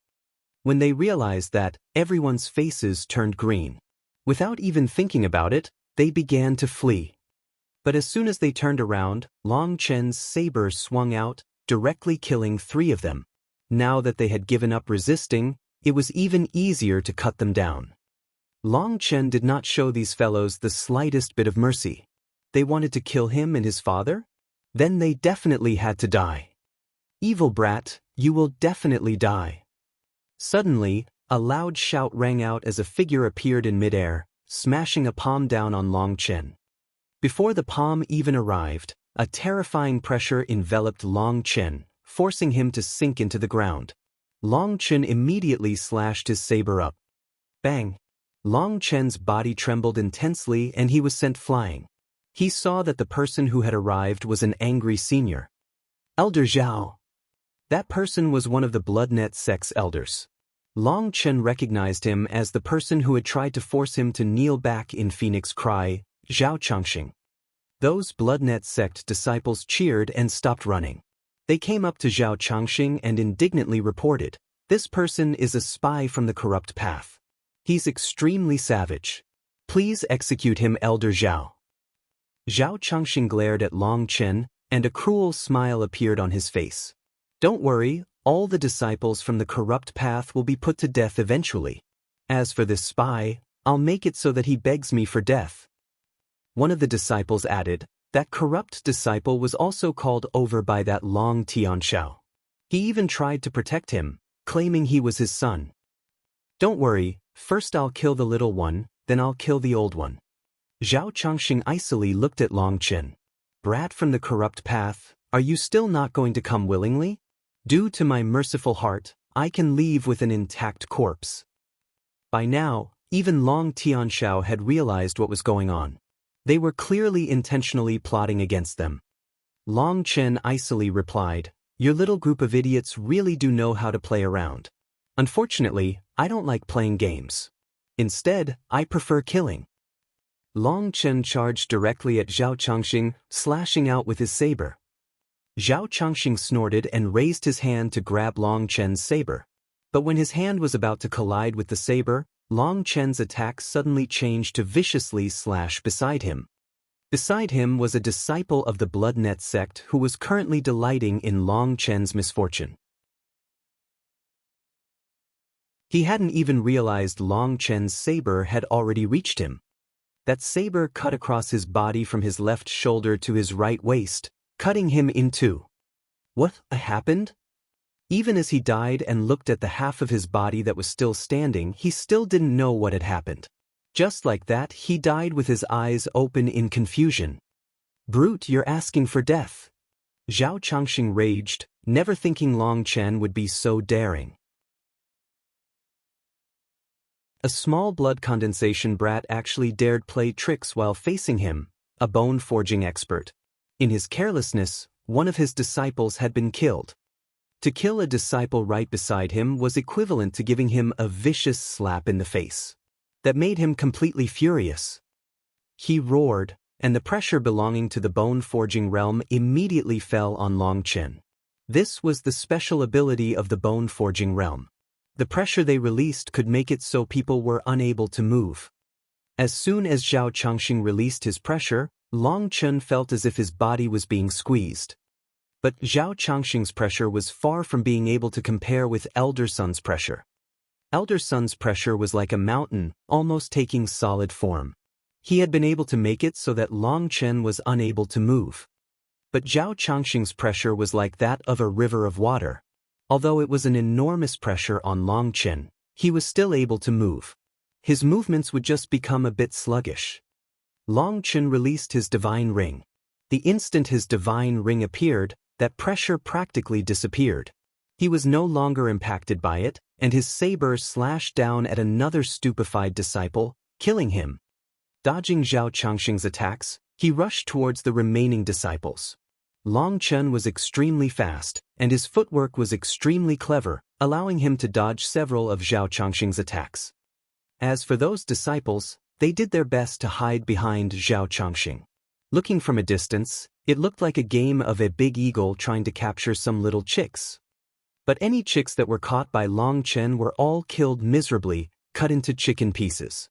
When they realized that, everyone's faces turned green. Without even thinking about it, they began to flee. But as soon as they turned around, Long Chen's saber swung out, directly killing 3 of them. Now that they had given up resisting, it was even easier to cut them down. Long Chen did not show these fellows the slightest bit of mercy. They wanted to kill him and his father? Then they definitely had to die. Evil brat, you will definitely die. Suddenly, a loud shout rang out as a figure appeared in midair, smashing a palm down on Long Chen. Before the palm even arrived, a terrifying pressure enveloped Long Chen, forcing him to sink into the ground. Long Chen immediately slashed his saber up. Bang! Long Chen's body trembled intensely and he was sent flying. He saw that the person who had arrived was an angry senior. Elder Zhao. That person was one of the Bloodnet sect's elders. Long Chen recognized him as the person who had tried to force him to kneel back in Phoenix Cry, Zhao Changxing. Those Bloodnet sect disciples cheered and stopped running. They came up to Zhao Changxing and indignantly reported, "This person is a spy from the corrupt path. He's extremely savage. Please execute him, Elder Zhao." Zhao Changxing glared at Long Chen, and a cruel smile appeared on his face. "Don't worry, all the disciples from the corrupt path will be put to death eventually. As for this spy, I'll make it so that he begs me for death." One of the disciples added, "That corrupt disciple was also called over by that Long Tianshao. He even tried to protect him, claiming he was his son. Don't worry, first I'll kill the little one, then I'll kill the old one." Zhao Changxing icily looked at Long Chen. "Brat from the corrupt path, are you still not going to come willingly? Due to my merciful heart, I can leave with an intact corpse." By now, even Long Tianshao had realized what was going on. They were clearly intentionally plotting against them. Long Chen icily replied, "Your little group of idiots really do know how to play around. Unfortunately, I don't like playing games. Instead, I prefer killing." Long Chen charged directly at Zhao Changxing, slashing out with his saber. Zhao Changxing snorted and raised his hand to grab Long Chen's saber. But when his hand was about to collide with the saber, Long Chen's attack suddenly changed to viciously slash beside him. Beside him was a disciple of the Bloodnet sect who was currently delighting in Long Chen's misfortune. He hadn't even realized Long Chen's saber had already reached him. That saber cut across his body from his left shoulder to his right waist, cutting him in two. What happened? Even as he died and looked at the half of his body that was still standing, he still didn't know what had happened. Just like that, he died with his eyes open in confusion. "Brute, you're asking for death." Zhao Changxing raged, never thinking Long Chen would be so daring. A small blood condensation brat actually dared play tricks while facing him, a bone-forging expert. In his carelessness, one of his disciples had been killed. To kill a disciple right beside him was equivalent to giving him a vicious slap in the face. That made him completely furious. He roared, and the pressure belonging to the bone-forging realm immediately fell on Long Chen. This was the special ability of the bone-forging realm. The pressure they released could make it so people were unable to move. As soon as Zhao Changxing released his pressure, Long Chen felt as if his body was being squeezed. But Zhao Changxing's pressure was far from being able to compare with Elder Sun's pressure. Elder Sun's pressure was like a mountain, almost taking solid form. He had been able to make it so that Long Chen was unable to move. But Zhao Changxing's pressure was like that of a river of water. Although it was an enormous pressure on Long Chen, he was still able to move. His movements would just become a bit sluggish. Long Chen released his divine ring. The instant his divine ring appeared, that pressure practically disappeared. He was no longer impacted by it, and his saber slashed down at another stupefied disciple, killing him. Dodging Zhao Changxing's attacks, he rushed towards the remaining disciples. Long Chen was extremely fast, and his footwork was extremely clever, allowing him to dodge several of Zhao Changxing's attacks. As for those disciples, they did their best to hide behind Zhao Changxing. Looking from a distance, it looked like a game of a big eagle trying to capture some little chicks. But any chicks that were caught by Long Chen were all killed miserably, cut into chicken pieces.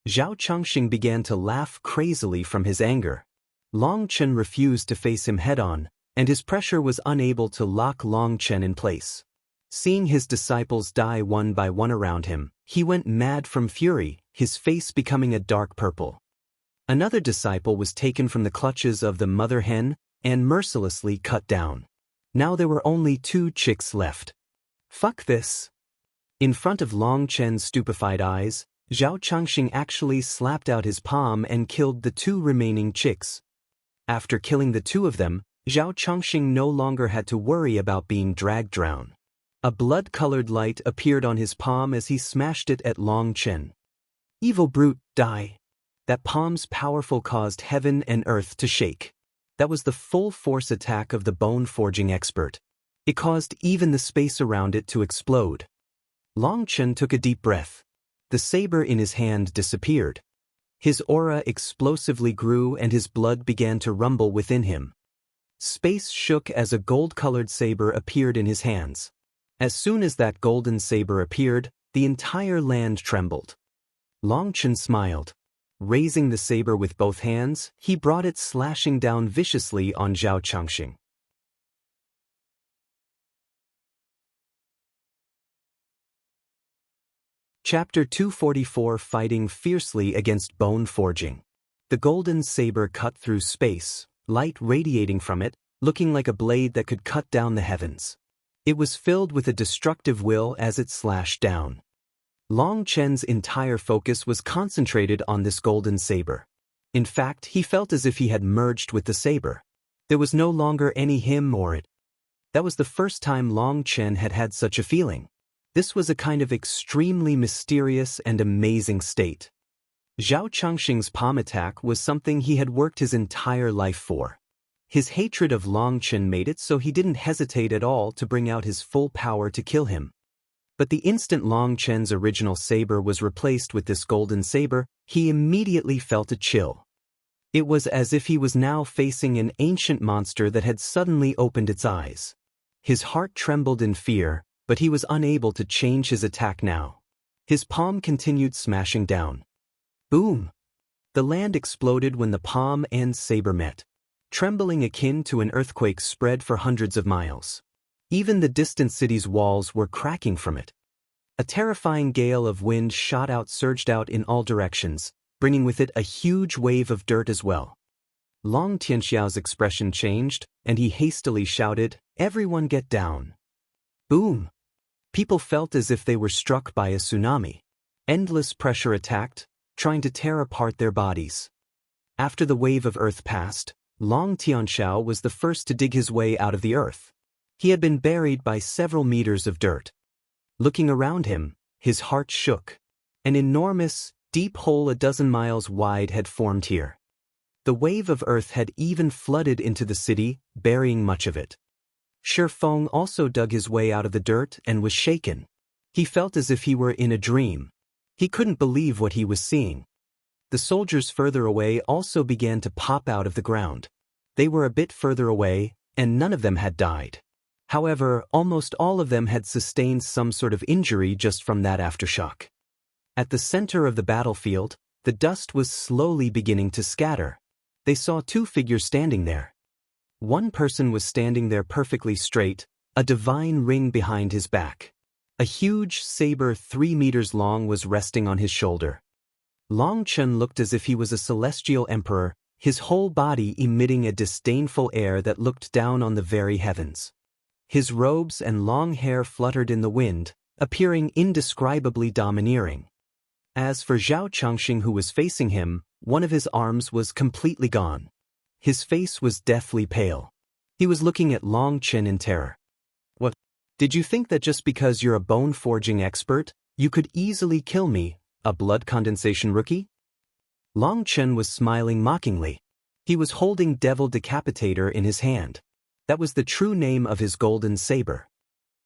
Zhao Changxing began to laugh crazily from his anger. Long Chen refused to face him head-on, and his pressure was unable to lock Long Chen in place. Seeing his disciples die one by one around him, he went mad from fury, his face becoming a dark purple. Another disciple was taken from the clutches of the mother hen and mercilessly cut down. Now there were only 2 chicks left. Fuck this. In front of Long Chen's stupefied eyes, Zhao Changxing actually slapped out his palm and killed the 2 remaining chicks. After killing the 2 of them, Zhao Changxing no longer had to worry about being dragged down. A blood-colored light appeared on his palm as he smashed it at Long Chen. Evil brute, die. That palm's powerful caused heaven and earth to shake. That was the full-force attack of the bone-forging expert. It caused even the space around it to explode. Long Chen took a deep breath. The saber in his hand disappeared. His aura explosively grew and his blood began to rumble within him. Space shook as a gold-colored saber appeared in his hands. As soon as that golden saber appeared, the entire land trembled. Long Chen smiled. Raising the saber with both hands, he brought it slashing down viciously on Zhao Changxing. Chapter 244 Fighting Fiercely Against Bone Forging. The golden saber cut through space, light radiating from it, looking like a blade that could cut down the heavens. It was filled with a destructive will as it slashed down. Long Chen's entire focus was concentrated on this golden saber. In fact, he felt as if he had merged with the saber. There was no longer any him or it. That was the first time Long Chen had had such a feeling. This was a kind of extremely mysterious and amazing state. Zhao Changxing's palm attack was something he had worked his entire life for. His hatred of Long Chen made it so he didn't hesitate at all to bring out his full power to kill him. But the instant Long Chen's original saber was replaced with this golden saber, he immediately felt a chill. It was as if he was now facing an ancient monster that had suddenly opened its eyes. His heart trembled in fear, but he was unable to change his attack now. His palm continued smashing down. Boom! The land exploded when the palm and saber met. Trembling akin to an earthquake spread for hundreds of miles. Even the distant city's walls were cracking from it. A terrifying gale of wind surged out in all directions, bringing with it a huge wave of dirt as well. Long Tianxiao's expression changed, and he hastily shouted, "Everyone get down!" Boom! People felt as if they were struck by a tsunami. Endless pressure attacked, trying to tear apart their bodies. After the wave of earth passed, Long Tianxiao was the first to dig his way out of the earth. He had been buried by several meters of dirt. Looking around him, his heart shook. An enormous, deep hole a dozen miles wide had formed here. The wave of earth had even flooded into the city, burying much of it. Shi Feng also dug his way out of the dirt and was shaken. He felt as if he were in a dream. He couldn't believe what he was seeing. The soldiers further away also began to pop out of the ground. They were a bit further away, and none of them had died. However, almost all of them had sustained some sort of injury just from that aftershock. At the center of the battlefield, the dust was slowly beginning to scatter. They saw 2 figures standing there. One person was standing there perfectly straight, a divine ring behind his back. A huge saber 3 meters long was resting on his shoulder. Long Chen looked as if he was a celestial emperor, his whole body emitting a disdainful air that looked down on the very heavens. His robes and long hair fluttered in the wind, appearing indescribably domineering. As for Zhao Changxing, who was facing him, one of his arms was completely gone. His face was deathly pale. He was looking at Long Chen in terror. "What? Did you think that just because you're a bone-forging expert, you could easily kill me, a blood condensation rookie?" Long Chen was smiling mockingly. He was holding Devil Decapitator in his hand. That was the true name of his golden saber.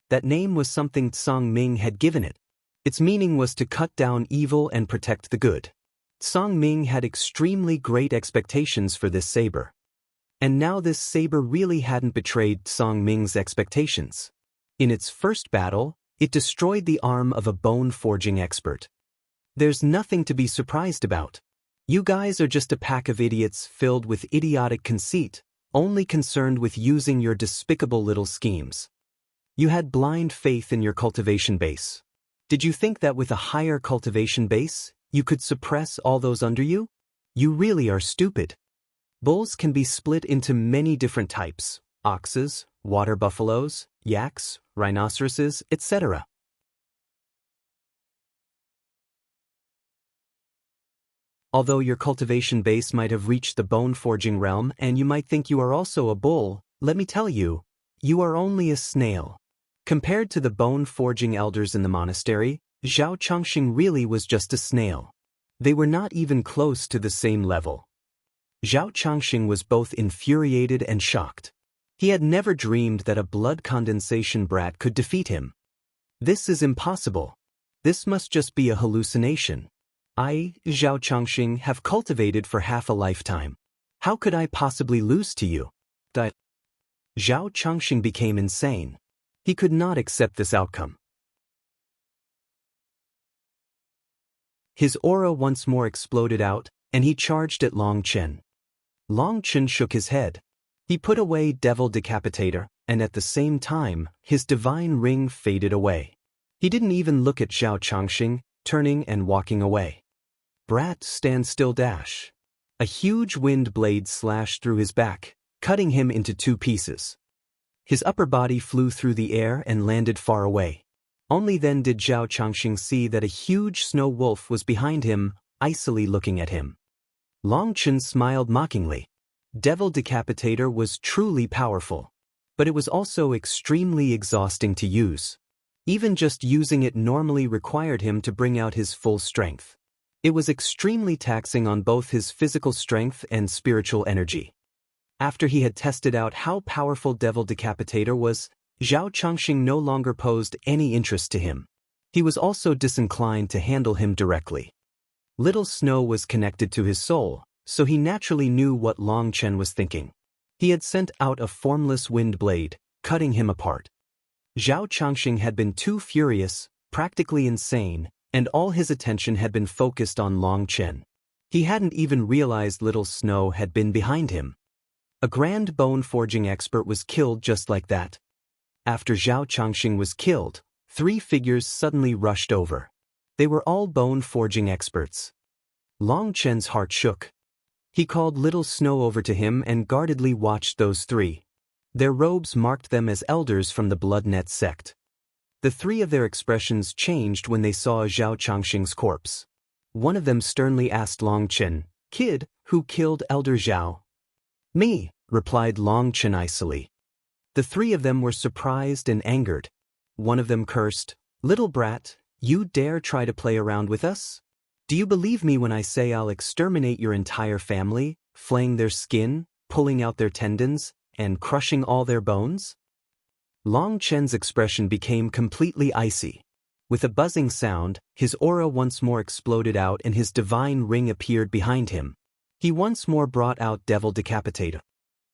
That name was something Song Ming had given it. Its meaning was to cut down evil and protect the good. Song Ming had extremely great expectations for this saber. And now this saber really hadn't betrayed Song Ming's expectations. In its first battle, it destroyed the arm of a bone-forging expert. There's nothing to be surprised about. You guys are just a pack of idiots filled with idiotic conceit, only concerned with using your despicable little schemes. You had blind faith in your cultivation base. Did you think that with a higher cultivation base, you could suppress all those under you? You really are stupid. Bulls can be split into many different types: oxes, water buffaloes, yaks, rhinoceroses, etc. Although your cultivation base might have reached the bone-forging realm and you might think you are also a bull, let me tell you, you are only a snail. Compared to the bone-forging elders in the monastery, Zhao Changxing really was just a snail. They were not even close to the same level. Zhao Changxing was both infuriated and shocked. He had never dreamed that a blood condensation brat could defeat him. This is impossible. This must just be a hallucination. I, Zhao Changxing, have cultivated for half a lifetime. How could I possibly lose to you? Zhao Changxing became insane. He could not accept this outcome. His aura once more exploded out, and he charged at Long Chen. Long Chen shook his head. He put away Devil Decapitator, and at the same time, his divine ring faded away. He didn't even look at Zhao Changxing, turning and walking away. Brat, stand still dash. A huge wind blade slashed through his back, cutting him into 2 pieces. His upper body flew through the air and landed far away. Only then did Zhao Changxing see that a huge snow wolf was behind him, icily looking at him. Long Chen smiled mockingly. Devil Decapitator was truly powerful, but it was also extremely exhausting to use. Even just using it normally required him to bring out his full strength. It was extremely taxing on both his physical strength and spiritual energy. After he had tested out how powerful Devil Decapitator was, Zhao Changxing no longer posed any interest to him. He was also disinclined to handle him directly. Little Snow was connected to his soul, so he naturally knew what Long Chen was thinking. He had sent out a formless wind blade, cutting him apart. Zhao Changxing had been too furious, practically insane, and all his attention had been focused on Long Chen. He hadn't even realized Little Snow had been behind him. A grand bone-forging expert was killed just like that. After Zhao Changxing was killed, 3 figures suddenly rushed over. They were all bone-forging experts. Long Chen's heart shook. He called Little Snow over to him and guardedly watched those 3. Their robes marked them as elders from the Bloodnet sect. The 3 of their expressions changed when they saw Zhao Changxing's corpse. One of them sternly asked Long Chen, "Kid, who killed Elder Zhao?" "Me," replied Long Chen icily. The 3 of them were surprised and angered. One of them cursed, "Little brat, you dare try to play around with us? Do you believe me when I say I'll exterminate your entire family, flaying their skin, pulling out their tendons, and crushing all their bones?" Long Chen's expression became completely icy. With a buzzing sound, his aura once more exploded out and his divine ring appeared behind him. He once more brought out Devil Decapitator.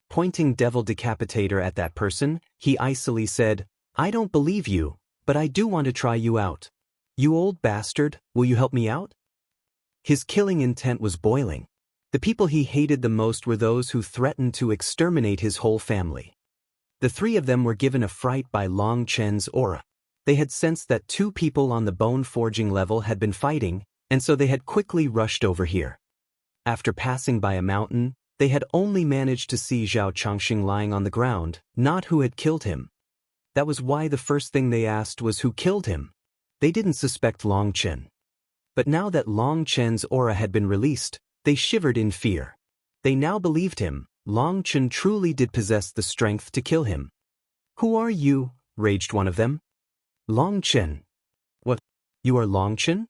Pointing Devil Decapitator at that person, he icily said, "I don't believe you, but I do want to try you out. You old bastard, will you help me out?" His killing intent was boiling. The people he hated the most were those who threatened to exterminate his whole family. The 3 of them were given a fright by Long Chen's aura. They had sensed that 2 people on the bone-forging level had been fighting, and so they had quickly rushed over here. After passing by a mountain, they had only managed to see Zhao Changxing lying on the ground, not who had killed him. That was why the first thing they asked was who killed him. They didn't suspect Long Chen. But now that Long Chen's aura had been released, they shivered in fear. They now believed him. Long Chen truly did possess the strength to kill him. "Who are you?" raged one of them. "Long Chen." "What? You are Long Chen?"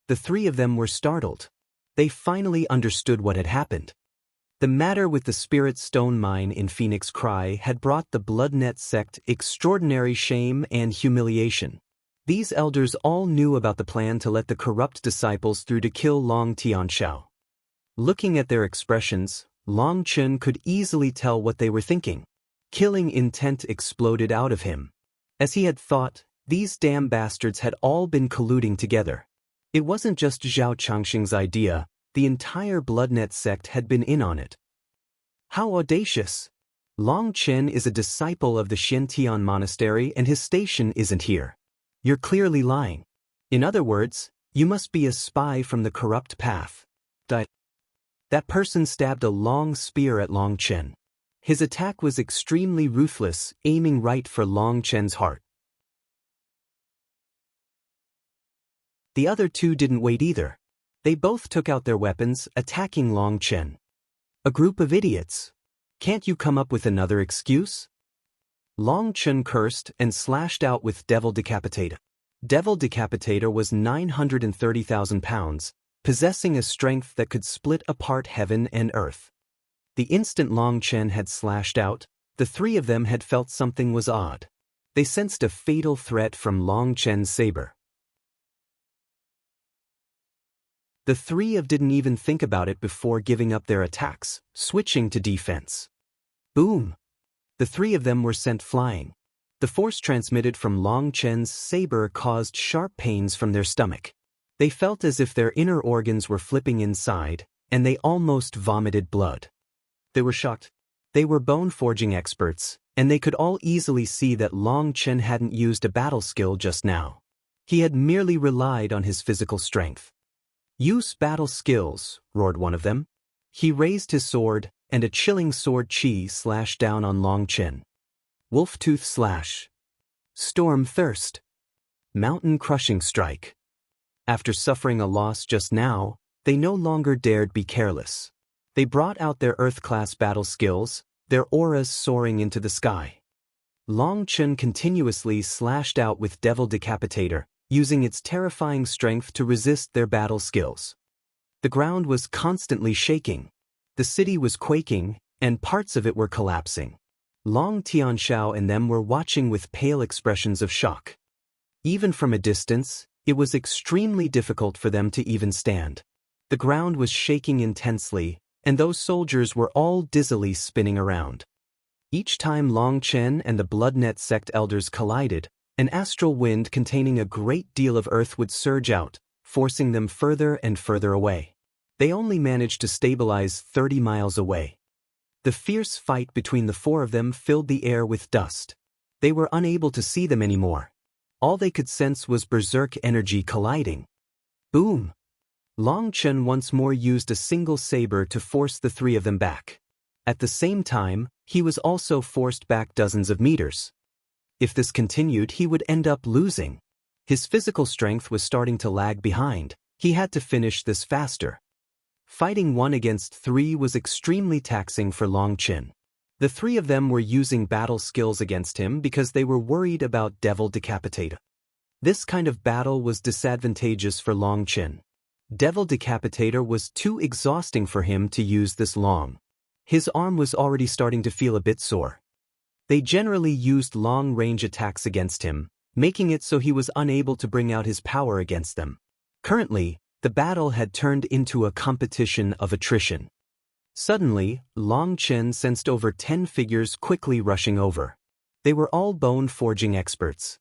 The 3 of them were startled. They finally understood what had happened. The matter with the Spirit Stone Mine in Phoenix Cry had brought the Bloodnet sect extraordinary shame and humiliation. These elders all knew about the plan to let the corrupt disciples through to kill Long Tianxiao. Looking at their expressions, Long Chen could easily tell what they were thinking. Killing intent exploded out of him. As he had thought, these damn bastards had all been colluding together. It wasn't just Zhao Changxing's idea, the entire Bloodnet sect had been in on it. How audacious! Long Chen is a disciple of the Xiantian monastery and his station isn't here. You're clearly lying. In other words, you must be a spy from the corrupt path. That person stabbed a long spear at Long Chen. His attack was extremely ruthless, aiming right for Long Chen's heart. The other two didn't wait either. They both took out their weapons, attacking Long Chen. A group of idiots. Can't you come up with another excuse? Long Chen cursed and slashed out with Devil Decapitator. Devil Decapitator was 930,000 pounds, possessing a strength that could split apart heaven and earth. The instant Long Chen had slashed out, the three of them had felt something was odd. They sensed a fatal threat from Long Chen's saber. The three of didn't even think about it before giving up their attacks, switching to defense. Boom! The three of them were sent flying. The force transmitted from Long Chen's saber caused sharp pains from their stomach. They felt as if their inner organs were flipping inside, and they almost vomited blood. They were shocked. They were bone-forging experts, and they could all easily see that Long Chen hadn't used a battle skill just now. He had merely relied on his physical strength. "Use battle skills," roared one of them. He raised his sword, and a chilling sword chi slashed down on Long Chen. Wolf Tooth Slash. Storm Thirst. Mountain Crushing Strike. After suffering a loss just now, they no longer dared be careless. They brought out their Earth-class battle skills, their auras soaring into the sky. Long Chen continuously slashed out with Devil Decapitator, using its terrifying strength to resist their battle skills. The ground was constantly shaking. The city was quaking, and parts of it were collapsing. Long Tianxiao and them were watching with pale expressions of shock. Even from a distance, it was extremely difficult for them to even stand. The ground was shaking intensely, and those soldiers were all dizzily spinning around. Each time Long Chen and the Bloodnet sect elders collided, an astral wind containing a great deal of earth would surge out, forcing them further and further away. They only managed to stabilize 30 miles away. The fierce fight between the four of them filled the air with dust. They were unable to see them anymore. All they could sense was berserk energy colliding. Boom! Long Chen once more used a single saber to force the three of them back. At the same time, he was also forced back dozens of meters. If this continued, he would end up losing. His physical strength was starting to lag behind. He had to finish this faster. Fighting 1 against 3 was extremely taxing for Long Chen. The three of them were using battle skills against him because they were worried about Devil Decapitator. This kind of battle was disadvantageous for Long Chen. Devil Decapitator was too exhausting for him to use this long. His arm was already starting to feel a bit sore. They generally used long-range attacks against him, making it so he was unable to bring out his power against them. Currently, the battle had turned into a competition of attrition. Suddenly, Long Chen sensed over 10 figures quickly rushing over. They were all bone-forging experts.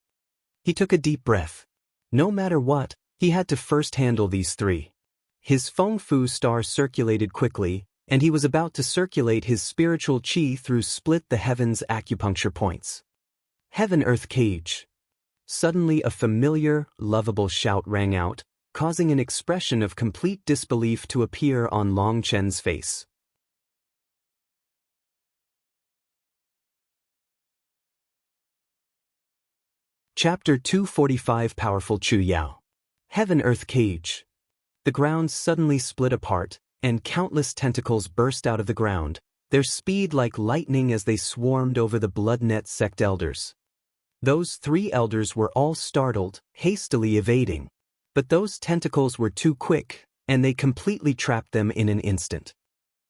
He took a deep breath. No matter what, he had to first handle these three. His Feng Fu star circulated quickly, and he was about to circulate his spiritual qi through split the heavens acupuncture points. Heaven-Earth Cage. Suddenly a familiar, lovable shout rang out, causing an expression of complete disbelief to appear on Long Chen's face. Chapter 245 Powerful Chu Yao. Heaven-Earth Cage. The ground suddenly split apart, and countless tentacles burst out of the ground, their speed like lightning as they swarmed over the Bloodnet sect elders. Those three elders were all startled, hastily evading. But those tentacles were too quick, and they completely trapped them in an instant.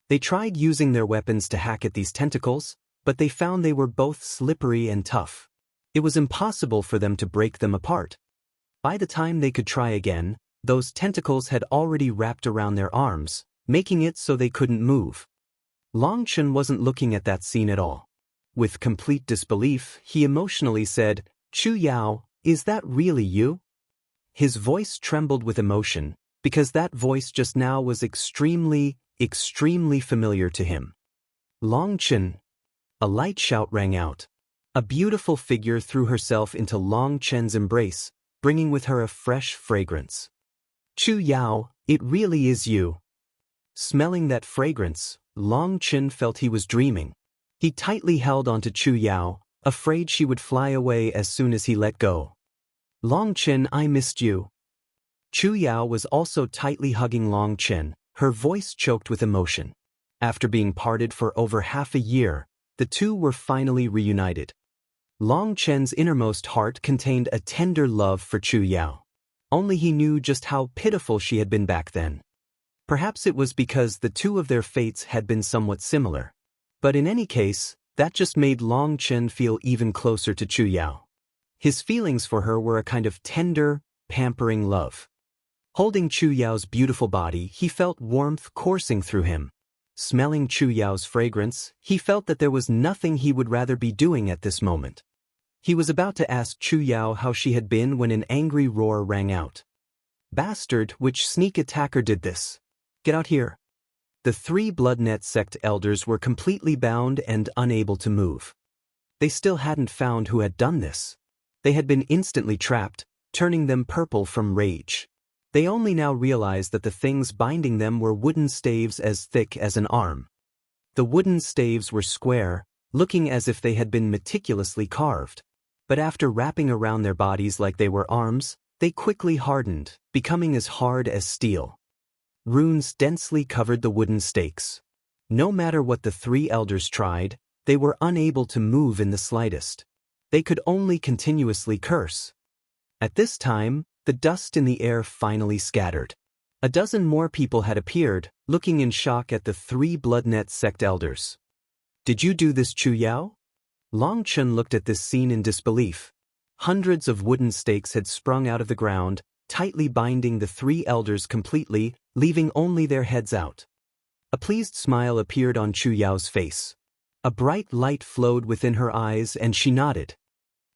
They tried using their weapons to hack at these tentacles, but they found they were both slippery and tough. It was impossible for them to break them apart. By the time they could try again, those tentacles had already wrapped around their arms, making it so they couldn't move. Long Chen wasn't looking at that scene at all. With complete disbelief, he emotionally said, Chu Yao, is that really you? His voice trembled with emotion, because that voice just now was extremely familiar to him. Long Chen. A light shout rang out. A beautiful figure threw herself into Long Chen's embrace, bringing with her a fresh fragrance. Chu Yao, it really is you. Smelling that fragrance, Long Chen felt he was dreaming. He tightly held onto Chu Yao, afraid she would fly away as soon as he let go. Long Chen, I missed you. Chu Yao was also tightly hugging Long Chen, her voice choked with emotion. After being parted for over half a year, the two were finally reunited. Long Chen's innermost heart contained a tender love for Chu Yao. Only he knew just how pitiful she had been back then. Perhaps it was because the two of their fates had been somewhat similar. But in any case, that just made Long Chen feel even closer to Chu Yao. His feelings for her were a kind of tender, pampering love. Holding Chu Yao's beautiful body, he felt warmth coursing through him. Smelling Chu Yao's fragrance, he felt that there was nothing he would rather be doing at this moment. He was about to ask Chu Yao how she had been when an angry roar rang out. Bastard, which sneak attacker did this? Get out here. The three Bloodnet sect elders were completely bound and unable to move. They still hadn't found who had done this. They had been instantly trapped, turning them purple from rage. They only now realized that the things binding them were wooden staves as thick as an arm. The wooden staves were square, looking as if they had been meticulously carved. But after wrapping around their bodies like they were arms, they quickly hardened, becoming as hard as steel. Runes densely covered the wooden stakes. No matter what the three elders tried, they were unable to move in the slightest. They could only continuously curse. At this time, the dust in the air finally scattered. A dozen more people had appeared, looking in shock at the three Bloodnet sect elders. Did you do this, Chu Yao? Long Chen looked at this scene in disbelief. Hundreds of wooden stakes had sprung out of the ground, tightly binding the three elders completely, leaving only their heads out. A pleased smile appeared on Chu Yao's face. A bright light flowed within her eyes and she nodded.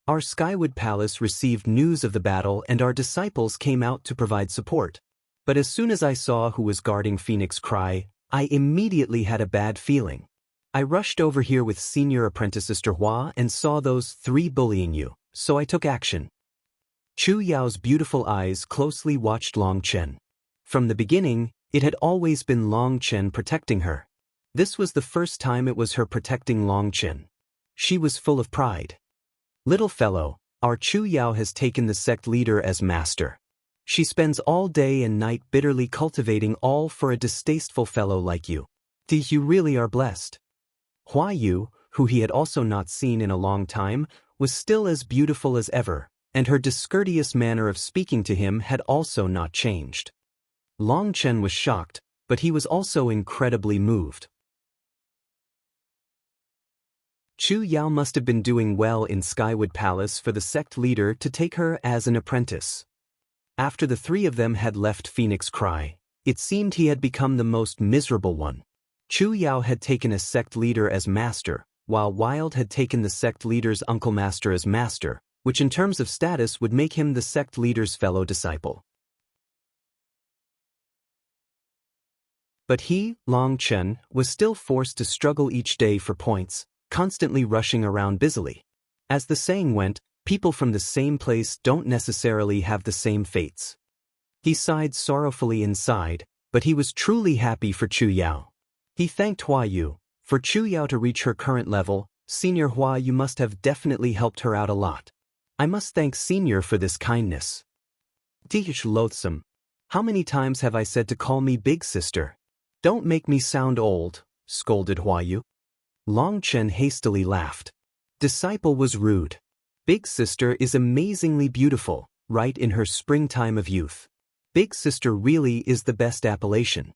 Our Skywood Palace received news of the battle and our disciples came out to provide support. But as soon as I saw who was guarding Phoenix Cry, I immediately had a bad feeling. I rushed over here with Senior Apprentice Sister Hua and saw those three bullying you, so I took action. Chu Yao's beautiful eyes closely watched Long Chen. From the beginning, it had always been Long Chen protecting her. This was the first time it was her protecting Long Chen. She was full of pride. Little fellow, our Chu Yao has taken the sect leader as master. She spends all day and night bitterly cultivating all for a distasteful fellow like you. You really are blessed. Hua Yu, who he had also not seen in a long time, was still as beautiful as ever, and her discourteous manner of speaking to him had also not changed. Long Chen was shocked, but he was also incredibly moved. Chu Yao must have been doing well in Skywood Palace for the sect leader to take her as an apprentice. After the three of them had left Phoenix Cry, it seemed he had become the most miserable one. Chu Yao had taken a sect leader as master, while Wild had taken the sect leader's uncle master as master, which in terms of status would make him the sect leader's fellow disciple. But he, Long Chen, was still forced to struggle each day for points, constantly rushing around busily. As the saying went, people from the same place don't necessarily have the same fates. He sighed sorrowfully inside, but he was truly happy for Chu Yao. He thanked Hua Yu. For Chu Yao to reach her current level, Senior Hua Yu must have definitely helped her out a lot. I must thank Senior for this kindness. Tish loathsome. How many times have I said to call me big sister? Don't make me sound old, scolded Hua Yu. Long Chen hastily laughed. Disciple was rude. Big sister is amazingly beautiful, right in her springtime of youth. Big sister really is the best appellation.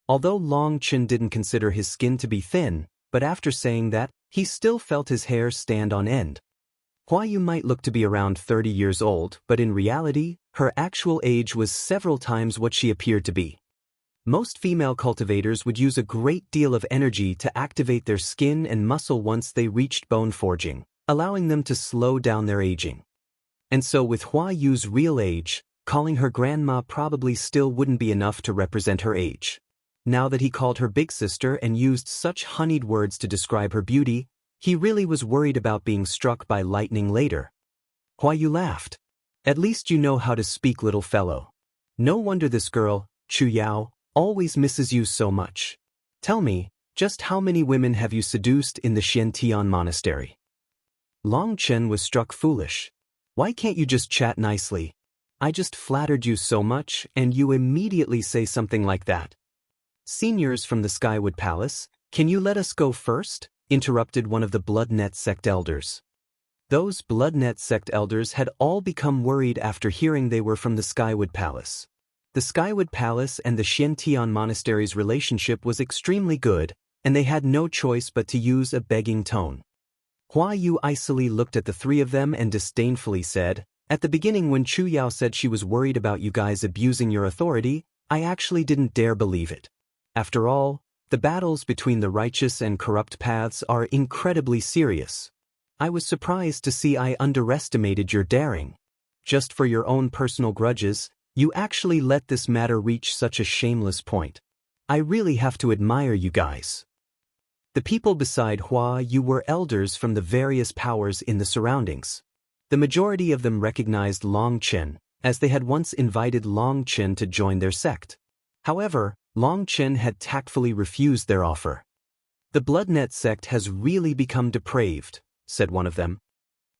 Although Long Chen didn't consider his skin to be thin, but after saying that, he still felt his hair stand on end. Hua Yu might look to be around 30 years old, but in reality, her actual age was several times what she appeared to be. Most female cultivators would use a great deal of energy to activate their skin and muscle once they reached bone forging, allowing them to slow down their aging. And so with Hua Yu's real age, calling her grandma probably still wouldn't be enough to represent her age. Now that he called her big sister and used such honeyed words to describe her beauty, he really was worried about being struck by lightning later. Hua Yu laughed. At least you know how to speak, little fellow. No wonder this girl, Chu Yao, always misses you so much. Tell me, just how many women have you seduced in the Xiantian monastery? Long Chen was struck foolish. Why can't you just chat nicely? I just flattered you so much, and you immediately say something like that. Seniors from the Skywood Palace, can you let us go first? Interrupted one of the Bloodnet sect elders. Those Bloodnet sect elders had all become worried after hearing they were from the Skywood Palace. The Skywood Palace and the Xiantian Monastery's relationship was extremely good, and they had no choice but to use a begging tone. Hua Yu icily looked at the three of them and disdainfully said, "At the beginning when Chu Yao said she was worried about you guys abusing your authority, I actually didn't dare believe it. After all, the battles between the righteous and corrupt paths are incredibly serious. I was surprised to see I underestimated your daring. Just for your own personal grudges, you actually let this matter reach such a shameless point. I really have to admire you guys." The people beside Hua Yu were elders from the various powers in the surroundings. The majority of them recognized Long Chen, as they had once invited Long Chen to join their sect. However, Long Chen had tactfully refused their offer. "The Bloodnet sect has really become depraved," said one of them.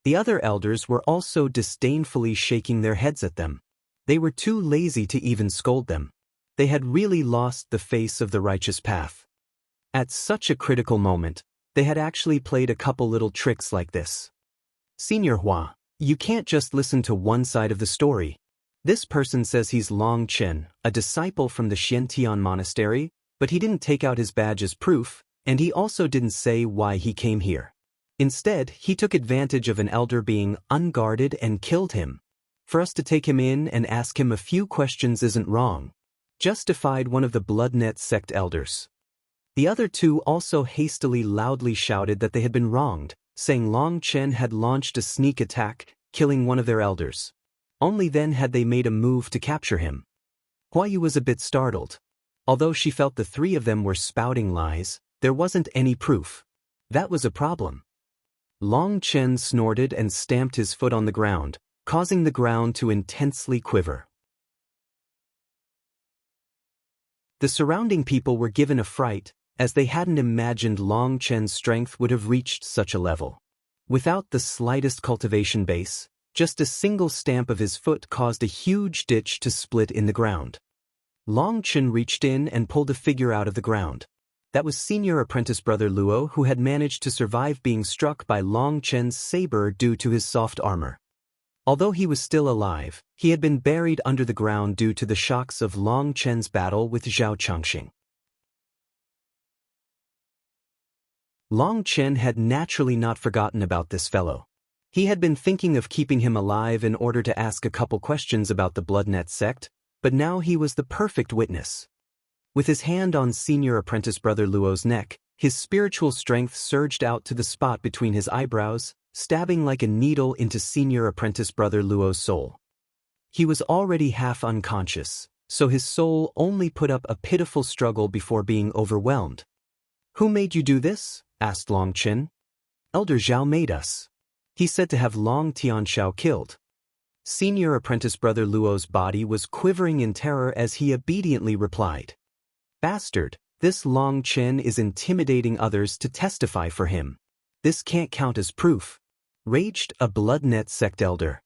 The other elders were also disdainfully shaking their heads at them. They were too lazy to even scold them. They had really lost the face of the righteous path. At such a critical moment, they had actually played a couple little tricks like this. "Senior Hua, you can't just listen to one side of the story. This person says he's Long Chen, a disciple from the Xiantian monastery, but he didn't take out his badge as proof, and he also didn't say why he came here. Instead, he took advantage of an elder being unguarded and killed him. For us to take him in and ask him a few questions isn't wrong," justified one of the Bloodnet sect elders. The other two also hastily loudly shouted that they had been wronged, saying Long Chen had launched a sneak attack, killing one of their elders. Only then had they made a move to capture him. Hua Yu was a bit startled. Although she felt the three of them were spouting lies, there wasn't any proof. That was a problem. Long Chen snorted and stamped his foot on the ground, causing the ground to intensely quiver. The surrounding people were given a fright, as they hadn't imagined Long Chen's strength would have reached such a level. Without the slightest cultivation base, just a single stamp of his foot caused a huge ditch to split in the ground. Long Chen reached in and pulled a figure out of the ground. That was senior apprentice brother Luo, who had managed to survive being struck by Long Chen's saber due to his soft armor. Although he was still alive, he had been buried under the ground due to the shocks of Long Chen's battle with Zhao Changxing. Long Chen had naturally not forgotten about this fellow. He had been thinking of keeping him alive in order to ask a couple questions about the Bloodnet sect, but now he was the perfect witness. With his hand on senior apprentice brother Luo's neck, his spiritual strength surged out to the spot between his eyebrows, stabbing like a needle into senior apprentice brother Luo's soul. He was already half unconscious, so his soul only put up a pitiful struggle before being overwhelmed. "Who made you do this?" asked Long Chen. "Elder Zhao made us. He said to have Long Tianshao killed." Senior apprentice brother Luo's body was quivering in terror as he obediently replied, "Bastard, this Long Chen is intimidating others to testify for him. This can't count as proof," raged a Bloodnet sect elder.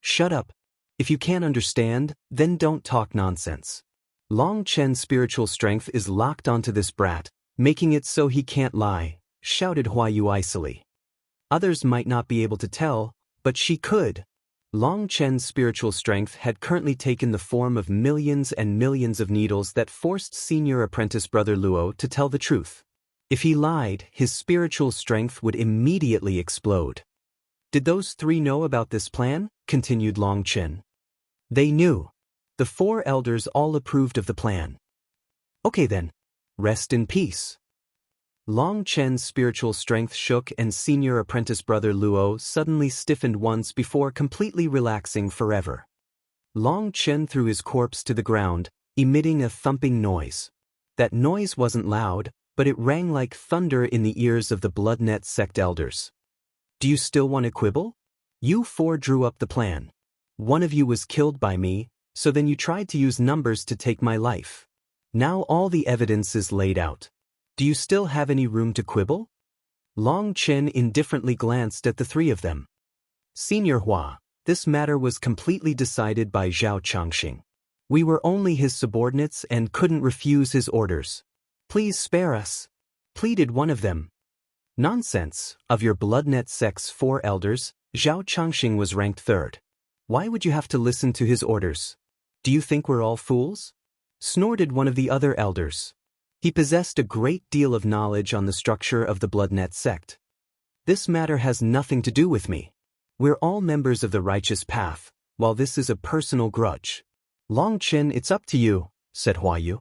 "Shut up. If you can't understand, then don't talk nonsense. Long Chen's spiritual strength is locked onto this brat, making it so he can't lie," shouted Hua Yu icily. Others might not be able to tell, but she could. Long Chen's spiritual strength had currently taken the form of millions and millions of needles that forced senior apprentice brother Luo to tell the truth. If he lied, his spiritual strength would immediately explode. "Did those three know about this plan?" continued Long Chen. "They knew. The four elders all approved of the plan." "Okay then. Rest in peace." Long Chen's spiritual strength shook and senior apprentice brother Luo suddenly stiffened once before completely relaxing forever. Long Chen threw his corpse to the ground, emitting a thumping noise. That noise wasn't loud, but it rang like thunder in the ears of the Bloodnet sect elders. Do you still want to quibble? You four drew up the plan. One of you was killed by me, so then you tried to use numbers to take my life. Now all the evidence is laid out. Do you still have any room to quibble? Long Chen indifferently glanced at the three of them. Senior Hua, this matter was completely decided by Zhao Changxing. We were only his subordinates and couldn't refuse his orders. Please spare us, pleaded one of them. Nonsense, of your Bloodnet sect's 4 elders, Zhao Changxing was ranked third. Why would you have to listen to his orders? Do you think we're all fools? Snorted one of the other elders. He possessed a great deal of knowledge on the structure of the Bloodnet sect. This matter has nothing to do with me. We're all members of the righteous path, while this is a personal grudge. Long Chen, it's up to you, said Huayu.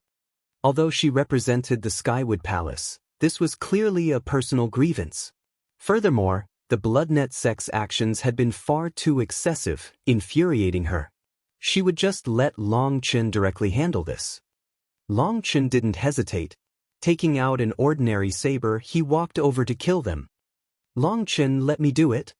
Although she represented the Skywood Palace, this was clearly a personal grievance. Furthermore, the Bloodnet sect's actions had been far too excessive, infuriating her. She would just let Long Chen directly handle this. Long Chen didn't hesitate. Taking out an ordinary saber, he walked over to kill them. Long Chen, let me do it.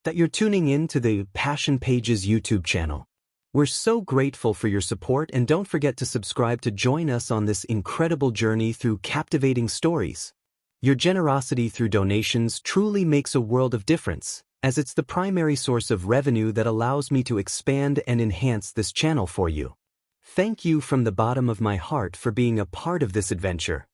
That you're tuning in to the Passion Pages YouTube channel. We're so grateful for your support, and don't forget to subscribe to join us on this incredible journey through captivating stories. Your generosity through donations truly makes a world of difference, as it's the primary source of revenue that allows me to expand and enhance this channel for you. Thank you from the bottom of my heart for being a part of this adventure.